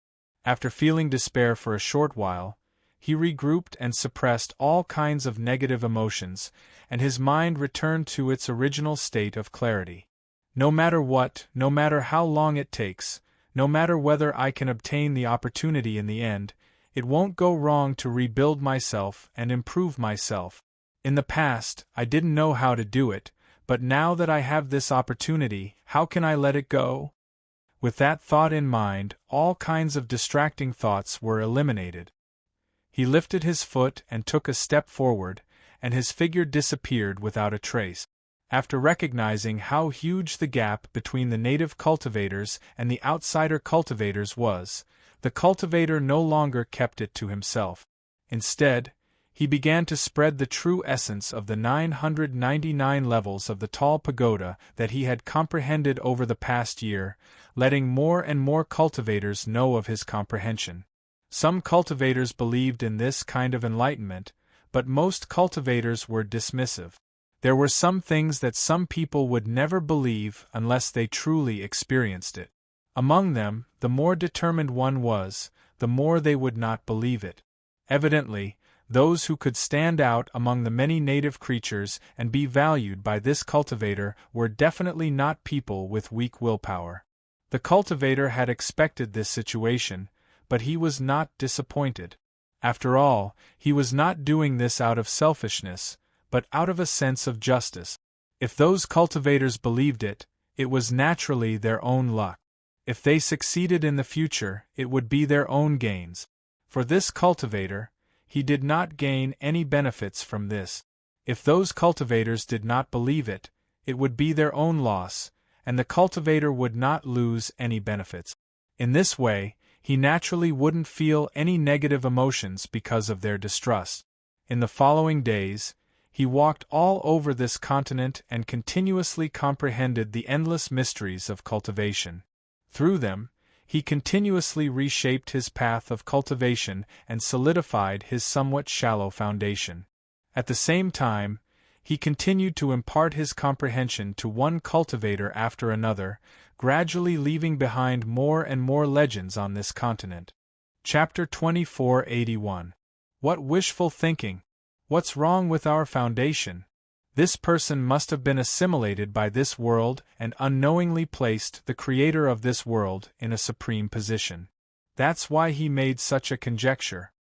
After feeling despair for a short while, he regrouped and suppressed all kinds of negative emotions, and his mind returned to its original state of clarity. No matter what, no matter how long it takes, no matter whether I can obtain the opportunity in the end, it won't go wrong to rebuild myself and improve myself. In the past, I didn't know how to do it, but now that I have this opportunity, how can I let it go? With that thought in mind, all kinds of distracting thoughts were eliminated. He lifted his foot and took a step forward, and his figure disappeared without a trace. After recognizing how huge the gap between the native cultivators and the outsider cultivators was, the cultivator no longer kept it to himself. Instead, he began to spread the true essence of the 999 levels of the tall pagoda that he had comprehended over the past year, letting more and more cultivators know of his comprehension. Some cultivators believed in this kind of enlightenment, but most cultivators were dismissive. There were some things that some people would never believe unless they truly experienced it. Among them, the more determined one was, the more they would not believe it. Evidently, those who could stand out among the many native creatures and be valued by this cultivator were definitely not people with weak willpower. The cultivator had expected this situation, but he was not disappointed. After all, he was not doing this out of selfishness, but out of a sense of justice. If those cultivators believed it, it was naturally their own luck. If they succeeded in the future, it would be their own gains. For this cultivator, he did not gain any benefits from this. If those cultivators did not believe it, it would be their own loss, and the cultivator would not lose any benefits. In this way, he naturally wouldn't feel any negative emotions because of their distrust. In the following days, he walked all over this continent and continuously comprehended the endless mysteries of cultivation. Through them, he continuously reshaped his path of cultivation and solidified his somewhat shallow foundation. At the same time, He continued to impart his comprehension to one cultivator after another, gradually leaving behind more and more legends on this continent. Chapter 2481. What wishful thinking! What's wrong with our foundation? This person must have been assimilated by this world and unknowingly placed the creator of this world in a supreme position. That's why he made such a conjecture.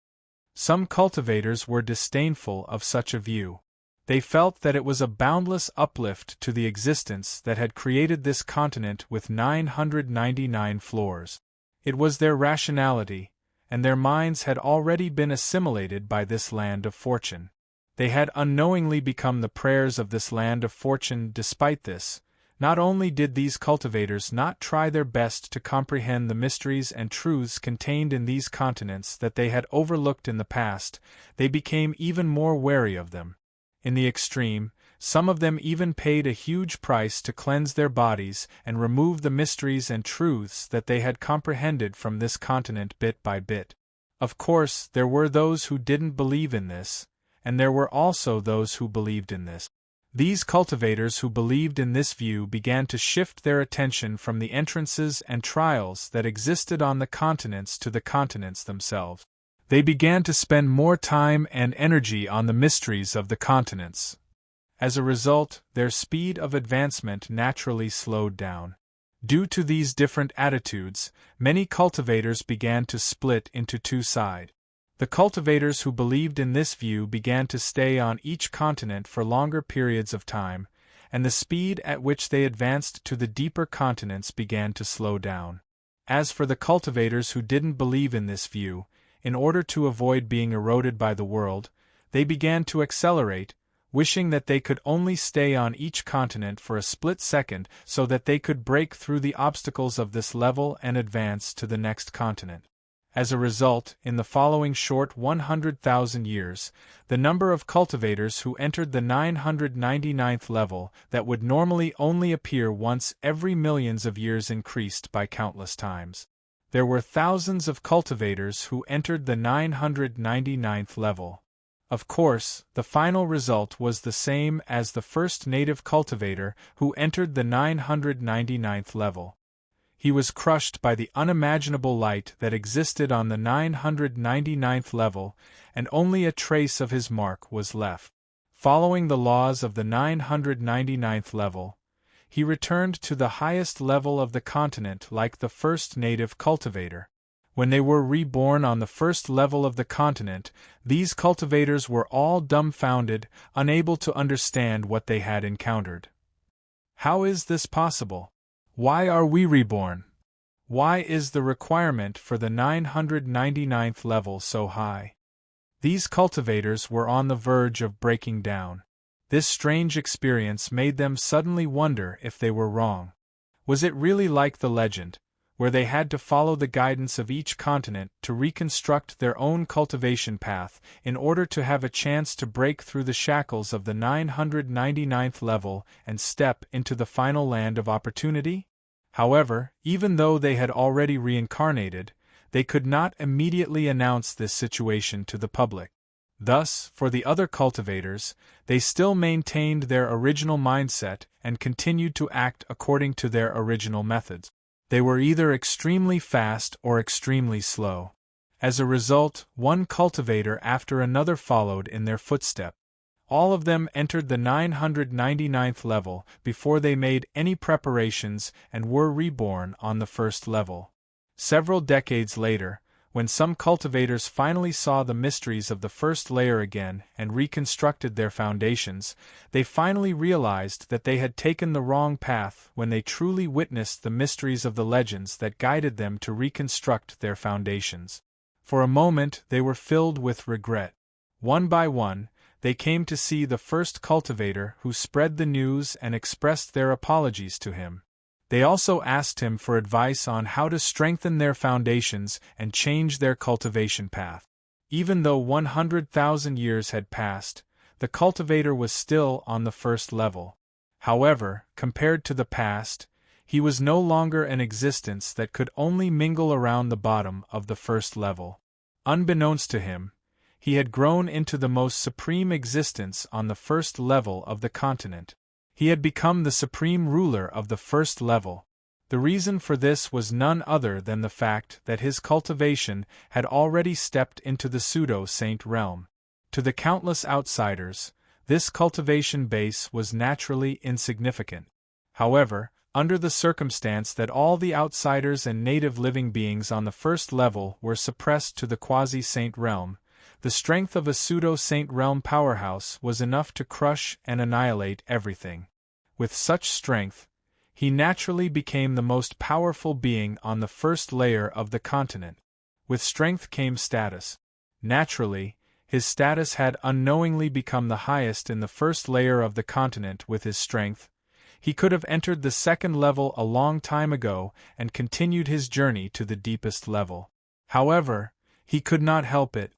Some cultivators were disdainful of such a view. They felt that it was a boundless uplift to the existence that had created this continent with 999 floors. It was their rationality, and their minds had already been assimilated by this land of fortune. They had unknowingly become the prayers of this land of fortune. Despite this, not only did these cultivators not try their best to comprehend the mysteries and truths contained in these continents that they had overlooked in the past, they became even more wary of them. In the extreme, some of them even paid a huge price to cleanse their bodies and remove the mysteries and truths that they had comprehended from this continent bit by bit. Of course, there were those who didn't believe in this, and there were also those who believed in this. These cultivators who believed in this view began to shift their attention from the entrances and trials that existed on the continents to the continents themselves. They began to spend more time and energy on the mysteries of the continents. As a result, their speed of advancement naturally slowed down. Due to these different attitudes, many cultivators began to split into two sides. The cultivators who believed in this view began to stay on each continent for longer periods of time, and the speed at which they advanced to the deeper continents began to slow down. As for the cultivators who didn't believe in this view, in order to avoid being eroded by the world, they began to accelerate, wishing that they could only stay on each continent for a split second so that they could break through the obstacles of this level and advance to the next continent. As a result, in the following short 100,000 years, the number of cultivators who entered the 999th level that would normally only appear once every millions of years increased by countless times. There were thousands of cultivators who entered the 999th level. Of course, the final result was the same as the first native cultivator who entered the 999th level. He was crushed by the unimaginable light that existed on the 999th level, and only a trace of his mark was left. Following the laws of the 999th level, he returned to the highest level of the continent like the first native cultivator. When they were reborn on the first level of the continent, these cultivators were all dumbfounded, unable to understand what they had encountered. How is this possible? Why are we reborn? Why is the requirement for the 999th level so high? These cultivators were on the verge of breaking down. This strange experience made them suddenly wonder if they were wrong. Was it really like the legend, where they had to follow the guidance of each continent to reconstruct their own cultivation path in order to have a chance to break through the shackles of the 999th level and step into the final land of opportunity? However, even though they had already reincarnated, they could not immediately announce this situation to the public. Thus, for the other cultivators, they still maintained their original mindset and continued to act according to their original methods. They were either extremely fast or extremely slow. As a result, one cultivator after another followed in their footsteps. All of them entered the 999th level before they made any preparations and were reborn on the first level. Several decades later, when some cultivators finally saw the mysteries of the first layer again and reconstructed their foundations, they finally realized that they had taken the wrong path when they truly witnessed the mysteries of the legends that guided them to reconstruct their foundations. For a moment they were filled with regret. One by one, they came to see the first cultivator who spread the news and expressed their apologies to him. They also asked him for advice on how to strengthen their foundations and change their cultivation path. Even though 100,000 years had passed, the cultivator was still on the first level. However, compared to the past, he was no longer an existence that could only mingle around the bottom of the first level. Unbeknownst to him, he had grown into the most supreme existence on the first level of the continent. He had become the supreme ruler of the first level. The reason for this was none other than the fact that his cultivation had already stepped into the pseudo-saint realm. To the countless outsiders, this cultivation base was naturally insignificant. However, under the circumstance that all the outsiders and native living beings on the first level were suppressed to the quasi-saint realm, the strength of a pseudo-saint realm powerhouse was enough to crush and annihilate everything. With such strength, he naturally became the most powerful being on the first layer of the continent. With strength came status. Naturally, his status had unknowingly become the highest in the first layer of the continent with his strength. He could have entered the second level a long time ago and continued his journey to the deepest level. However, he could not help it.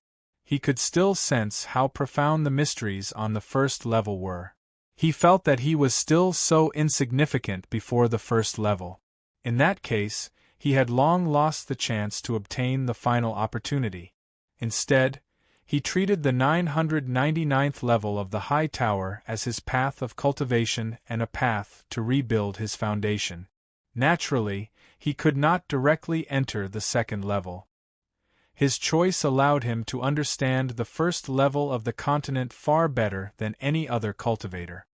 He could still sense how profound the mysteries on the first level were. He felt that he was still so insignificant before the first level. In that case, he had long lost the chance to obtain the final opportunity. Instead, he treated the 999th level of the high tower as his path of cultivation and a path to rebuild his foundation. Naturally, he could not directly enter the second level. His choice allowed him to understand the first level of the continent far better than any other cultivator.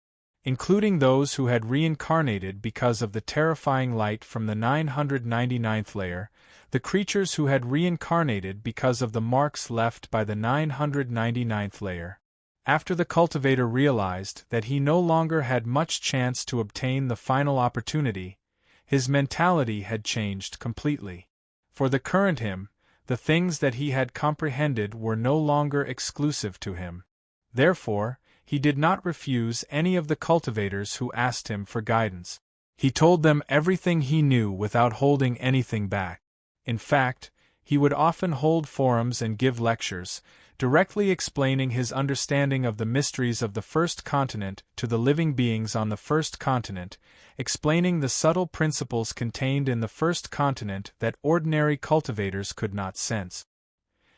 Including those who had reincarnated because of the terrifying light from the 999th layer, the creatures who had reincarnated because of the marks left by the 999th layer. After the cultivator realized that he no longer had much chance to obtain the final opportunity, his mentality had changed completely. For the current him, the things that he had comprehended were no longer exclusive to him. Therefore, he did not refuse any of the cultivators who asked him for guidance. He told them everything he knew without holding anything back. In fact, he would often hold forums and give lectures, directly explaining his understanding of the mysteries of the first continent to the living beings on the first continent, explaining the subtle principles contained in the first continent that ordinary cultivators could not sense.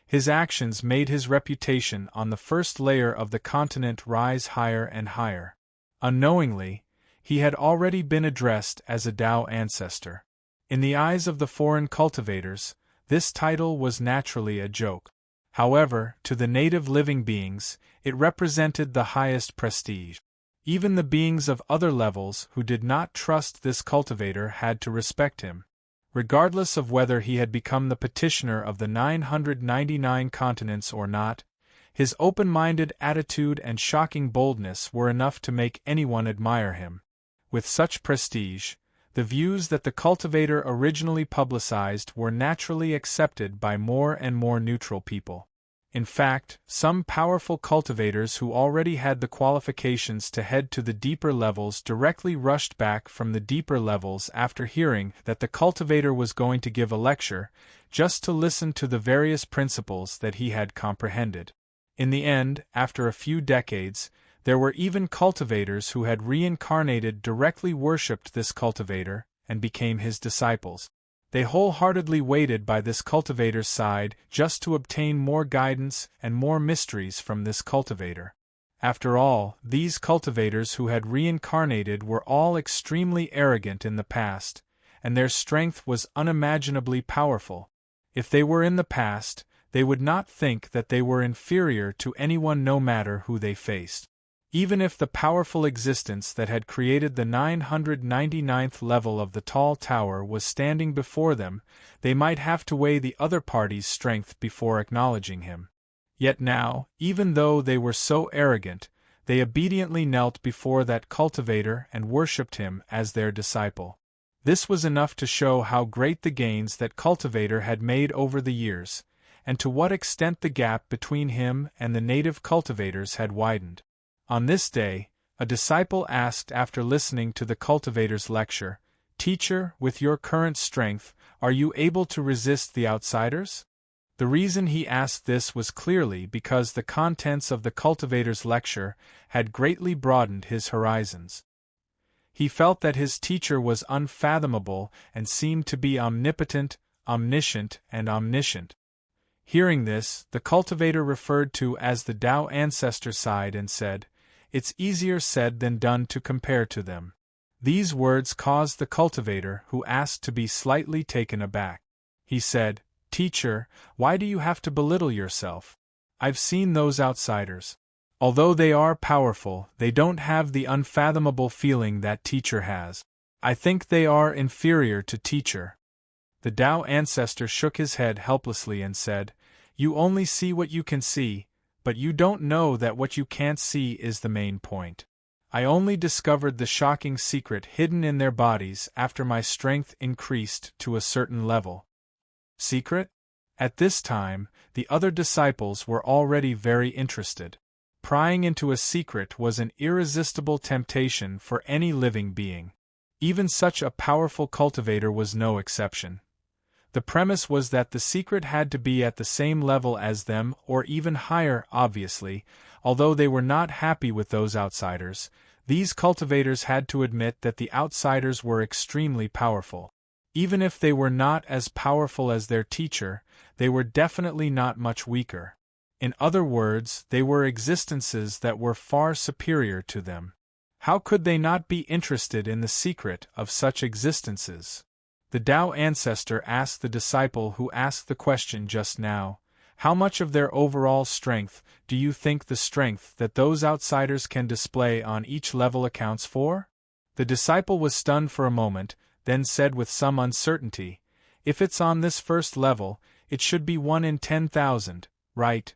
His actions made his reputation on the first layer of the continent rise higher and higher. Unknowingly, he had already been addressed as a Tao ancestor. In the eyes of the foreign cultivators, this title was naturally a joke. However, to the native living beings, it represented the highest prestige. Even the beings of other levels who did not trust this cultivator had to respect him. Regardless of whether he had become the petitioner of the 999 continents or not, his open-minded attitude and shocking boldness were enough to make anyone admire him. With such prestige, the views that the cultivator originally publicized were naturally accepted by more and more neutral people. In fact, some powerful cultivators who already had the qualifications to head to the deeper levels directly rushed back from the deeper levels after hearing that the cultivator was going to give a lecture, just to listen to the various principles that he had comprehended. In the end, after a few decades, there were even cultivators who had reincarnated directly worshipped this cultivator and became his disciples. They wholeheartedly waited by this cultivator's side just to obtain more guidance and more mysteries from this cultivator. After all, these cultivators who had reincarnated were all extremely arrogant in the past, and their strength was unimaginably powerful. If they were in the past, they would not think that they were inferior to anyone no matter who they faced. Even if the powerful existence that had created the 999th level of the tall tower was standing before them, they might have to weigh the other party's strength before acknowledging him. Yet now, even though they were so arrogant, they obediently knelt before that cultivator and worshipped him as their disciple. This was enough to show how great the gains that cultivator had made over the years, and to what extent the gap between him and the native cultivators had widened. On this day, a disciple asked after listening to the cultivator's lecture, "Teacher, with your current strength, are you able to resist the outsiders?" The reason he asked this was clearly because the contents of the cultivator's lecture had greatly broadened his horizons. He felt that his teacher was unfathomable and seemed to be omnipotent, omniscient, and omniscient. Hearing this, the cultivator referred to as the Tao ancestor sighed and said, "It's easier said than done to compare to them." These words caused the cultivator, who asked, to be slightly taken aback. He said, "Teacher, why do you have to belittle yourself? I've seen those outsiders. Although they are powerful, they don't have the unfathomable feeling that teacher has. I think they are inferior to teacher." The Tao ancestor shook his head helplessly and said, "You only see what you can see, but you don't know that what you can't see is the main point. I only discovered the shocking secret hidden in their bodies after my strength increased to a certain level." Secret? At this time, the other disciples were already very interested. Prying into a secret was an irresistible temptation for any living being. Even such a powerful cultivator was no exception. The premise was that the secret had to be at the same level as them or even higher. Obviously, although they were not happy with those outsiders, these cultivators had to admit that the outsiders were extremely powerful. Even if they were not as powerful as their teacher, they were definitely not much weaker. In other words, they were existences that were far superior to them. How could they not be interested in the secret of such existences? The Tao ancestor asked the disciple who asked the question just now, "How much of their overall strength do you think the strength that those outsiders can display on each level accounts for?" The disciple was stunned for a moment, then said with some uncertainty, "If it's on this first level, it should be 1 in 10,000, right?"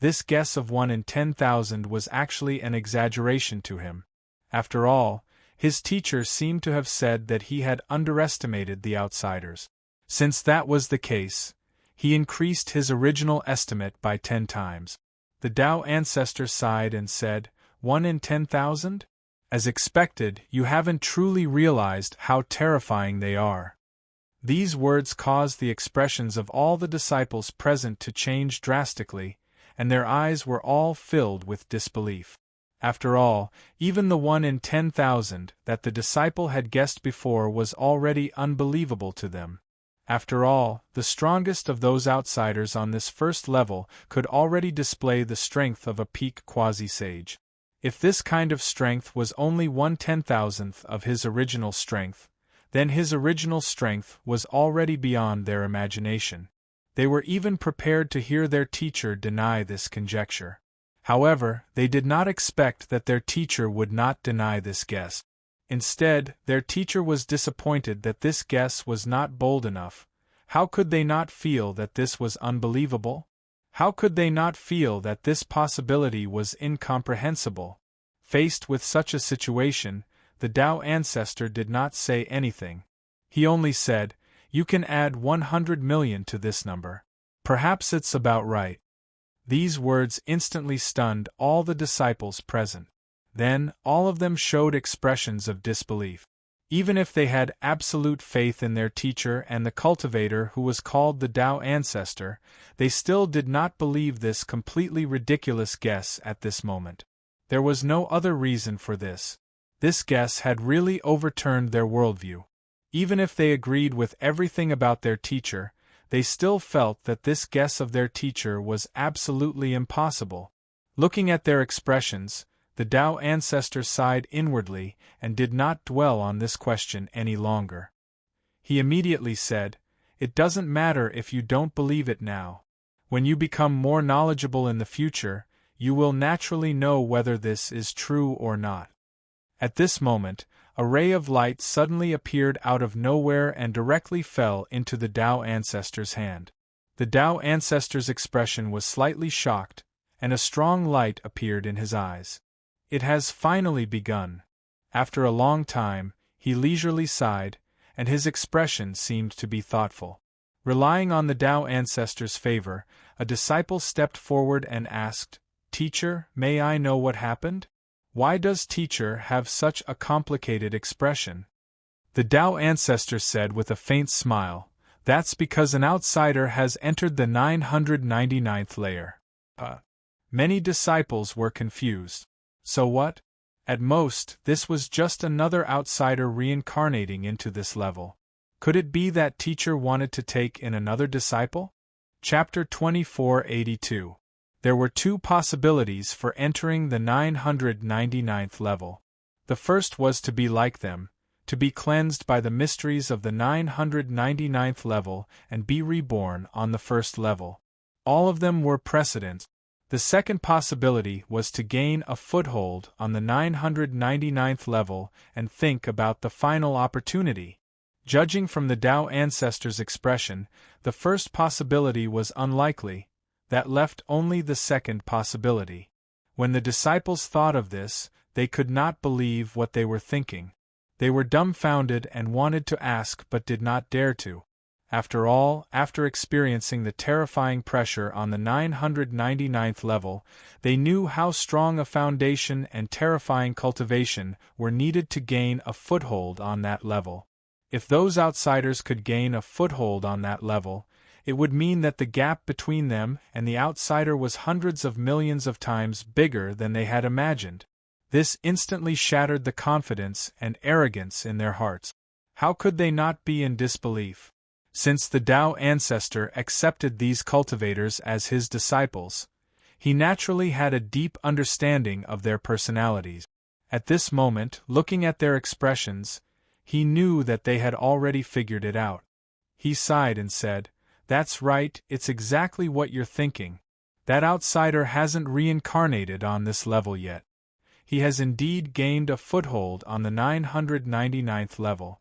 This guess of 1 in 10,000 was actually an exaggeration to him. After all, his teacher seemed to have said that he had underestimated the outsiders. Since that was the case, he increased his original estimate by 10 times. The Tao ancestor sighed and said, 1 in 10,000? As expected, you haven't truly realized how terrifying they are. These words caused the expressions of all the disciples present to change drastically, and their eyes were all filled with disbelief. After all, even the 1 in 10,000 that the disciple had guessed before was already unbelievable to them. After all, the strongest of those outsiders on this first level could already display the strength of a peak quasi-sage. If this kind of strength was only 1/10,000th of his original strength, then his original strength was already beyond their imagination. They were even prepared to hear their teacher deny this conjecture. However, they did not expect that their teacher would not deny this guess. Instead, their teacher was disappointed that this guess was not bold enough. How could they not feel that this was unbelievable? How could they not feel that this possibility was incomprehensible? Faced with such a situation, the Tao ancestor did not say anything. He only said, "You can add 100 million to this number. Perhaps it's about right." These words instantly stunned all the disciples present. Then, all of them showed expressions of disbelief. Even if they had absolute faith in their teacher and the cultivator who was called the Tao ancestor, they still did not believe this completely ridiculous guess at this moment. There was no other reason for this. This guess had really overturned their worldview. Even if they agreed with everything about their teacher, they still felt that this guess of their teacher was absolutely impossible. Looking at their expressions, the Tao ancestor sighed inwardly and did not dwell on this question any longer. He immediately said, "It doesn't matter if you don't believe it now. When you become more knowledgeable in the future, you will naturally know whether this is true or not." At this moment, a ray of light suddenly appeared out of nowhere and directly fell into the Tao ancestor's hand. The Tao ancestor's expression was slightly shocked, and a strong light appeared in his eyes. "It has finally begun." After a long time, he leisurely sighed, and his expression seemed to be thoughtful. Relying on the Tao ancestor's favor, a disciple stepped forward and asked, "Teacher, may I know what happened? Why does teacher have such a complicated expression?" The Tao ancestor said with a faint smile, "That's because an outsider has entered the 999th layer." Many disciples were confused. So what? At most, this was just another outsider reincarnating into this level. Could it be that teacher wanted to take in another disciple? Chapter 2482. There were two possibilities for entering the 999th level. The first was to be like them, to be cleansed by the mysteries of the 999th level and be reborn on the first level. All of them were precedents. The second possibility was to gain a foothold on the 999th level and think about the final opportunity. Judging from the Tao ancestors' expression, the first possibility was unlikely. That left only the second possibility. When the disciples thought of this, they could not believe what they were thinking. They were dumbfounded and wanted to ask but did not dare to. After all, after experiencing the terrifying pressure on the 999th level, they knew how strong a foundation and terrifying cultivation were needed to gain a foothold on that level. If those outsiders could gain a foothold on that level, it would mean that the gap between them and the outsider was hundreds of millions of times bigger than they had imagined. This instantly shattered the confidence and arrogance in their hearts. How could they not be in disbelief? Since the Tao ancestor accepted these cultivators as his disciples, he naturally had a deep understanding of their personalities. At this moment, looking at their expressions, he knew that they had already figured it out. He sighed and said, "That's right, it's exactly what you're thinking. That outsider hasn't reincarnated on this level yet. He has indeed gained a foothold on the 999th level."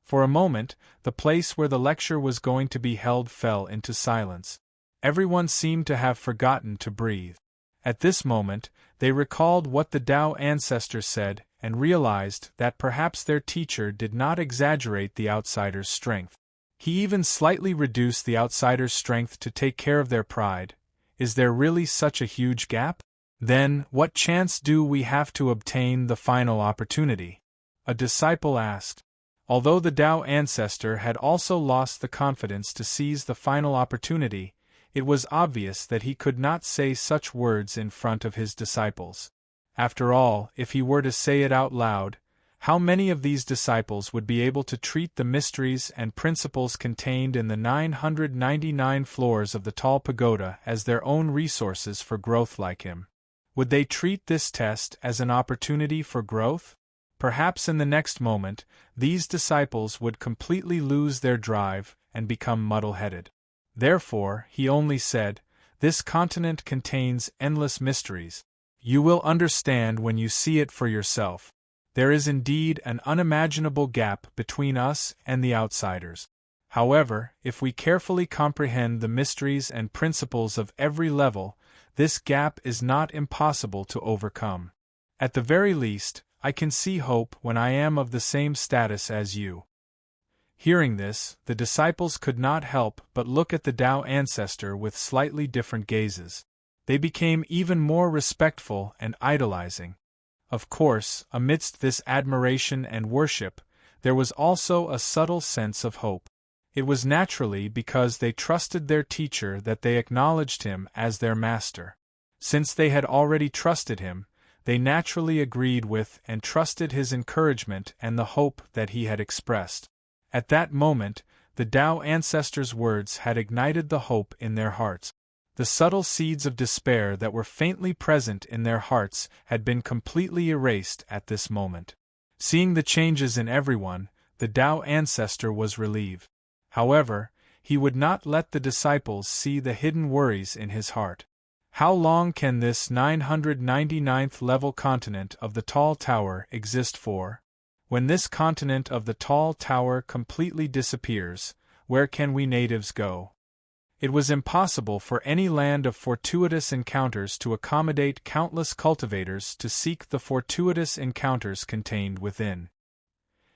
For a moment, the place where the lecture was going to be held fell into silence. Everyone seemed to have forgotten to breathe. At this moment, they recalled what the Tao ancestors said and realized that perhaps their teacher did not exaggerate the outsider's strength. He even slightly reduced the outsider's strength to take care of their pride. Is there really such a huge gap? Then, what chance do we have to obtain the final opportunity? A disciple asked. Although the Tao ancestor had also lost the confidence to seize the final opportunity, it was obvious that he could not say such words in front of his disciples. After all, if he were to say it out loud, how many of these disciples would be able to treat the mysteries and principles contained in the 999 floors of the tall pagoda as their own resources for growth like him? Would they treat this test as an opportunity for growth? Perhaps in the next moment, these disciples would completely lose their drive and become muddle-headed. Therefore, he only said, "This continent contains endless mysteries. You will understand when you see it for yourself. There is indeed an unimaginable gap between us and the outsiders. However, if we carefully comprehend the mysteries and principles of every level, this gap is not impossible to overcome. At the very least, I can see hope when I am of the same status as you." Hearing this, the disciples could not help but look at the Tao ancestor with slightly different gazes. They became even more respectful and idolizing. Of course, amidst this admiration and worship, there was also a subtle sense of hope. It was naturally because they trusted their teacher that they acknowledged him as their master. Since they had already trusted him, they naturally agreed with and trusted his encouragement and the hope that he had expressed. At that moment, the Tao ancestors' words had ignited the hope in their hearts. The subtle seeds of despair that were faintly present in their hearts had been completely erased at this moment. Seeing the changes in everyone, the Tao ancestor was relieved. However, he would not let the disciples see the hidden worries in his heart. How long can this 999th level continent of the tall tower exist for? When this continent of the tall tower completely disappears, where can we natives go? It was impossible for any land of fortuitous encounters to accommodate countless cultivators to seek the fortuitous encounters contained within.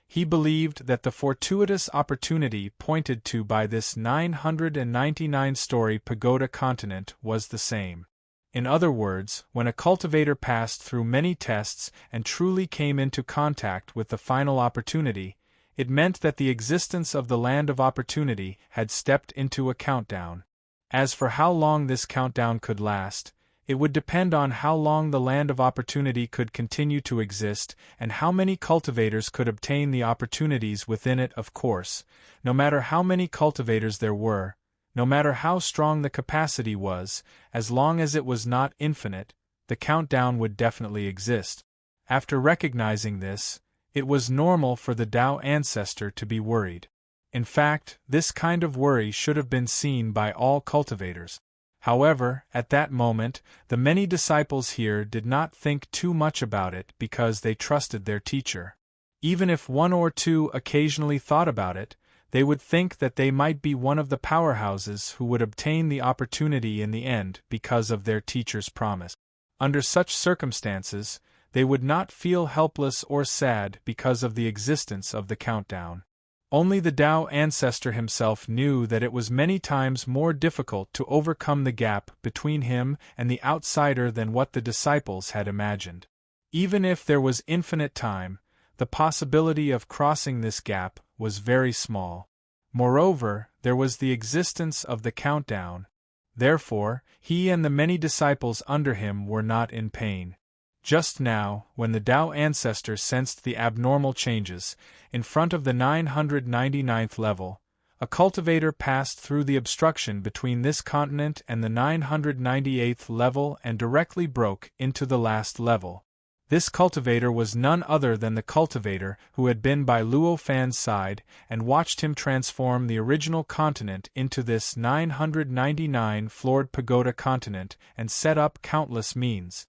He believed that the fortuitous opportunity pointed to by this 999-story pagoda continent was the same. In other words, when a cultivator passed through many tests and truly came into contact with the final opportunity, it meant that the existence of the land of opportunity had stepped into a countdown. As for how long this countdown could last, it would depend on how long the land of opportunity could continue to exist and how many cultivators could obtain the opportunities within it. Of course, no matter how many cultivators there were, No matter how strong the capacity was, as long as it was not infinite, the countdown would definitely exist. After recognizing this, it was normal for the Tao ancestor to be worried. In fact, this kind of worry should have been seen by all cultivators. However, at that moment, the many disciples here did not think too much about it because they trusted their teacher. Even if one or two occasionally thought about it, they would think that they might be one of the powerhouses who would obtain the opportunity in the end because of their teacher's promise. Under such circumstances, they would not feel helpless or sad because of the existence of the countdown. Only the Tao ancestor himself knew that it was many times more difficult to overcome the gap between him and the outsider than what the disciples had imagined. Even if there was infinite time, the possibility of crossing this gap was very small. Moreover, there was the existence of the countdown. Therefore, he and the many disciples under him were not in pain. Just now, when the Tao ancestor sensed the abnormal changes, in front of the 999th level, a cultivator passed through the obstruction between this continent and the 998th level and directly broke into the last level. This cultivator was none other than the cultivator who had been by Luo Fan's side and watched him transform the original continent into this 999-floored pagoda continent and set up countless means.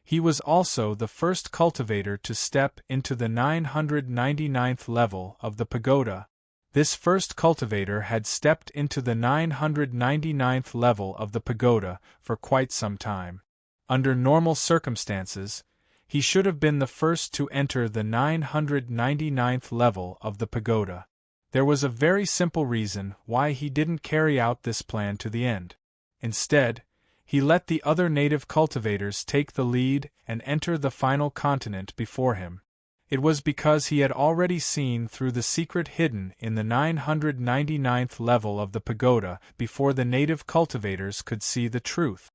He was also the first cultivator to step into the 999th level of the pagoda. This first cultivator had stepped into the 999th level of the pagoda for quite some time. Under normal circumstances, he should have been the first to enter the 999th level of the pagoda. There was a very simple reason why he didn't carry out this plan to the end. Instead, he let the other native cultivators take the lead and enter the final continent before him. It was because he had already seen through the secret hidden in the 999th level of the pagoda before the native cultivators could see the truth.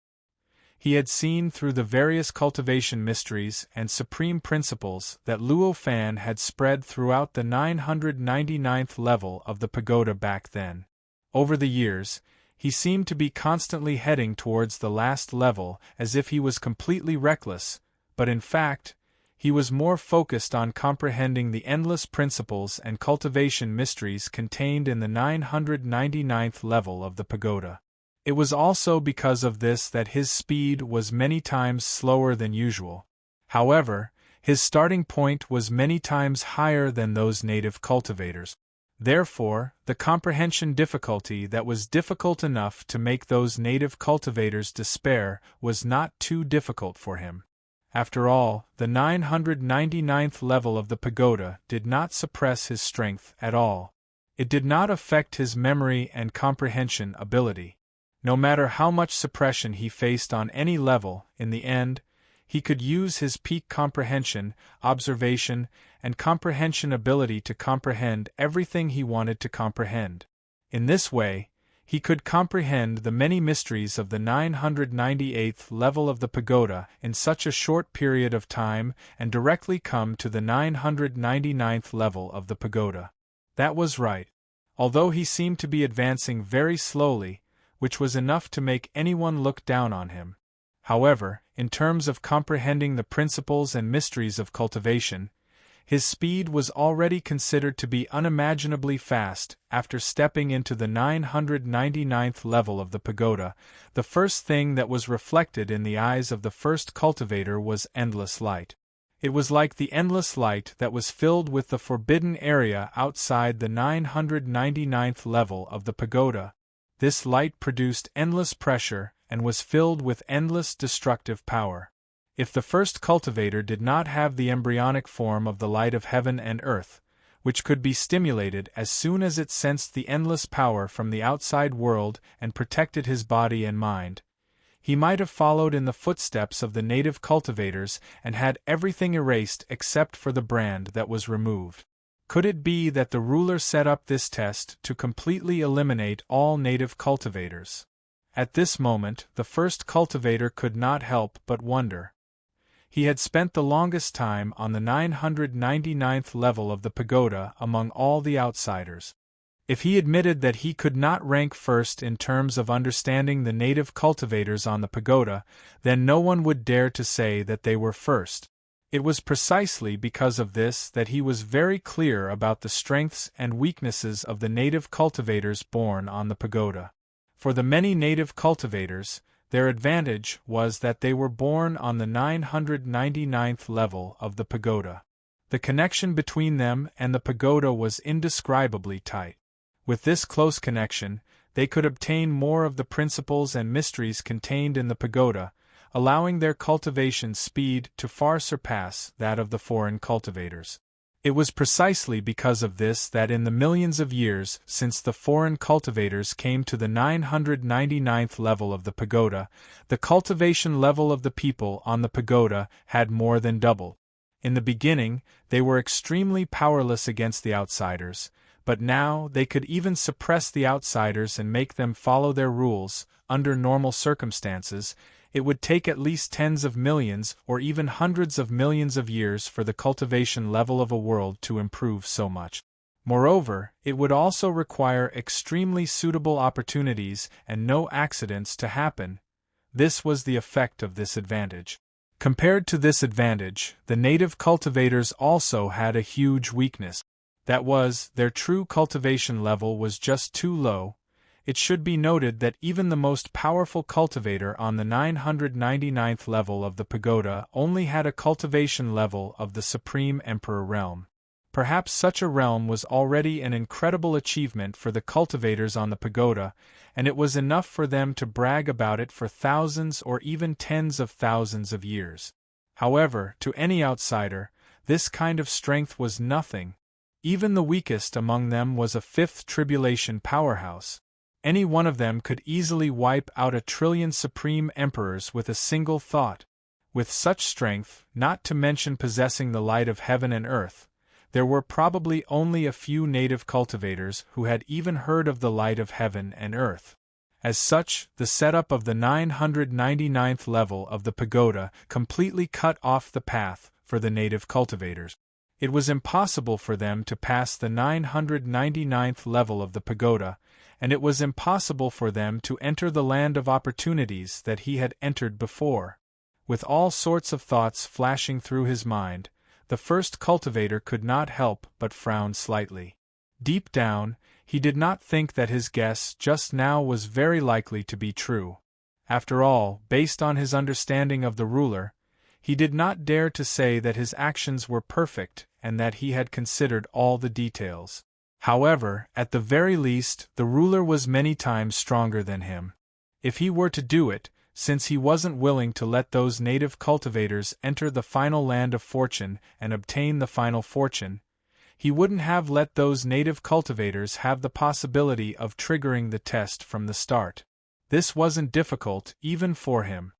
He had seen through the various cultivation mysteries and supreme principles that Luo Fan had spread throughout the 999th level of the pagoda back then. Over the years, he seemed to be constantly heading towards the last level as if he was completely reckless, but in fact, he was more focused on comprehending the endless principles and cultivation mysteries contained in the 999th level of the pagoda. It was also because of this that his speed was many times slower than usual. However, his starting point was many times higher than those native cultivators. Therefore, the comprehension difficulty that was difficult enough to make those native cultivators despair was not too difficult for him. After all, the 999th level of the pagoda did not suppress his strength at all. It did not affect his memory and comprehension ability. No matter how much suppression he faced on any level, in the end, he could use his peak comprehension, observation, and comprehension ability to comprehend everything he wanted to comprehend. In this way, he could comprehend the many mysteries of the 998th level of the pagoda in such a short period of time and directly come to the 999th level of the pagoda. That was right. Although he seemed to be advancing very slowly, which was enough to make anyone look down on him. However, in terms of comprehending the principles and mysteries of cultivation, his speed was already considered to be unimaginably fast. After stepping into the 999th level of the pagoda, the first thing that was reflected in the eyes of the first cultivator was endless light. It was like the endless light that was filled with the forbidden area outside the 999th level of the pagoda. This light produced endless pressure and was filled with endless destructive power. If the first cultivator did not have the embryonic form of the light of heaven and earth, which could be stimulated as soon as it sensed the endless power from the outside world and protected his body and mind, he might have followed in the footsteps of the native cultivators and had everything erased except for the brand that was removed. Could it be that the ruler set up this test to completely eliminate all native cultivators? At this moment, the first cultivator could not help but wonder. He had spent the longest time on the 999th level of the pagoda among all the outsiders. If he admitted that he could not rank first in terms of understanding the native cultivators on the pagoda, then no one would dare to say that they were first. It was precisely because of this that he was very clear about the strengths and weaknesses of the native cultivators born on the pagoda. For the many native cultivators, their advantage was that they were born on the 999th level of the pagoda. The connection between them and the pagoda was indescribably tight. With this close connection, they could obtain more of the principles and mysteries contained in the pagoda, allowing their cultivation speed to far surpass that of the foreign cultivators. It was precisely because of this that in the millions of years since the foreign cultivators came to the 999th level of the pagoda, the cultivation level of the people on the pagoda had more than doubled. In the beginning, they were extremely powerless against the outsiders, but now they could even suppress the outsiders and make them follow their rules. Under normal circumstances, it would take at least tens of millions or even hundreds of millions of years for the cultivation level of a world to improve so much. Moreover, it would also require extremely suitable opportunities and no accidents to happen. This was the effect of this advantage. Compared to this advantage, the native cultivators also had a huge weakness. That was, their true cultivation level was just too low. It should be noted that even the most powerful cultivator on the 999th level of the pagoda only had a cultivation level of the Supreme Emperor realm. Perhaps such a realm was already an incredible achievement for the cultivators on the pagoda, and it was enough for them to brag about it for thousands or even tens of thousands of years. However, to any outsider, this kind of strength was nothing. Even the weakest among them was a fifth tribulation powerhouse. Any one of them could easily wipe out 1,000,000,000,000 supreme emperors with a single thought. With such strength, not to mention possessing the light of heaven and earth, there were probably only a few native cultivators who had even heard of the light of heaven and earth. As such, the setup of the 999th level of the pagoda completely cut off the path for the native cultivators. It was impossible for them to pass the 999th level of the pagoda, and it was impossible for them to enter the land of opportunities that he had entered before. With all sorts of thoughts flashing through his mind, the first cultivator could not help but frown slightly. Deep down, he did not think that his guess just now was very likely to be true. After all, based on his understanding of the ruler, he did not dare to say that his actions were perfect and that he had considered all the details. However, at the very least, the ruler was many times stronger than him. If he were to do it, since he wasn't willing to let those native cultivators enter the final land of fortune and obtain the final fortune, he wouldn't have let those native cultivators have the possibility of triggering the test from the start. This wasn't difficult, even for him.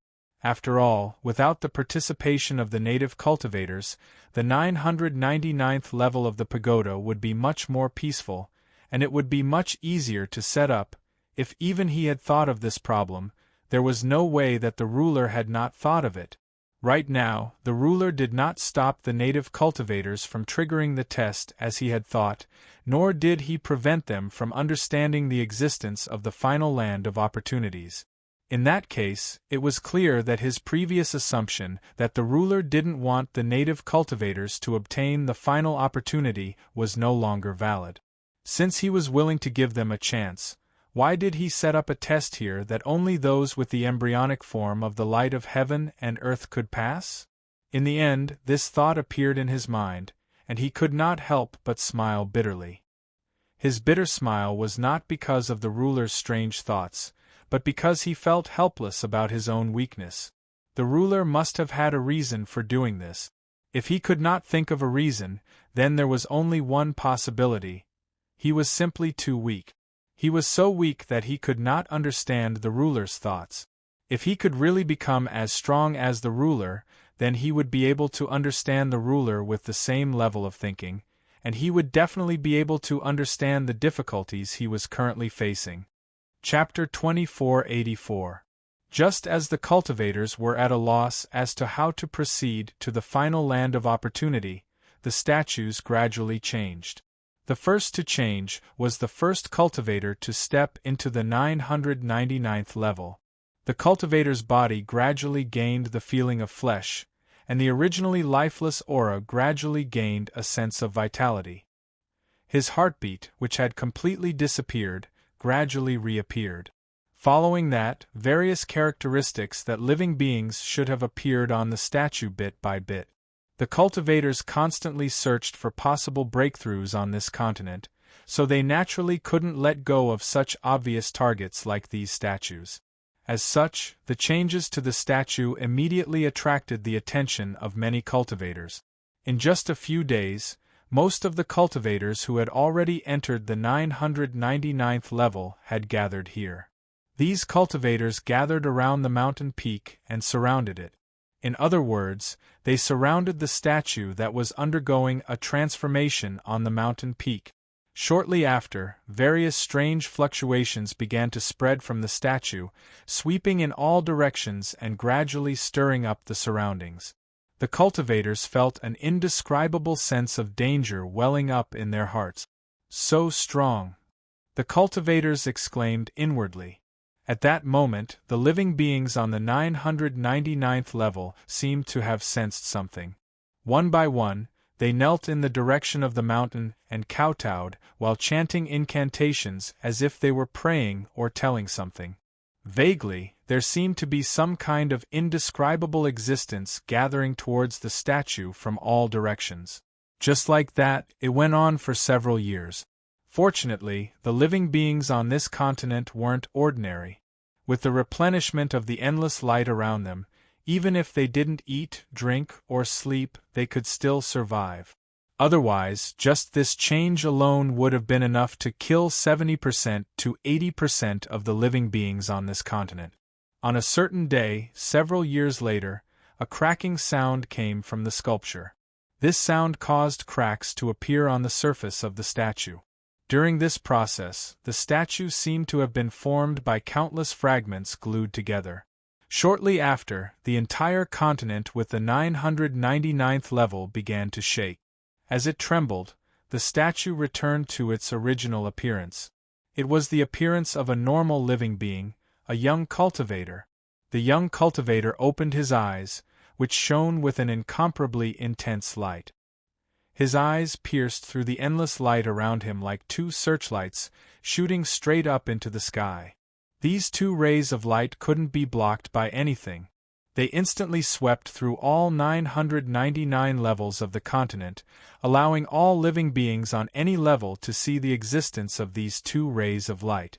After all, without the participation of the native cultivators, the 999th level of the pagoda would be much more peaceful, and it would be much easier to set up. If even he had thought of this problem, there was no way that the ruler had not thought of it. Right now, the ruler did not stop the native cultivators from triggering the test as he had thought, nor did he prevent them from understanding the existence of the final land of opportunities. In that case, it was clear that his previous assumption that the ruler didn't want the native cultivators to obtain the final opportunity was no longer valid. Since he was willing to give them a chance, why did he set up a test here that only those with the embryonic form of the light of heaven and earth could pass? In the end, this thought appeared in his mind, and he could not help but smile bitterly. His bitter smile was not because of the ruler's strange thoughts, but because he felt helpless about his own weakness. The ruler must have had a reason for doing this. If he could not think of a reason, then there was only one possibility. He was simply too weak. He was so weak that he could not understand the ruler's thoughts. If he could really become as strong as the ruler, then he would be able to understand the ruler with the same level of thinking, and he would definitely be able to understand the difficulties he was currently facing. Chapter 2484. Just as the cultivators were at a loss as to how to proceed to the final land of opportunity, the statues gradually changed. The first to change was the first cultivator to step into the 999th level. The cultivator's body gradually gained the feeling of flesh, and the originally lifeless aura gradually gained a sense of vitality. His heartbeat, which had completely disappeared, gradually reappeared. Following that, various characteristics that living beings should have appeared on the statue bit by bit. The cultivators constantly searched for possible breakthroughs on this continent, so they naturally couldn't let go of such obvious targets like these statues. As such, the changes to the statue immediately attracted the attention of many cultivators. In just a few days, most of the cultivators who had already entered the 999th level had gathered here. These cultivators gathered around the mountain peak and surrounded it. In other words, they surrounded the statue that was undergoing a transformation on the mountain peak. Shortly after, various strange fluctuations began to spread from the statue, sweeping in all directions and gradually stirring up the surroundings. The cultivators felt an indescribable sense of danger welling up in their hearts. So strong! The cultivators exclaimed inwardly. At that moment, the living beings on the 999th level seemed to have sensed something. One by one, they knelt in the direction of the mountain and kowtowed while chanting incantations as if they were praying or telling something. Vaguely, there seemed to be some kind of indescribable existence gathering towards the statue from all directions. Just like that, it went on for several years. Fortunately, the living beings on this continent weren't ordinary. With the replenishment of the endless light around them, even if they didn't eat, drink, or sleep, they could still survive. Otherwise, just this change alone would have been enough to kill 70% to 80% of the living beings on this continent. On a certain day, several years later, a cracking sound came from the sculpture. This sound caused cracks to appear on the surface of the statue. During this process, the statue seemed to have been formed by countless fragments glued together. Shortly after, the entire continent with the 999th level began to shake. As it trembled, the statue returned to its original appearance. It was the appearance of a normal living being, a young cultivator. The young cultivator opened his eyes, which shone with an incomparably intense light. His eyes pierced through the endless light around him like two searchlights, shooting straight up into the sky. These two rays of light couldn't be blocked by anything. They instantly swept through all 999 levels of the continent, allowing all living beings on any level to see the existence of these two rays of light.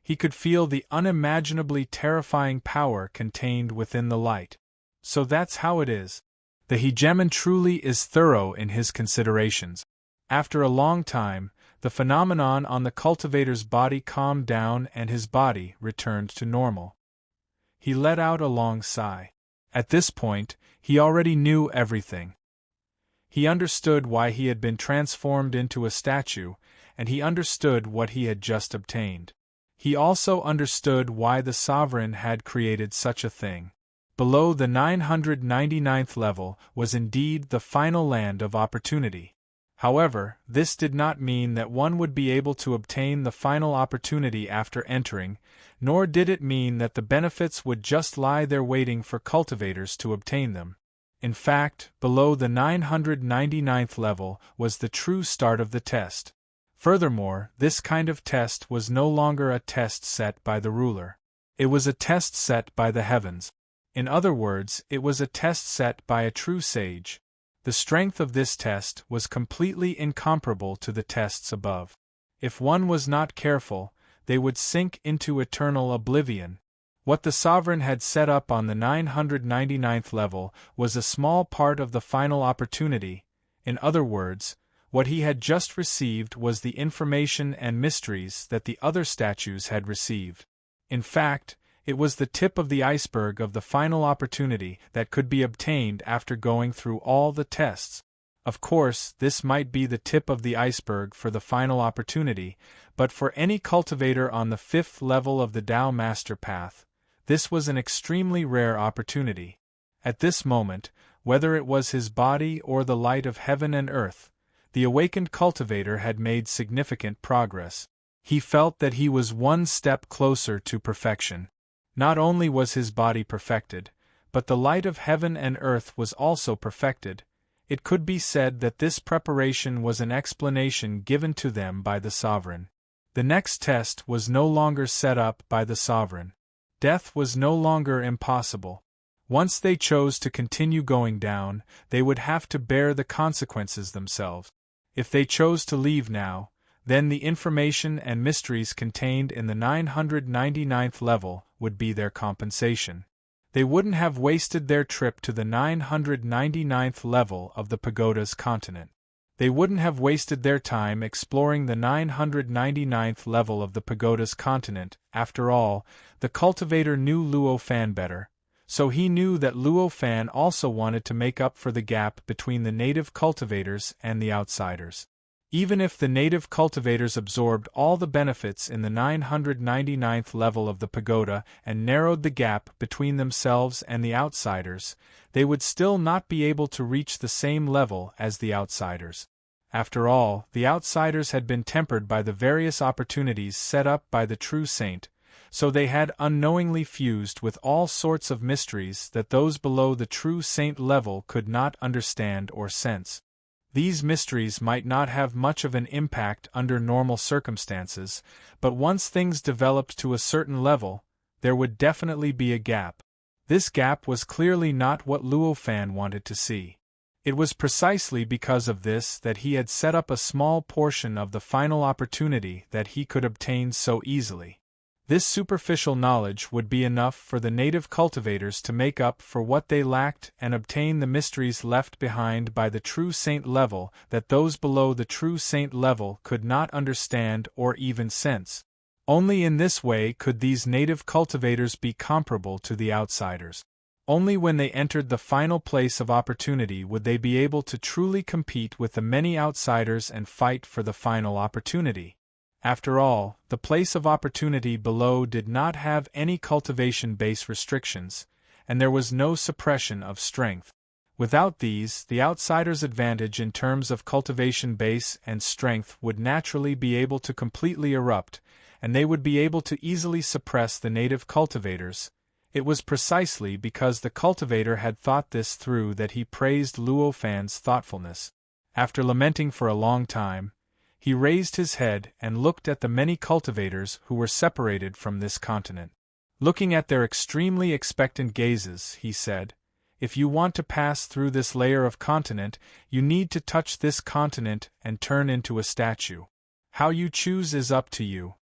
He could feel the unimaginably terrifying power contained within the light. So that's how it is. The hegemon truly is thorough in his considerations. After a long time, the phenomenon on the cultivator's body calmed down and his body returned to normal. He let out a long sigh. At this point, he already knew everything. He understood why he had been transformed into a statue, and he understood what he had just obtained. He also understood why the sovereign had created such a thing. Below the 999th level was indeed the final land of opportunity. However, this did not mean that one would be able to obtain the final opportunity after entering, nor did it mean that the benefits would just lie there waiting for cultivators to obtain them. In fact, below the 999th level was the true start of the test. Furthermore, this kind of test was no longer a test set by the ruler. It was a test set by the heavens. In other words, it was a test set by a true sage. The strength of this test was completely incomparable to the tests above. If one was not careful, they would sink into eternal oblivion. What the sovereign had set up on the 999th level was a small part of the final opportunity. In other words, what he had just received was the information and mysteries that the other statues had received. In fact, it was the tip of the iceberg of the final opportunity that could be obtained after going through all the tests. Of course, this might be the tip of the iceberg for the final opportunity, but for any cultivator on the 5th level of the Tao Master Path, this was an extremely rare opportunity. At this moment, whether it was his body or the light of heaven and earth, the awakened cultivator had made significant progress. He felt that he was one step closer to perfection. Not only was his body perfected, but the light of heaven and earth was also perfected. It could be said that this preparation was an explanation given to them by the sovereign. The next test was no longer set up by the sovereign. Death was no longer impossible. Once they chose to continue going down, they would have to bear the consequences themselves. If they chose to leave now, then the information and mysteries contained in the 999th level would be their compensation. They wouldn't have wasted their trip to the 999th level of the pagoda's continent. They wouldn't have wasted their time exploring the 999th level of the pagoda's continent. After all, the cultivator knew Luo Fan better, so he knew that Luo Fan also wanted to make up for the gap between the native cultivators and the outsiders. Even if the native cultivators absorbed all the benefits in the 999th level of the pagoda and narrowed the gap between themselves and the outsiders, they would still not be able to reach the same level as the outsiders. After all, the outsiders had been tempered by the various opportunities set up by the true saint, so they had unknowingly fused with all sorts of mysteries that those below the true saint level could not understand or sense. These mysteries might not have much of an impact under normal circumstances, but once things developed to a certain level, there would definitely be a gap. This gap was clearly not what Luo Fan wanted to see. It was precisely because of this that he had set up a small portion of the final opportunity that he could obtain so easily. This superficial knowledge would be enough for the native cultivators to make up for what they lacked and obtain the mysteries left behind by the true saint level that those below the true saint level could not understand or even sense. Only in this way could these native cultivators be comparable to the outsiders. Only when they entered the final place of opportunity would they be able to truly compete with the many outsiders and fight for the final opportunity. After all, the place of opportunity below did not have any cultivation-based restrictions, and there was no suppression of strength. Without these, the outsider's advantage in terms of cultivation base and strength would naturally be able to completely erupt, and they would be able to easily suppress the native cultivators. It was precisely because the cultivator had thought this through that he praised Luo Fan's thoughtfulness. After lamenting for a long time, he raised his head and looked at the many cultivators who were separated from this continent. Looking at their extremely expectant gazes, he said, "If you want to pass through this layer of continent, you need to touch this continent and turn into a statue. How you choose is up to you."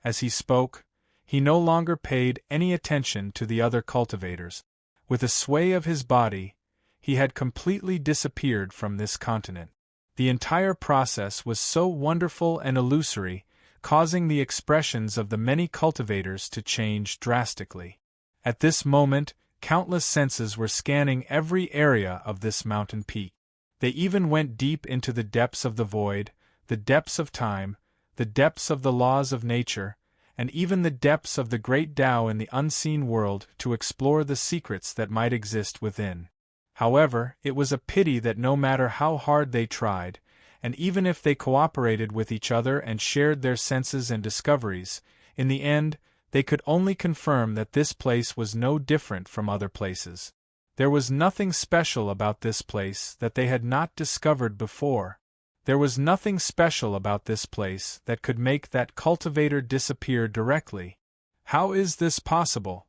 As he spoke, he no longer paid any attention to the other cultivators. With a sway of his body, he had completely disappeared from this continent. The entire process was so wonderful and illusory, causing the expressions of the many cultivators to change drastically. At this moment, countless senses were scanning every area of this mountain peak. They even went deep into the depths of the void, the depths of time, the depths of the laws of nature, and even the depths of the great Tao in the unseen world to explore the secrets that might exist within. However, it was a pity that no matter how hard they tried, and even if they cooperated with each other and shared their senses and discoveries, in the end, they could only confirm that this place was no different from other places. There was nothing special about this place that they had not discovered before. There was nothing special about this place that could make that cultivator disappear directly. How is this possible?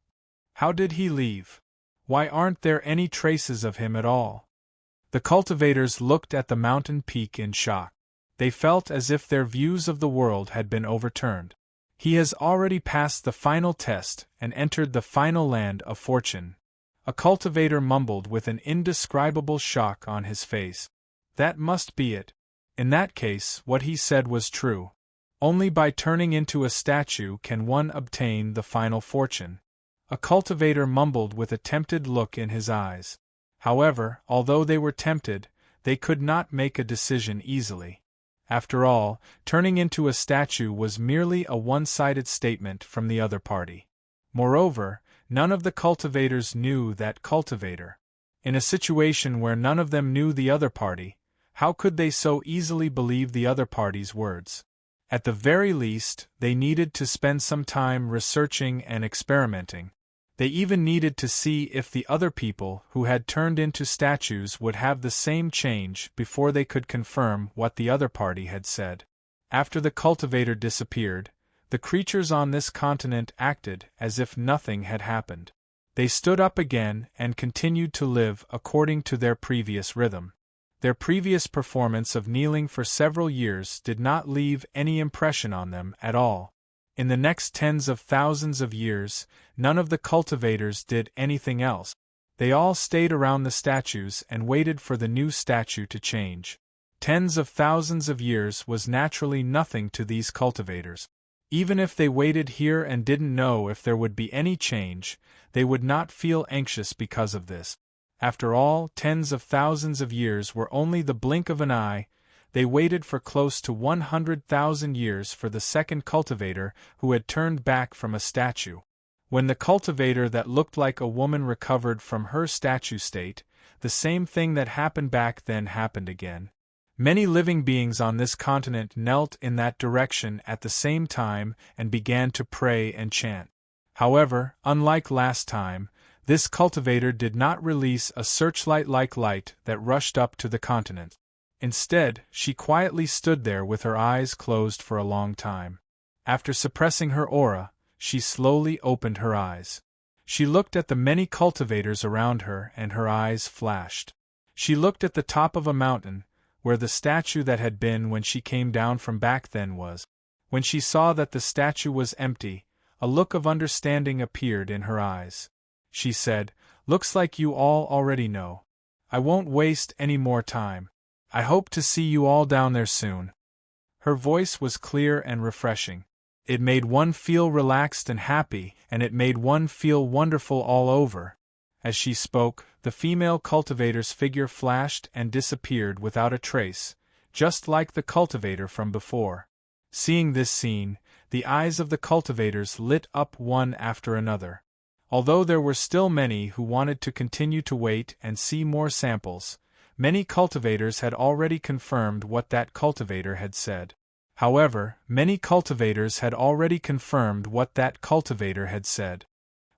How did he leave? Why aren't there any traces of him at all? The cultivators looked at the mountain peak in shock. They felt as if their views of the world had been overturned. He has already passed the final test and entered the final land of fortune. A cultivator mumbled with an indescribable shock on his face. That must be it. In that case, what he said was true. Only by turning into a statue can one obtain the final fortune. A cultivator mumbled with a tempted look in his eyes. However, although they were tempted, they could not make a decision easily. After all, turning into a statue was merely a one-sided statement from the other party. Moreover, none of the cultivators knew that cultivator. In a situation where none of them knew the other party, How could they so easily believe the other party's words? At the very least, they needed to spend some time researching and experimenting. They even needed to see if the other people who had turned into statues would have the same change before they could confirm what the other party had said. After the cultivator disappeared, the creatures on this continent acted as if nothing had happened. They stood up again and continued to live according to their previous rhythm. Their previous performance of kneeling for several years did not leave any impression on them at all. In the next tens of thousands of years, none of the cultivators did anything else. They all stayed around the statues and waited for the new statue to change. Tens of thousands of years was naturally nothing to these cultivators. Even if they waited here and didn't know if there would be any change, they would not feel anxious because of this. After all, tens of thousands of years were only the blink of an eye. They waited for close to 100,000 years for the second cultivator who had turned back from a statue. When the cultivator that looked like a woman recovered from her statue state, the same thing that happened back then happened again. Many living beings on this continent knelt in that direction at the same time and began to pray and chant. However, unlike last time, this cultivator did not release a searchlight-like light that rushed up to the continent. Instead, she quietly stood there with her eyes closed for a long time. After suppressing her aura, she slowly opened her eyes. She looked at the many cultivators around her and her eyes flashed. She looked at the top of a mountain, where the statue that had been when she came down from back then was. When she saw that the statue was empty, a look of understanding appeared in her eyes. She said, "Looks like you all already know. I won't waste any more time. I hope to see you all down there soon." Her voice was clear and refreshing. It made one feel relaxed and happy, and it made one feel wonderful all over. As she spoke, the female cultivator's figure flashed and disappeared without a trace, just like the cultivator from before. Seeing this scene, the eyes of the cultivators lit up one after another. Although there were still many who wanted to continue to wait and see more samples, many cultivators had already confirmed what that cultivator had said.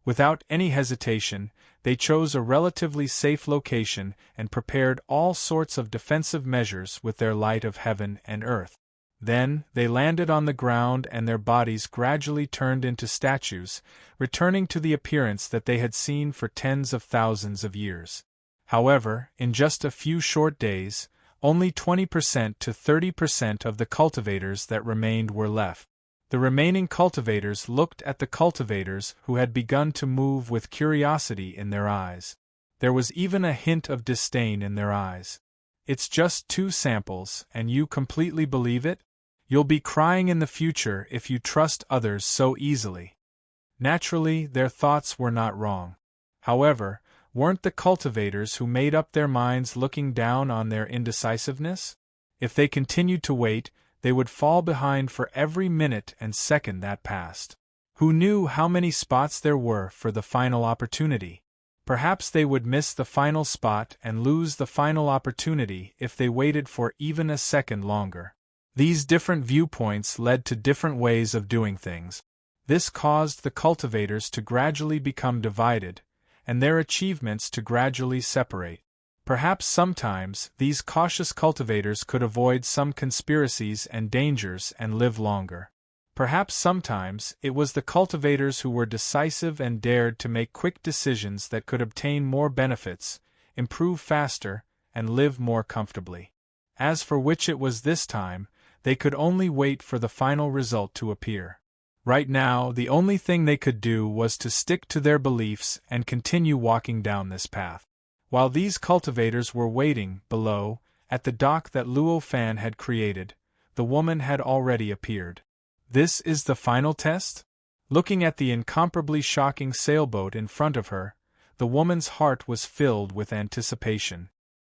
Without any hesitation, they chose a relatively safe location and prepared all sorts of defensive measures with their light of heaven and earth. Then, they landed on the ground and their bodies gradually turned into statues, returning to the appearance that they had seen for tens of thousands of years. However, in just a few short days, only 20% to 30% of the cultivators that remained were left. The remaining cultivators looked at the cultivators who had begun to move with curiosity in their eyes. There was even a hint of disdain in their eyes. "It's just 2 samples, and you completely believe it? You'll be crying in the future if you trust others so easily." Naturally, their thoughts were not wrong. However, weren't the cultivators who made up their minds looking down on their indecisiveness? If they continued to wait, they would fall behind for every minute and second that passed. Who knew how many spots there were for the final opportunity? Perhaps they would miss the final spot and lose the final opportunity if they waited for even a second longer. These different viewpoints led to different ways of doing things. This caused the cultivators to gradually become divided, and their achievements to gradually separate. Perhaps sometimes these cautious cultivators could avoid some conspiracies and dangers and live longer. Perhaps sometimes it was the cultivators who were decisive and dared to make quick decisions that could obtain more benefits, improve faster, and live more comfortably. As for which it was this time, they could only wait for the final result to appear. Right now, the only thing they could do was to stick to their beliefs and continue walking down this path. While these cultivators were waiting, below, at the dock that Luo Fan had created, the woman had already appeared. This is the final test? Looking at the incomparably shocking sailboat in front of her, the woman's heart was filled with anticipation.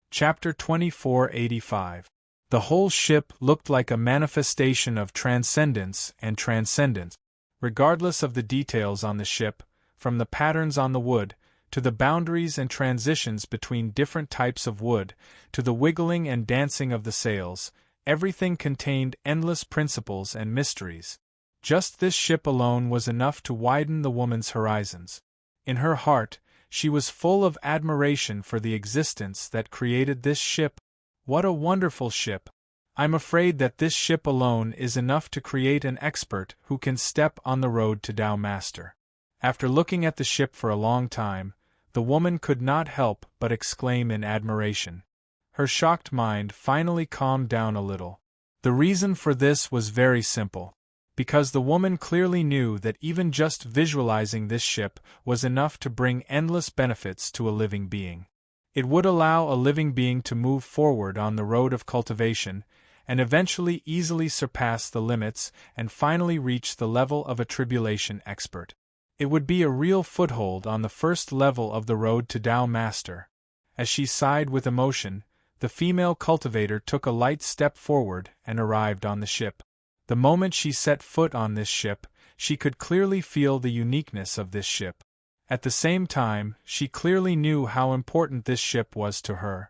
Chapter 2485. The whole ship looked like a manifestation of transcendence and transcendence. Regardless of the details on the ship, from the patterns on the wood, to the boundaries and transitions between different types of wood, to the wiggling and dancing of the sails, everything contained endless principles and mysteries. Just this ship alone was enough to widen the woman's horizons. In her heart, she was full of admiration for the existence that created this ship. What a wonderful ship! I'm afraid that this ship alone is enough to create an expert who can step on the road to Tao Master. After looking at the ship for a long time, the woman could not help but exclaim in admiration. Her shocked mind finally calmed down a little. The reason for this was very simple. Because the woman clearly knew that even just visualizing this ship was enough to bring endless benefits to a living being. It would allow a living being to move forward on the road of cultivation, and eventually easily surpass the limits and finally reach the level of a tribulation expert. It would be a real foothold on the first level of the road to Tao Master. As she sighed with emotion, the female cultivator took a light step forward and arrived on the ship. The moment she set foot on this ship, she could clearly feel the uniqueness of this ship. At the same time, she clearly knew how important this ship was to her.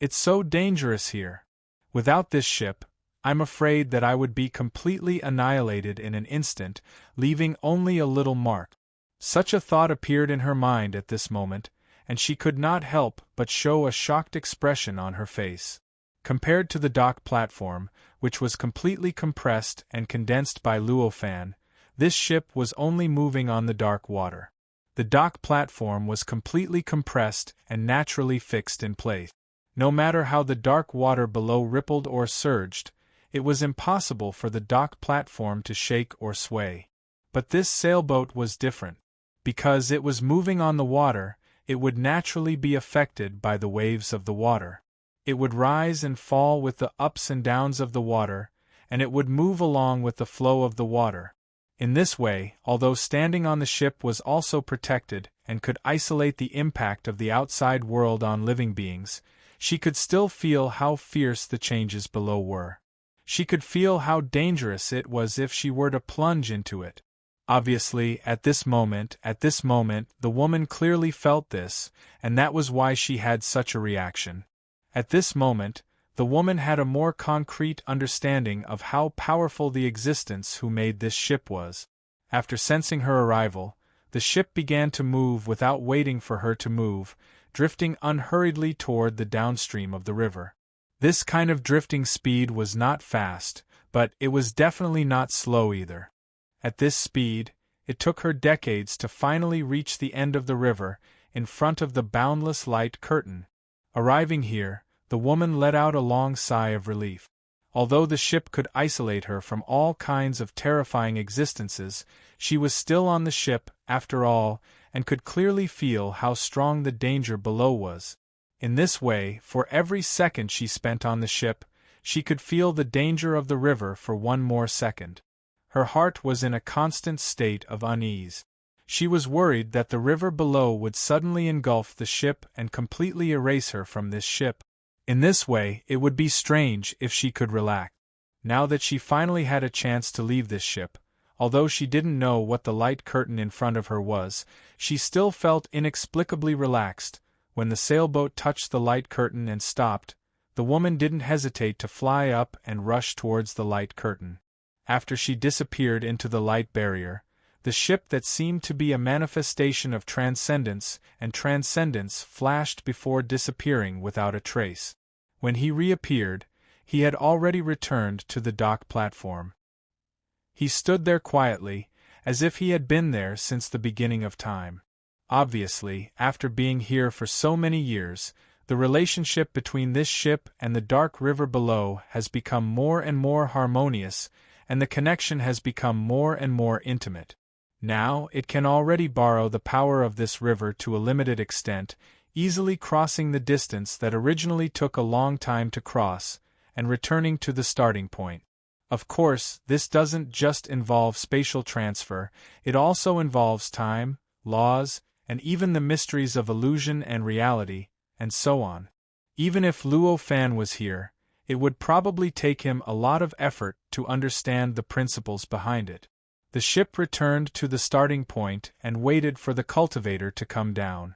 It's so dangerous here. Without this ship, I'm afraid that I would be completely annihilated in an instant, leaving only a little mark. Such a thought appeared in her mind at this moment, and she could not help but show a shocked expression on her face. Compared to the dock platform, which was completely compressed and condensed by Luofan, this ship was only moving on the dark water. The dock platform was completely compressed and naturally fixed in place. No matter how the dark water below rippled or surged, it was impossible for the dock platform to shake or sway. But this sailboat was different. Because it was moving on the water, it would naturally be affected by the waves of the water. It would rise and fall with the ups and downs of the water, and it would move along with the flow of the water. In this way, although standing on the ship was also protected and could isolate the impact of the outside world on living beings, she could still feel how fierce the changes below were. She could feel how dangerous it was if she were to plunge into it. Obviously, at this moment, the woman clearly felt this, and that was why she had such a reaction. At this moment, the woman had a more concrete understanding of how powerful the existence who made this ship was. After sensing her arrival, the ship began to move without waiting for her to move, drifting unhurriedly toward the downstream of the river. This kind of drifting speed was not fast, but it was definitely not slow either. At this speed, it took her decades to finally reach the end of the river, in front of the boundless light curtain. Arriving here, the woman let out a long sigh of relief. Although the ship could isolate her from all kinds of terrifying existences, she was still on the ship, after all, and could clearly feel how strong the danger below was. In this way, for every second she spent on the ship, she could feel the danger of the river for one more second. Her heart was in a constant state of unease. She was worried that the river below would suddenly engulf the ship and completely erase her from this ship. In this way, it would be strange if she could relax. Now that she finally had a chance to leave this ship, although she didn't know what the light curtain in front of her was, she still felt inexplicably relaxed. When the sailboat touched the light curtain and stopped, the woman didn't hesitate to fly up and rush towards the light curtain. After she disappeared into the light barrier, the ship that seemed to be a manifestation of transcendence flashed before disappearing without a trace. When he reappeared, he had already returned to the dock platform. He stood there quietly, as if he had been there since the beginning of time. Obviously, after being here for so many years, the relationship between this ship and the dark river below has become more and more harmonious, and the connection has become more and more intimate. Now, it can already borrow the power of this river to a limited extent, easily crossing the distance that originally took a long time to cross, and returning to the starting point. Of course, this doesn't just involve spatial transfer, it also involves time, laws, and even the mysteries of illusion and reality, and so on. Even if Luo Fan was here, it would probably take him a lot of effort to understand the principles behind it. The ship returned to the starting point and waited for the cultivator to come down.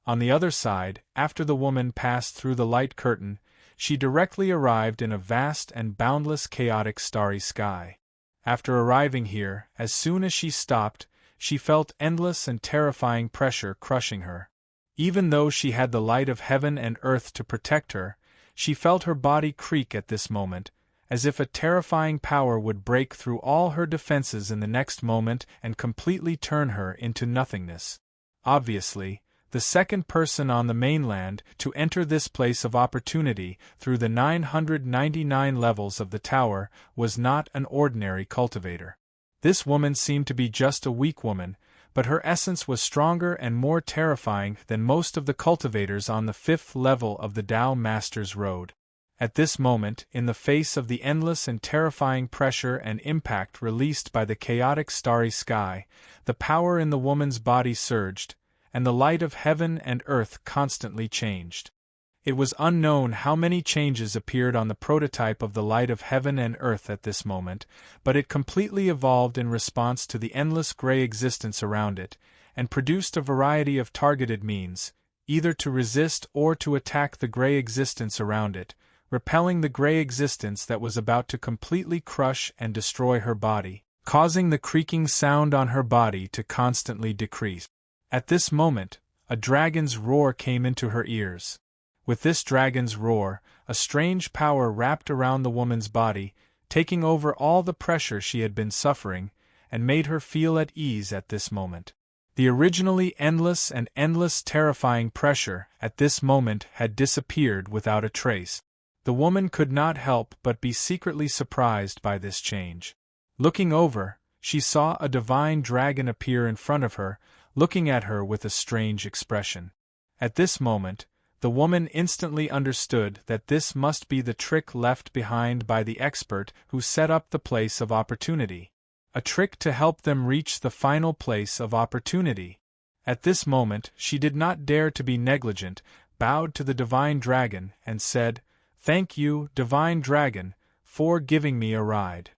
On the other side, after the woman passed through the light curtain, she directly arrived in a vast and boundless chaotic starry sky. After arriving here, as soon as she stopped, she felt endless and terrifying pressure crushing her. Even though she had the light of heaven and earth to protect her, she felt her body creak at this moment, as if a terrifying power would break through all her defenses in the next moment and completely turn her into nothingness. Obviously, the second person on the mainland to enter this place of opportunity through the 999 levels of the tower was not an ordinary cultivator. This woman seemed to be just a weak woman, but her essence was stronger and more terrifying than most of the cultivators on the 5th level of the Tao Master's Road. At this moment, in the face of the endless and terrifying pressure and impact released by the chaotic starry sky, the power in the woman's body surged, and the light of heaven and earth constantly changed. It was unknown how many changes appeared on the prototype of the light of heaven and earth at this moment, but it completely evolved in response to the endless gray existence around it, and produced a variety of targeted means, either to resist or to attack the gray existence around it, repelling the gray existence that was about to completely crush and destroy her body, causing the creaking sound on her body to constantly decrease. At this moment, a dragon's roar came into her ears. With this dragon's roar, a strange power wrapped around the woman's body, taking over all the pressure she had been suffering, and made her feel at ease at this moment. The originally endless terrifying pressure at this moment had disappeared without a trace. The woman could not help but be secretly surprised by this change. Looking over, she saw a divine dragon appear in front of her, looking at her with a strange expression. At this moment, the woman instantly understood that this must be the trick left behind by the expert who set up the place of opportunity. A trick to help them reach the final place of opportunity. At this moment, she did not dare to be negligent, bowed to the divine dragon, and said, "Thank you, divine dragon, for giving me a ride."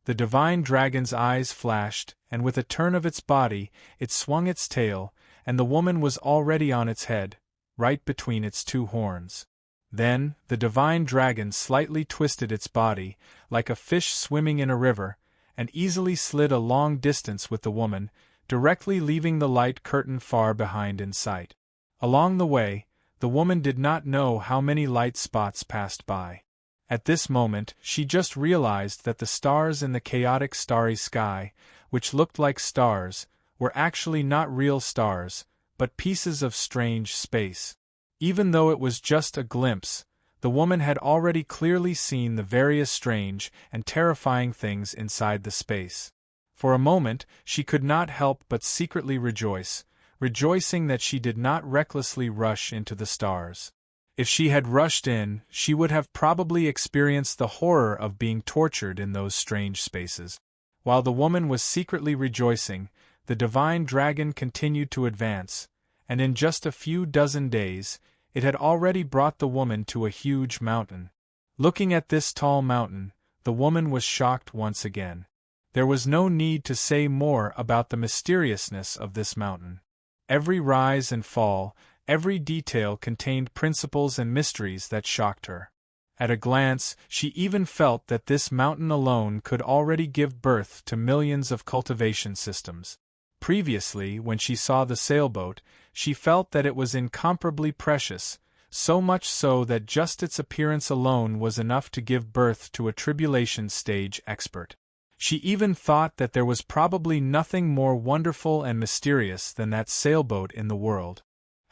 The divine dragon's eyes flashed, and with a turn of its body, it swung its tail, and the woman was already on its head, right between its two horns. Then, the divine dragon slightly twisted its body, like a fish swimming in a river, and easily slid a long distance with the woman, directly leaving the light curtain far behind in sight. Along the way, the woman did not know how many light spots passed by. At this moment, she just realized that the stars in the chaotic starry sky, which looked like stars, were actually not real stars, but pieces of strange space. Even though it was just a glimpse, the woman had already clearly seen the various strange and terrifying things inside the space. For a moment, she could not help but secretly rejoice, rejoicing that she did not recklessly rush into the stars. If she had rushed in, she would have probably experienced the horror of being tortured in those strange spaces. While the woman was secretly rejoicing, the divine dragon continued to advance, and in just a few dozen days, it had already brought the woman to a huge mountain. Looking at this tall mountain, the woman was shocked once again. There was no need to say more about the mysteriousness of this mountain. Every rise and fall, every detail contained principles and mysteries that shocked her. At a glance, she even felt that this mountain alone could already give birth to millions of cultivation systems. Previously, when she saw the sailboat, she felt that it was incomparably precious, so much so that just its appearance alone was enough to give birth to a tribulation stage expert. She even thought that there was probably nothing more wonderful and mysterious than that sailboat in the world.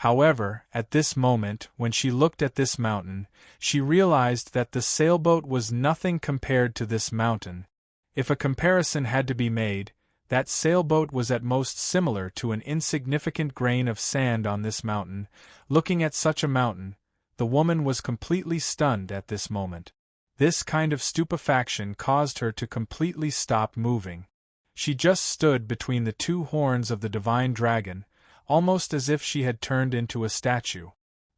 However, at this moment, when she looked at this mountain, she realized that the sailboat was nothing compared to this mountain. If a comparison had to be made, that sailboat was at most similar to an insignificant grain of sand on this mountain. Looking at such a mountain, the woman was completely stunned at this moment. This kind of stupefaction caused her to completely stop moving. She just stood between the two horns of the divine dragon, almost as if she had turned into a statue.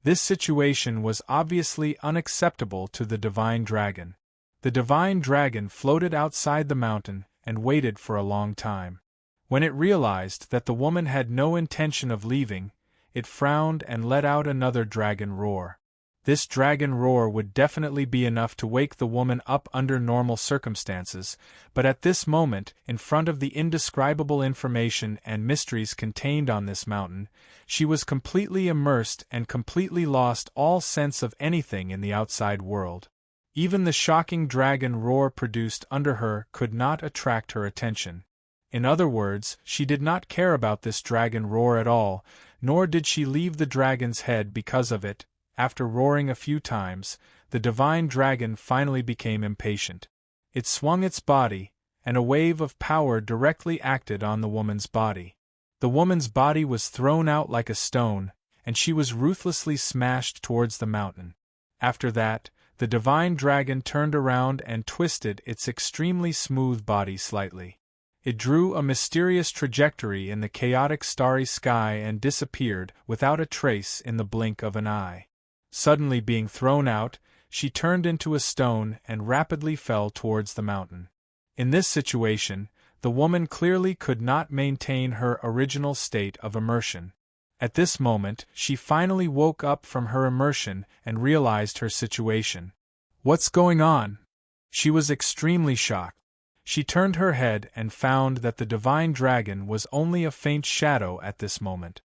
This situation was obviously unacceptable to the divine dragon. The divine dragon floated outside the mountain and waited for a long time. When it realized that the woman had no intention of leaving, it frowned and let out another dragon roar. This dragon roar would definitely be enough to wake the woman up under normal circumstances, but at this moment, in front of the indescribable information and mysteries contained on this mountain, she was completely immersed and completely lost all sense of anything in the outside world. Even the shocking dragon roar produced under her could not attract her attention. In other words, she did not care about this dragon roar at all, nor did she leave the dragon's head because of it. After roaring a few times, the divine dragon finally became impatient. It swung its body, and a wave of power directly acted on the woman's body. The woman's body was thrown out like a stone, and she was ruthlessly smashed towards the mountain. After that, the divine dragon turned around and twisted its extremely smooth body slightly. It drew a mysterious trajectory in the chaotic starry sky and disappeared without a trace in the blink of an eye. Suddenly being thrown out, she turned into a stone and rapidly fell towards the mountain. In this situation, the woman clearly could not maintain her original state of immersion. At this moment, she finally woke up from her immersion and realized her situation. "What's going on?" She was extremely shocked. She turned her head and found that the divine dragon was only a faint shadow at this moment.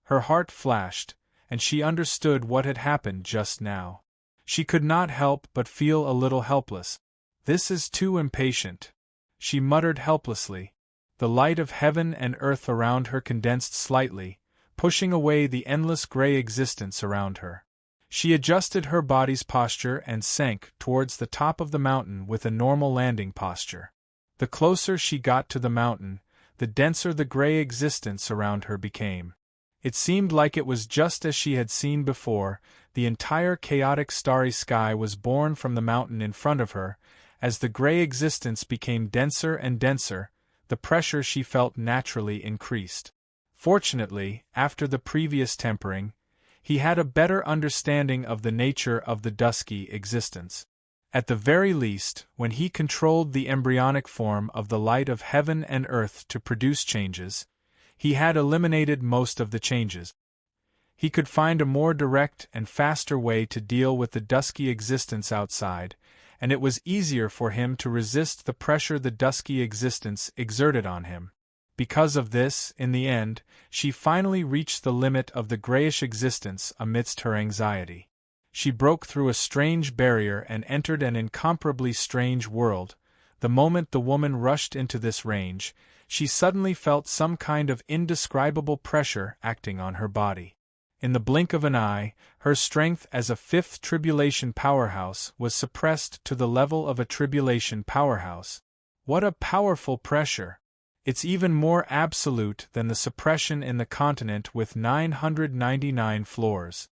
Her heart flashed, and she understood what had happened just now. She could not help but feel a little helpless. "This is too impatient," she muttered helplessly. The light of heaven and earth around her condensed slightly, pushing away the endless gray existence around her. She adjusted her body's posture and sank towards the top of the mountain with a normal landing posture. The closer she got to the mountain, the denser the gray existence around her became. It seemed like it was just as she had seen before. The entire chaotic starry sky was born from the mountain in front of her. As the gray existence became denser and denser, the pressure she felt naturally increased. Fortunately, after the previous tempering, he had a better understanding of the nature of the dusky existence. At the very least, when he controlled the embryonic form of the light of heaven and earth to produce changes, he had eliminated most of the changes. He could find a more direct and faster way to deal with the dusky existence outside, and it was easier for him to resist the pressure the dusky existence exerted on him. Because of this, in the end, she finally reached the limit of the grayish existence amidst her anxiety. She broke through a strange barrier and entered an incomparably strange world. The moment the woman rushed into this range, she suddenly felt some kind of indescribable pressure acting on her body. In the blink of an eye, her strength as a fifth tribulation powerhouse was suppressed to the level of a tribulation powerhouse. What a powerful pressure! It's even more absolute than the suppression in the continent with 999 floors.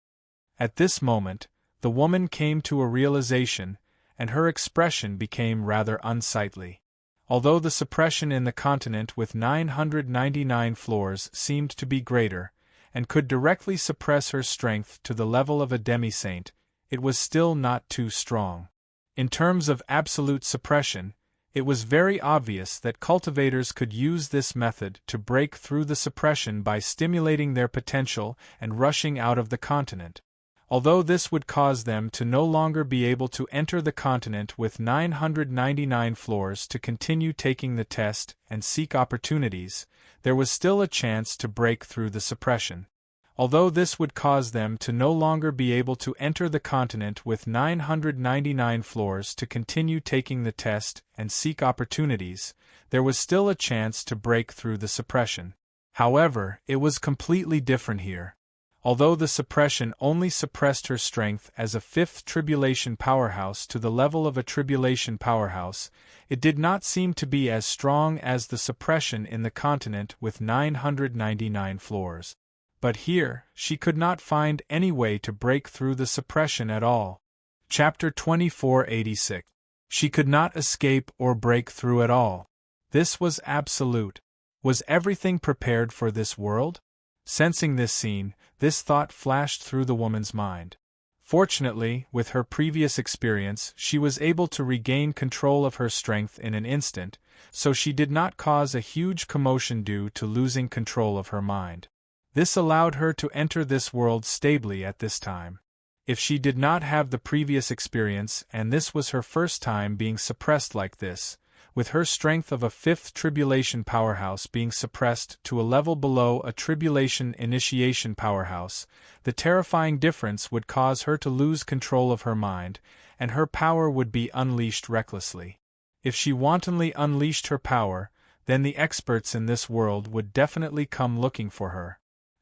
At this moment, the woman came to a realization, and her expression became rather unsightly. Although the suppression in the continent with 999 floors seemed to be greater, and could directly suppress her strength to the level of a demi-saint, it was still not too strong. In terms of absolute suppression, it was very obvious that cultivators could use this method to break through the suppression by stimulating their potential and rushing out of the continent. Although this would cause them to no longer be able to enter the continent with 999 floors to continue taking the test and seek opportunities, there was still a chance to break through the suppression. Although this would cause them to no longer be able to enter the continent with 999 floors to continue taking the test and seek opportunities, there was still a chance to break through the suppression. However, it was completely different here. Although the suppression only suppressed her strength as a fifth tribulation powerhouse to the level of a tribulation powerhouse, it did not seem to be as strong as the suppression in the continent with 999 floors. But here, she could not find any way to break through the suppression at all. Chapter 2486. She could not escape or break through at all. This was absolute. Was everything prepared for this world? Sensing this scene, this thought flashed through the woman's mind. Fortunately, with her previous experience, she was able to regain control of her strength in an instant, so she did not cause a huge commotion due to losing control of her mind. This allowed her to enter this world stably at this time. If she did not have the previous experience and this was her first time being suppressed like this, with her strength of a fifth tribulation powerhouse being suppressed to a level below a tribulation initiation powerhouse, the terrifying difference would cause her to lose control of her mind, and her power would be unleashed recklessly. If she wantonly unleashed her power, then the experts in this world would definitely come looking for her.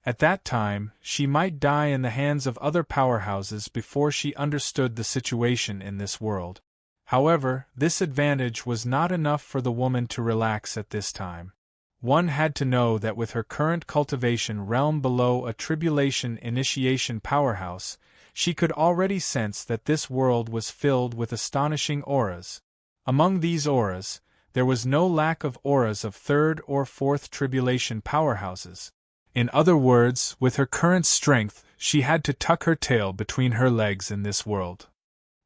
At that time, she might die in the hands of other powerhouses before she understood the situation in this world. However, this advantage was not enough for the woman to relax at this time. One had to know that with her current cultivation realm below a tribulation initiation powerhouse, she could already sense that this world was filled with astonishing auras. Among these auras, there was no lack of auras of third or fourth tribulation powerhouses. In other words, with her current strength, she had to tuck her tail between her legs in this world.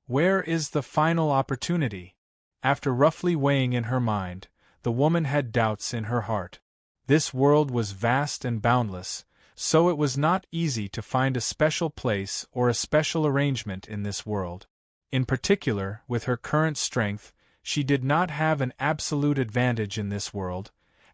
Where is the final opportunity? After roughly weighing in her mind, the woman had doubts in her heart. This world was vast and boundless, so it was not easy to find a special place or a special arrangement in this world. In particular, with her current strength, she did not have an absolute advantage in this world,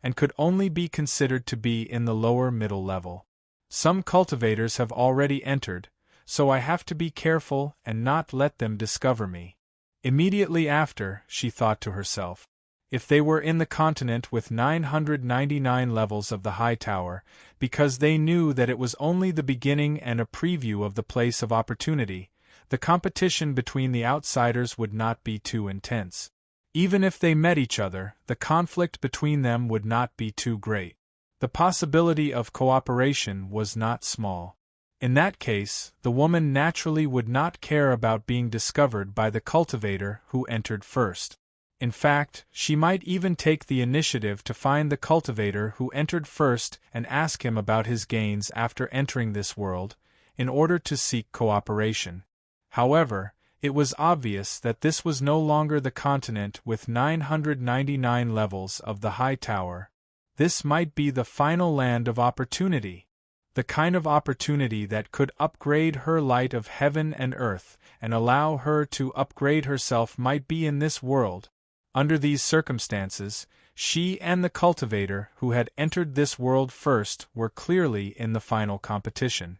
and could only be considered to be in the lower middle level. Some cultivators have already entered, so I have to be careful and not let them discover me. Immediately after, she thought to herself, if they were in the continent with 999 levels of the high tower, because they knew that it was only the beginning and a preview of the place of opportunity, the competition between the outsiders would not be too intense. Even if they met each other, the conflict between them would not be too great. The possibility of cooperation was not small. In that case, the woman naturally would not care about being discovered by the cultivator who entered first. In fact, she might even take the initiative to find the cultivator who entered first and ask him about his gains after entering this world, in order to seek cooperation. However, it was obvious that this was no longer the continent with 999 levels of the high tower. This might be the final land of opportunity. The kind of opportunity that could upgrade her light of heaven and earth and allow her to upgrade herself might be in this world. Under these circumstances, she and the cultivator who had entered this world first were clearly in the final competition.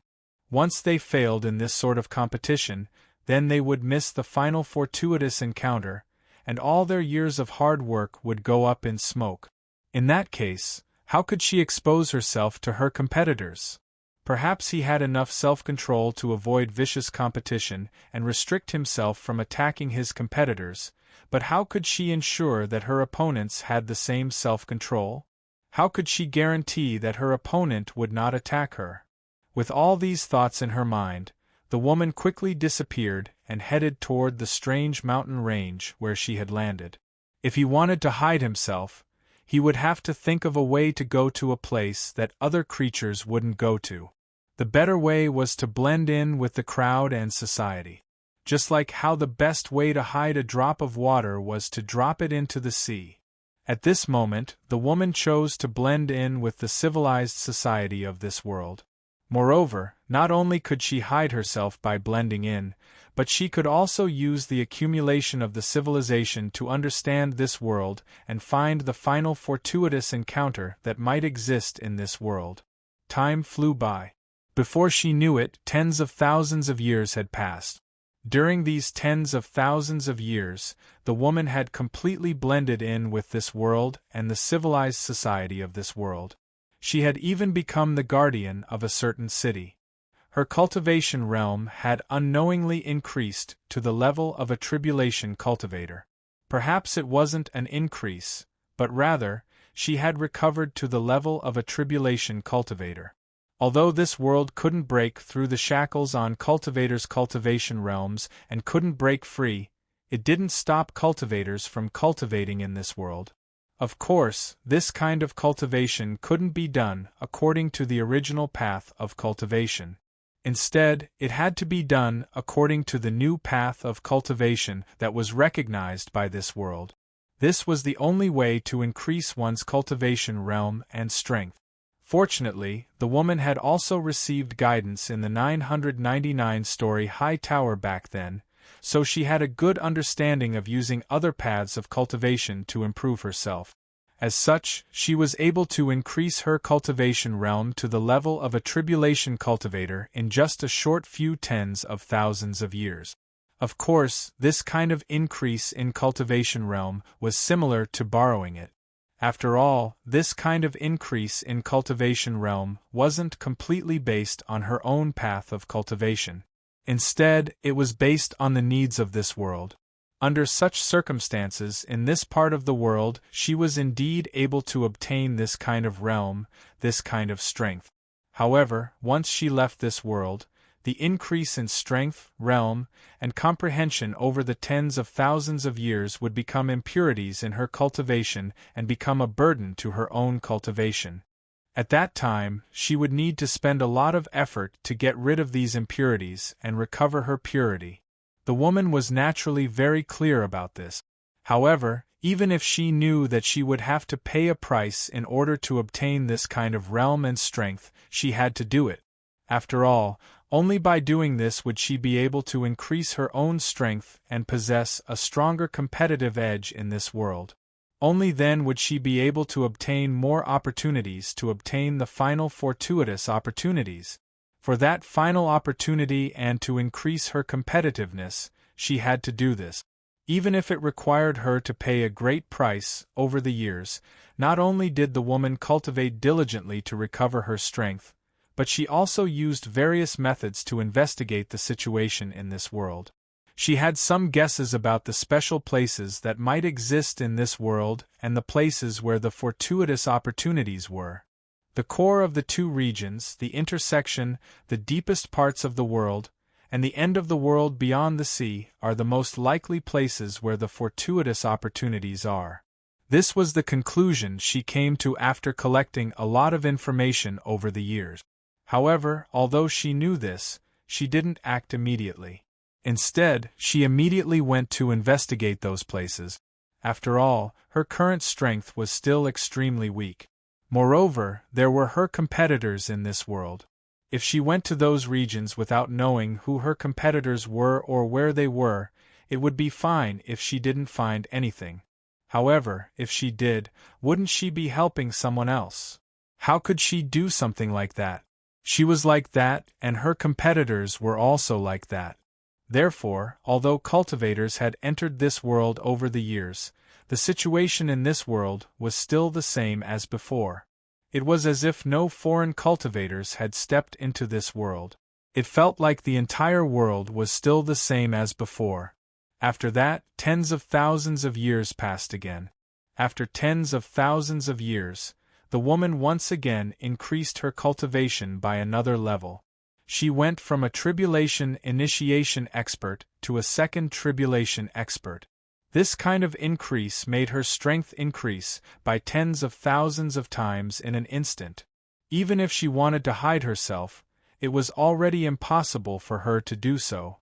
Once they failed in this sort of competition, then they would miss the final fortuitous encounter, and all their years of hard work would go up in smoke. In that case, how could she expose herself to her competitors? Perhaps he had enough self-control to avoid vicious competition and restrict himself from attacking his competitors, but how could she ensure that her opponents had the same self-control? How could she guarantee that her opponent would not attack her? With all these thoughts in her mind, the woman quickly disappeared and headed toward the strange mountain range where she had landed. If he wanted to hide himself, he would have to think of a way to go to a place that other creatures wouldn't go to. The better way was to blend in with the crowd and society. Just like how the best way to hide a drop of water was to drop it into the sea. At this moment, the woman chose to blend in with the civilized society of this world. Moreover, not only could she hide herself by blending in, but she could also use the accumulation of the civilization to understand this world and find the final fortuitous encounter that might exist in this world. Time flew by. Before she knew it, tens of thousands of years had passed. During these tens of thousands of years, the woman had completely blended in with this world and the civilized society of this world. She had even become the guardian of a certain city. Her cultivation realm had unknowingly increased to the level of a tribulation cultivator. Perhaps it wasn't an increase, but rather, she had recovered to the level of a tribulation cultivator. Although this world couldn't break through the shackles on cultivators' cultivation realms and couldn't break free, it didn't stop cultivators from cultivating in this world. Of course, this kind of cultivation couldn't be done according to the original path of cultivation. Instead, it had to be done according to the new path of cultivation that was recognized by this world. This was the only way to increase one's cultivation realm and strength. Fortunately, the woman had also received guidance in the 999-story high tower back then, so she had a good understanding of using other paths of cultivation to improve herself. As such, she was able to increase her cultivation realm to the level of a tribulation cultivator in just a short few tens of thousands of years. Of course, this kind of increase in cultivation realm was similar to borrowing it. After all, this kind of increase in cultivation realm wasn't completely based on her own path of cultivation. Instead, it was based on the needs of this world. Under such circumstances in this part of the world, she was indeed able to obtain this kind of realm, this kind of strength. However, once she left this world, the increase in strength, realm, and comprehension over the tens of thousands of years would become impurities in her cultivation and become a burden to her own cultivation. At that time, she would need to spend a lot of effort to get rid of these impurities and recover her purity. The woman was naturally very clear about this. However, even if she knew that she would have to pay a price in order to obtain this kind of realm and strength, she had to do it. After all, only by doing this would she be able to increase her own strength and possess a stronger competitive edge in this world. Only then would she be able to obtain more opportunities to obtain the final fortuitous opportunities. For that final opportunity and to increase her competitiveness, she had to do this. Even if it required her to pay a great price over the years, not only did the woman cultivate diligently to recover her strength, but she also used various methods to investigate the situation in this world. She had some guesses about the special places that might exist in this world and the places where the fortuitous opportunities were. The core of the two regions, the intersection, the deepest parts of the world, and the end of the world beyond the sea, are the most likely places where the fortuitous opportunities are. This was the conclusion she came to after collecting a lot of information over the years. However, although she knew this, she didn't act immediately. Instead, she immediately went to investigate those places. After all, her current strength was still extremely weak. Moreover, there were her competitors in this world. If she went to those regions without knowing who her competitors were or where they were, it would be fine if she didn't find anything. However, if she did, wouldn't she be helping someone else? How could she do something like that? She was like that, and her competitors were also like that. Therefore, although cultivators had entered this world over the years, the situation in this world was still the same as before. It was as if no foreign cultivators had stepped into this world. It felt like the entire world was still the same as before. After that, tens of thousands of years passed again. After tens of thousands of years, the woman once again increased her cultivation by another level. She went from a tribulation initiation expert to a second tribulation expert. This kind of increase made her strength increase by tens of thousands of times in an instant. Even if she wanted to hide herself, it was already impossible for her to do so.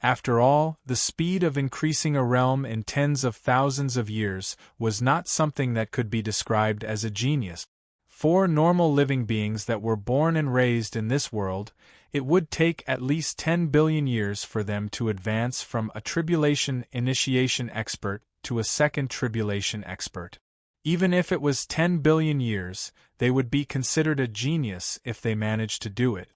After all, the speed of increasing a realm in tens of thousands of years was not something that could be described as a genius. For normal living beings that were born and raised in this world, it would take at least 10 billion years for them to advance from a tribulation initiation expert to a second tribulation expert. Even if it was 10 billion years, they would be considered a genius if they managed to do it.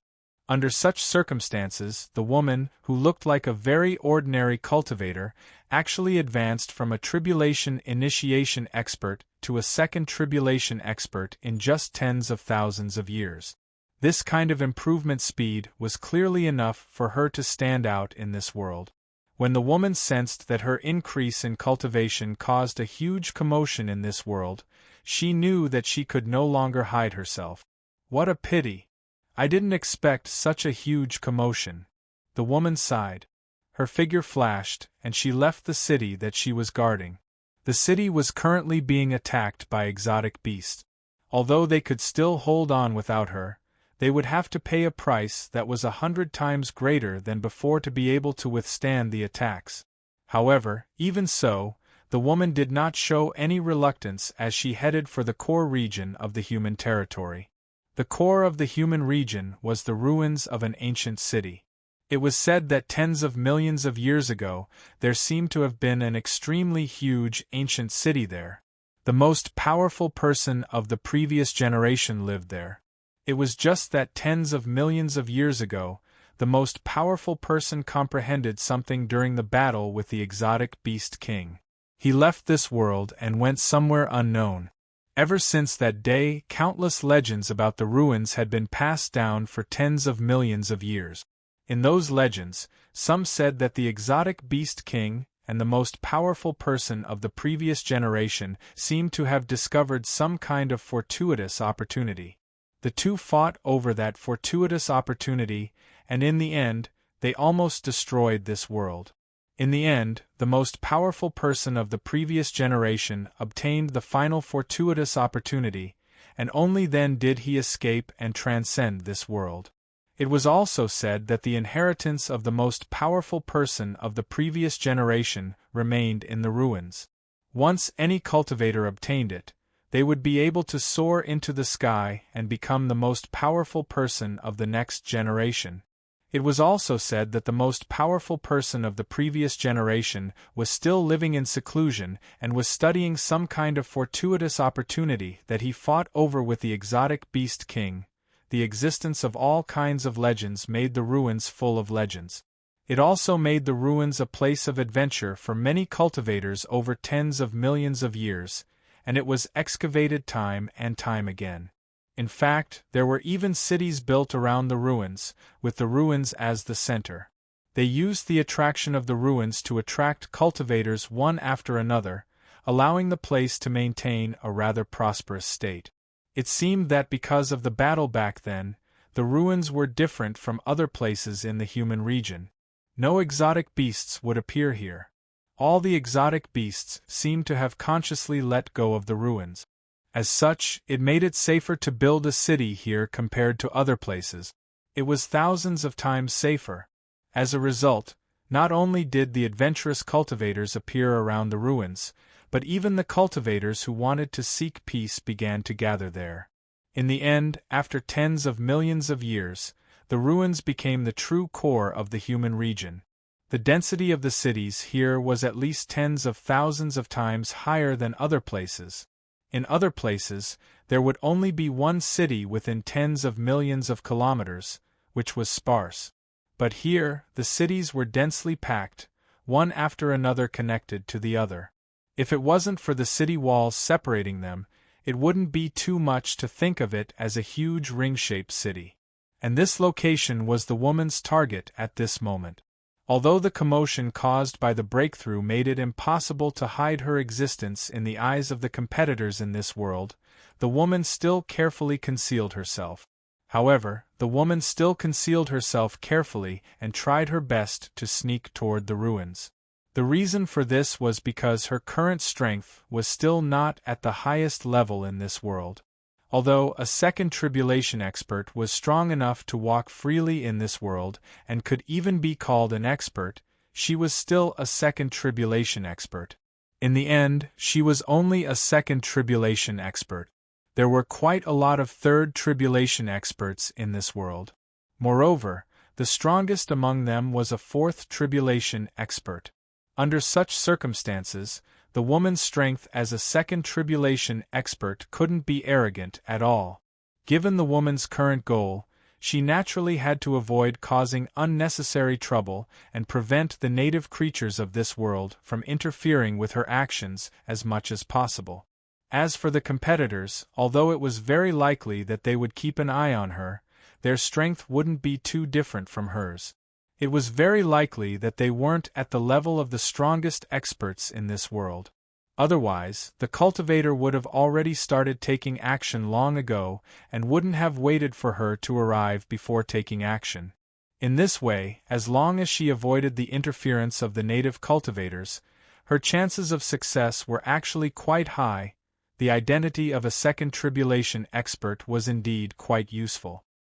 Under such circumstances, the woman, who looked like a very ordinary cultivator, actually advanced from a tribulation initiation expert to a second tribulation expert in just tens of thousands of years. This kind of improvement speed was clearly enough for her to stand out in this world. When the woman sensed that her increase in cultivation caused a huge commotion in this world, she knew that she could no longer hide herself. What a pity! I didn't expect such a huge commotion. The woman sighed. Her figure flashed, and she left the city that she was guarding. The city was currently being attacked by exotic beasts. Although they could still hold on without her, they would have to pay a price that was 100 times greater than before to be able to withstand the attacks. However, even so, the woman did not show any reluctance as she headed for the core region of the human territory. The core of the human region was the ruins of an ancient city. It was said that tens of millions of years ago, there seemed to have been an extremely huge ancient city there. The most powerful person of the previous generation lived there. It was just that tens of millions of years ago, the most powerful person comprehended something during the battle with the exotic beast king. He left this world and went somewhere unknown. Ever since that day, countless legends about the ruins had been passed down for tens of millions of years. In those legends, some said that the exotic beast king and the most powerful person of the previous generation seemed to have discovered some kind of fortuitous opportunity. The two fought over that fortuitous opportunity, and in the end, they almost destroyed this world. In the end, the most powerful person of the previous generation obtained the final fortuitous opportunity, and only then did he escape and transcend this world. It was also said that the inheritance of the most powerful person of the previous generation remained in the ruins. Once any cultivator obtained it, they would be able to soar into the sky and become the most powerful person of the next generation. It was also said that the most powerful person of the previous generation was still living in seclusion and was studying some kind of fortuitous opportunity that he fought over with the exotic beast king. The existence of all kinds of legends made the ruins full of legends. It also made the ruins a place of adventure for many cultivators over tens of millions of years, and it was excavated time and time again. In fact, there were even cities built around the ruins, with the ruins as the center. They used the attraction of the ruins to attract cultivators one after another, allowing the place to maintain a rather prosperous state. It seemed that because of the battle back then, the ruins were different from other places in the human region. No exotic beasts would appear here. All the exotic beasts seemed to have consciously let go of the ruins. As such, it made it safer to build a city here compared to other places. It was thousands of times safer. As a result, not only did the adventurous cultivators appear around the ruins, but even the cultivators who wanted to seek peace began to gather there. In the end, after tens of millions of years, the ruins became the true core of the human region. The density of the cities here was at least tens of thousands of times higher than other places. In other places, there would only be one city within tens of millions of kilometers, which was sparse. But here, the cities were densely packed, one after another connected to the other. If it wasn't for the city walls separating them, it wouldn't be too much to think of it as a huge ring-shaped city. And this location was the woman's target at this moment. Although the commotion caused by the breakthrough made it impossible to hide her existence in the eyes of the competitors in this world, the woman still carefully concealed herself. However, the woman still concealed herself carefully and tried her best to sneak toward the ruins. The reason for this was because her current strength was still not at the highest level in this world. Although a second tribulation expert was strong enough to walk freely in this world and could even be called an expert, she was still a second tribulation expert. In the end, she was only a second tribulation expert. There were quite a lot of third tribulation experts in this world. Moreover, the strongest among them was a fourth tribulation expert. Under such circumstances, the woman's strength as a second tribulation expert couldn't be arrogant at all. Given the woman's current goal, she naturally had to avoid causing unnecessary trouble and prevent the native creatures of this world from interfering with her actions as much as possible. As for the competitors, although it was very likely that they would keep an eye on her, their strength wouldn't be too different from hers. It was very likely that they weren't at the level of the strongest experts in this world. Otherwise, the cultivator would have already started taking action long ago and wouldn't have waited for her to arrive before taking action. In this way, as long as she avoided the interference of the native cultivators, her chances of success were actually quite high. The identity of a second tribulation expert was indeed quite useful.